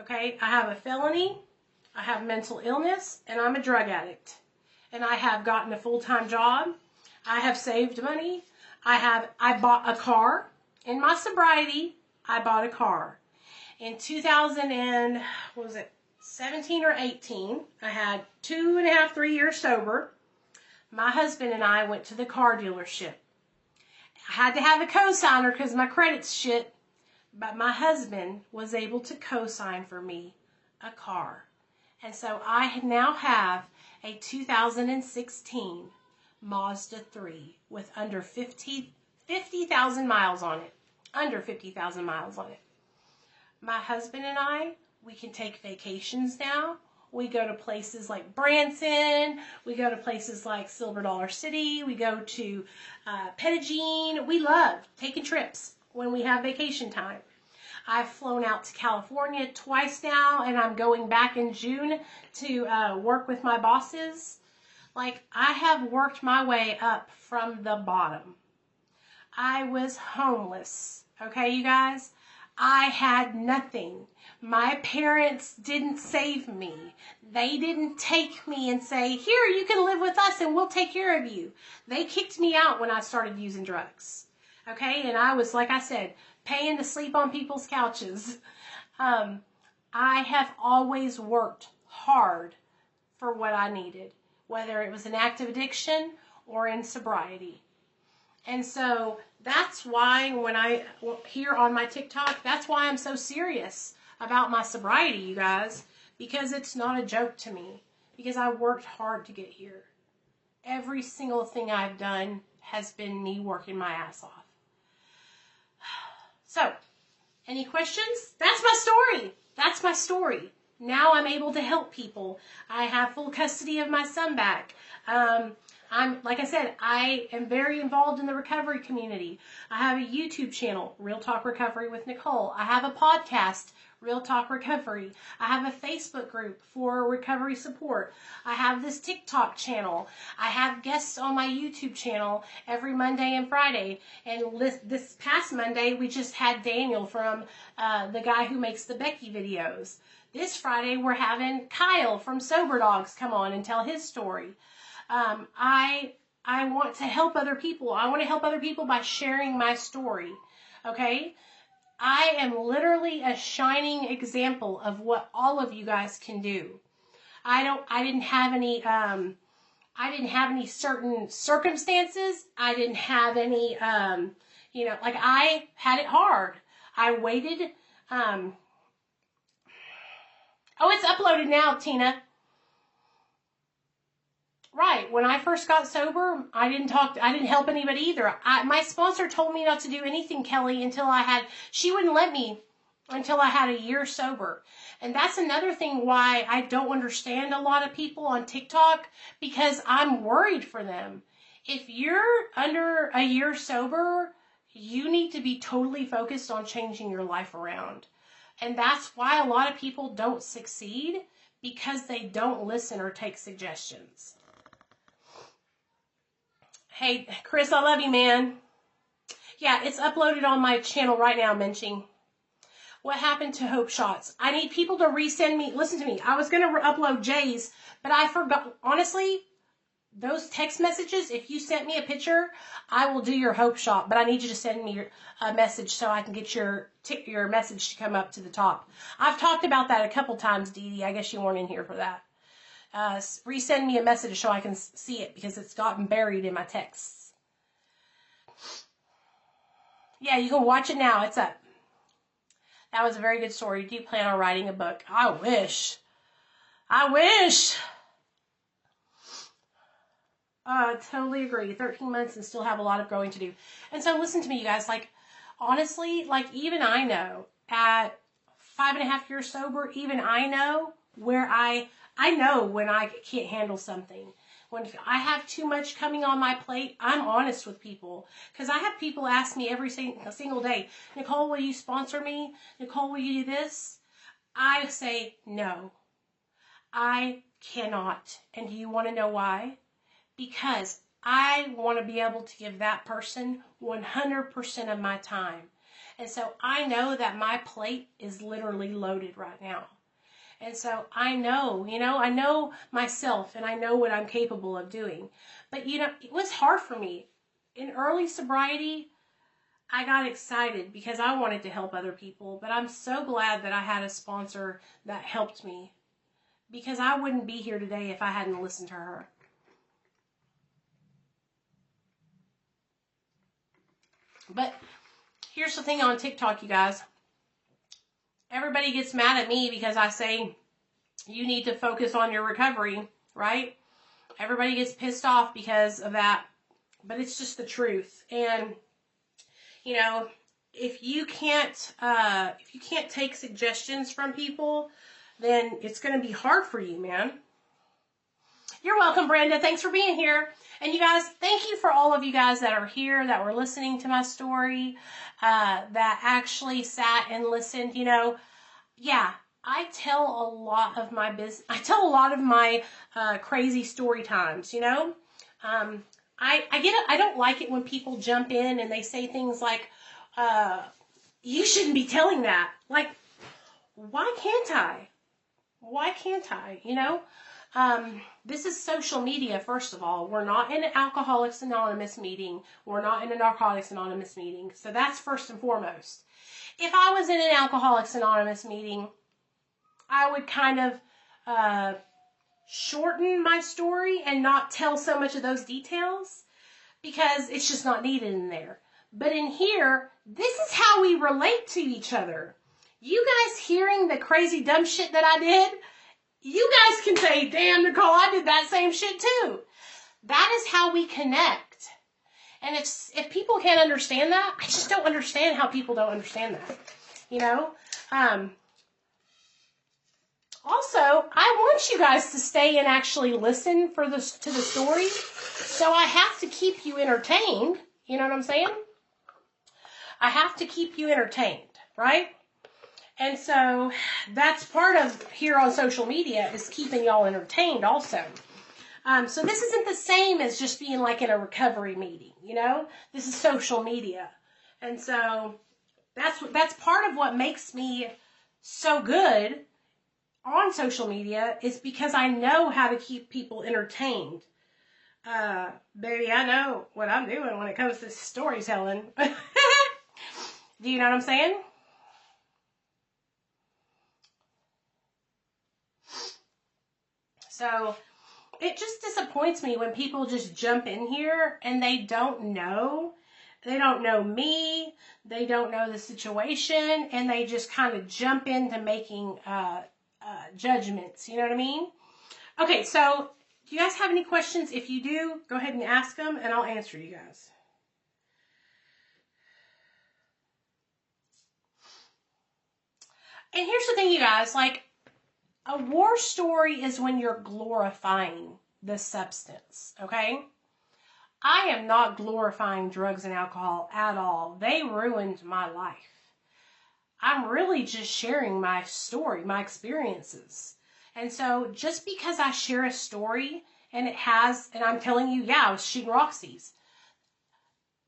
okay? I have a felony, I have mental illness, and I'm a drug addict. And I have gotten a full-time job. I have saved money. I bought a car. In my sobriety, I bought a car. In 2017 or 18, I had 2.5, 3 years sober. My husband and I went to the car dealership. I had to have a co-signer because my credit's shit, but my husband was able to co-sign for me a car. And so I now have a 2016 Mazda 3 with under 50,000 miles on it. Under 50,000 miles on it. My husband and I, we can take vacations now. We go to places like Branson. We go to places like Silver Dollar City. We go to Pettigene. We love taking trips when we have vacation time. I've flown out to California twice now, and I'm going back in June to work with my bosses. Like, I have worked my way up from the bottom. I was homeless, okay, you guys? I had nothing. My parents didn't save me. They didn't take me and say, here, you can live with us and we'll take care of you. They kicked me out when I started using drugs, okay? And I was, like I said, paying to sleep on people's couches. I have always worked hard for what I needed, whether it was an active addiction or in sobriety. And so that's why when I, here on my TikTok, that's why I'm so serious about my sobriety, you guys, because it's not a joke to me, because I worked hard to get here. Every single thing I've done has been me working my ass off. So, any questions? That's my story. That's my story. Now I'm able to help people. I have full custody of my son back. Like I said, I am very involved in the recovery community. I have a YouTube channel, Real Talk Recovery with Nicole. I have a podcast, Real Talk Recovery. I have a Facebook group for recovery support. I have this TikTok channel. I have guests on my YouTube channel every Monday and Friday. And this past Monday, we just had Daniel from the guy who makes the Becky videos. This Friday, we're having Kyle from Sober Dogs come on and tell his story. I want to help other people. I want to help other people by sharing my story. Okay? I am literally a shining example of what all of you guys can do. I didn't have any certain circumstances. I didn't have any, like I had it hard. I waited, oh, it's uploaded now, Tina. Right. When I first got sober, I didn't help anybody either. My sponsor told me not to do anything, Kelly, she wouldn't let me until I had a year sober. And that's another thing why I don't understand a lot of people on TikTok, because I'm worried for them. If you're under a year sober, you need to be totally focused on changing your life around. And that's why a lot of people don't succeed, because they don't listen or take suggestions. Hey, Chris, I love you, man. Yeah, it's uploaded on my channel right now, Menching. What happened to Hope Shots? I need people to resend me. Listen to me. I was going to upload Jay's, but I forgot. Honestly, those text messages, if you sent me a picture, I will do your Hope Shot, but I need you to send me a message so I can get your message to come up to the top. I've talked about that a couple times, Dee Dee. I guess you weren't in here for that. Resend me a message so I can see it, because it's gotten buried in my texts. Yeah, you can watch it now. It's up. That was a very good story. Do you plan on writing a book? I wish. I wish. Totally agree. 13 months and still have a lot of growing to do. And so listen to me, you guys. Like, honestly, like even I know at 5.5 years sober, even I know where I know when I can't handle something. When I have too much coming on my plate, I'm honest with people. Because I have people ask me every single day, Nicole, will you sponsor me? Nicole, will you do this? I say, no, I cannot. And do you want to know why? Because I want to be able to give that person 100% of my time. And so I know that my plate is literally loaded right now. And so I know, I know myself and I know what I'm capable of doing. But, it was hard for me. In early sobriety, I got excited because I wanted to help other people. But I'm so glad that I had a sponsor that helped me, because I wouldn't be here today if I hadn't listened to her. But here's the thing on TikTok, you guys. Everybody gets mad at me because I say you need to focus on your recovery, right? Everybody gets pissed off because of that, but it's just the truth. And if you can't take suggestions from people, then it's going to be hard for you, man. You're welcome, Brenda. Thanks for being here. And you guys, thank you for all of you guys that are here, that were listening to my story, that actually sat and listened. You know, yeah, I tell a lot of my business. I tell a lot of my crazy story times, you know. I get it. I don't like it when people jump in and they say things like, you shouldn't be telling that. Like, why can't I? Why can't I? You know? This is social media, first of all. We're not in an Alcoholics Anonymous meeting. We're not in a Narcotics Anonymous meeting. So that's first and foremost. If I was in an Alcoholics Anonymous meeting, I would kind of shorten my story and not tell so much of those details because it's just not needed in there. But in here, this is how we relate to each other. You guys hearing the crazy dumb shit that I did, you guys can say, damn, Nicole, I did that same shit too. That is how we connect. And if people can't understand that, I just don't understand how people don't understand that. You know? Also, I want you guys to stay and actually listen to the story. So I have to keep you entertained. You know what I'm saying? I have to keep you entertained, right? And so that's part of here on social media is keeping y'all entertained also. So this isn't the same as just being like in a recovery meeting, you know? This is social media. And so that's part of what makes me so good on social media is because I know how to keep people entertained. Baby, I know what I'm doing when it comes to storytelling. Do you know what I'm saying? So it just disappoints me when people just jump in here and they don't know. They don't know me. They don't know the situation. And they just kind of jump into making judgments. You know what I mean? Okay, so do you guys have any questions? If you do, go ahead and ask them and I'll answer you guys. And here's the thing, you guys, like, a war story is when you're glorifying the substance, okay? I am not glorifying drugs and alcohol at all. They ruined my life. I'm really just sharing my story, my experiences. And so just because I share a story and I'm telling you, yeah, I was shooting Roxy's.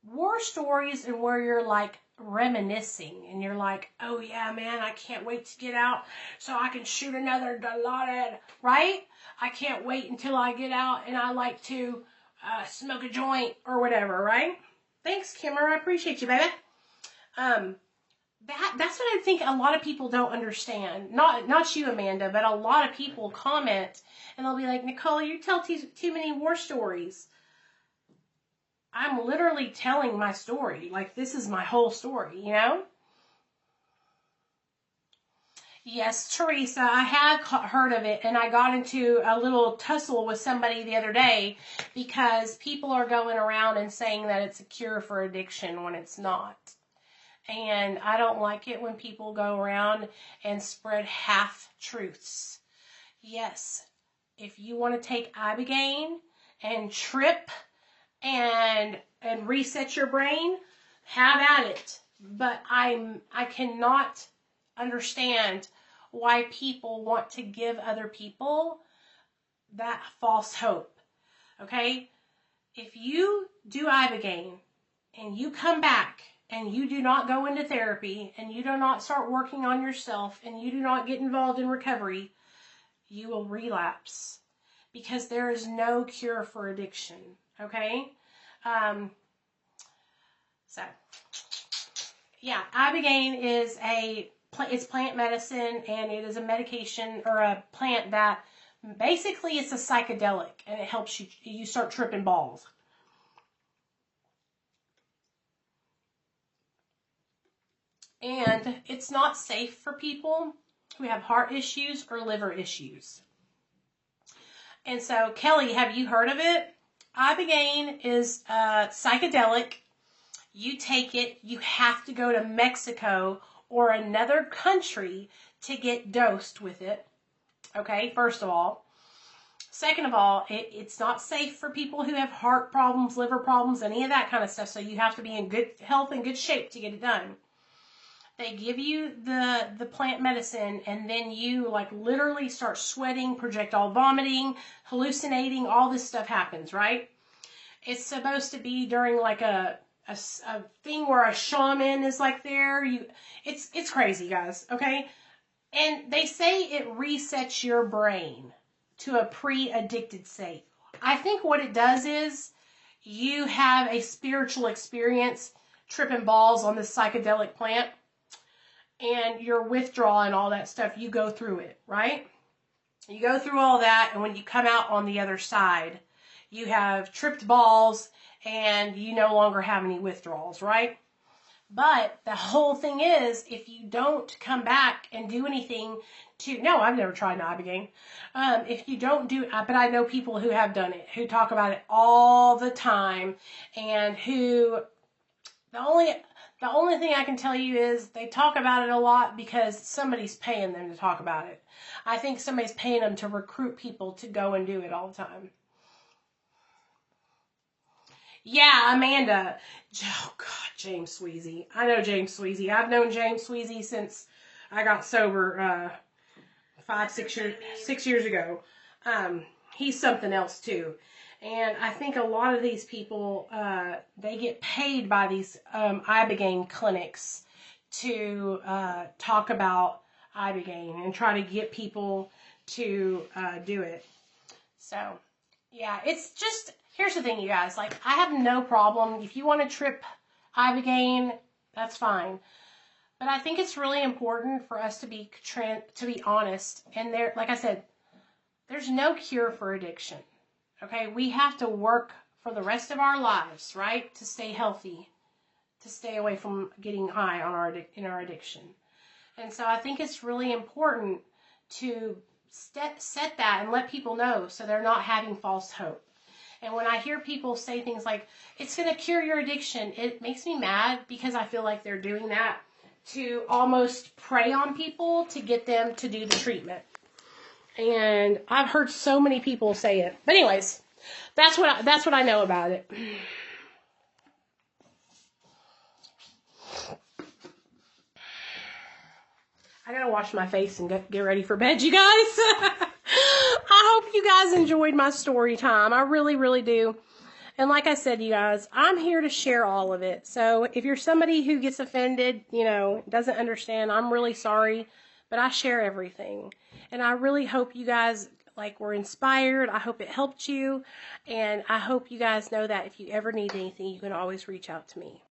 War stories and where you're like reminiscing and you're like, oh yeah, man, I can't wait to get out so I can shoot another Dilaudid, right? I can't wait until I get out and I like to smoke a joint or whatever, right? Thanks, Kimmer. I appreciate you, baby. That's what I think a lot of people don't understand. Not you, Amanda, but a lot of people comment and they'll be like, Nicole, you tell too many war stories. I'm literally telling my story. Like, this is my whole story, you know? Yes, Teresa, I have heard of it, and I got into a little tussle with somebody the other day because people are going around and saying that it's a cure for addiction when it's not. And I don't like it when people go around and spread half-truths. Yes, if you want to take Ibogaine and trip and reset your brain, have at it. But I cannot understand why people want to give other people that false hope. Okay? If you do Ibogaine and you come back and you do not go into therapy and you do not start working on yourself and you do not get involved in recovery, you will relapse because there is no cure for addiction. Okay? So, yeah, Ibogaine is it's plant medicine, and it is a medication or a plant that basically it's a psychedelic, and it helps you start tripping balls. And it's not safe for people who have heart issues or liver issues. And so, Kelly, have you heard of it? Ibogaine is psychedelic. You take it, you have to go to Mexico or another country to get dosed with it. Okay, first of all. Second of all, it's not safe for people who have heart problems, liver problems, any of that kind of stuff. So you have to be in good health and good shape to get it done. They give you the plant medicine, and then you like literally start sweating, projectile vomiting, hallucinating, all this stuff happens, right? It's supposed to be during like a thing where a shaman is like there. It's crazy, guys, okay? And they say it resets your brain to a pre-addicted state. I think what it does is you have a spiritual experience tripping balls on this psychedelic plant, and your withdrawal and all that stuff, you go through it, right? You go through all that, and when you come out on the other side, you have tripped balls and you no longer have any withdrawals, right? But the whole thing is, if you don't come back and do anything no, I've never tried Ibogaine. If you don't do, but I know people who have done it, who talk about it all the time, and who, the only thing I can tell you is they talk about it a lot because somebody's paying them to talk about it. I think somebody's paying them to recruit people to go and do it all the time. Yeah, Amanda. Oh, God, James Sweezy. I know James Sweezy. I've known James Sweezy since I got sober 6 years ago. He's something else, too. And I think a lot of these people, they get paid by these Ibogaine clinics to talk about Ibogaine and try to get people to do it. So, yeah, it's just... Here's the thing, you guys. Like, I have no problem. If you want to trip Ibogaine, that's fine. But I think it's really important for us to be honest. And like I said, there's no cure for addiction. Okay? We have to work for the rest of our lives, right? To stay healthy, to stay away from getting high in our addiction. And so I think it's really important to set that and let people know so they're not having false hope. And when I hear people say things like, it's going to cure your addiction, it makes me mad because I feel like they're doing that to almost prey on people to get them to do the treatment. And I've heard so many people say it. But anyways, that's what I know about it. I gotta wash my face and get ready for bed, you guys. I hope you guys enjoyed my story time. I really, really do. And like I said, you guys, I'm here to share all of it. So if you're somebody who gets offended, doesn't understand, I'm really sorry. But I share everything. And I really hope you guys were inspired. I hope it helped you. And I hope you guys know that if you ever need anything, you can always reach out to me.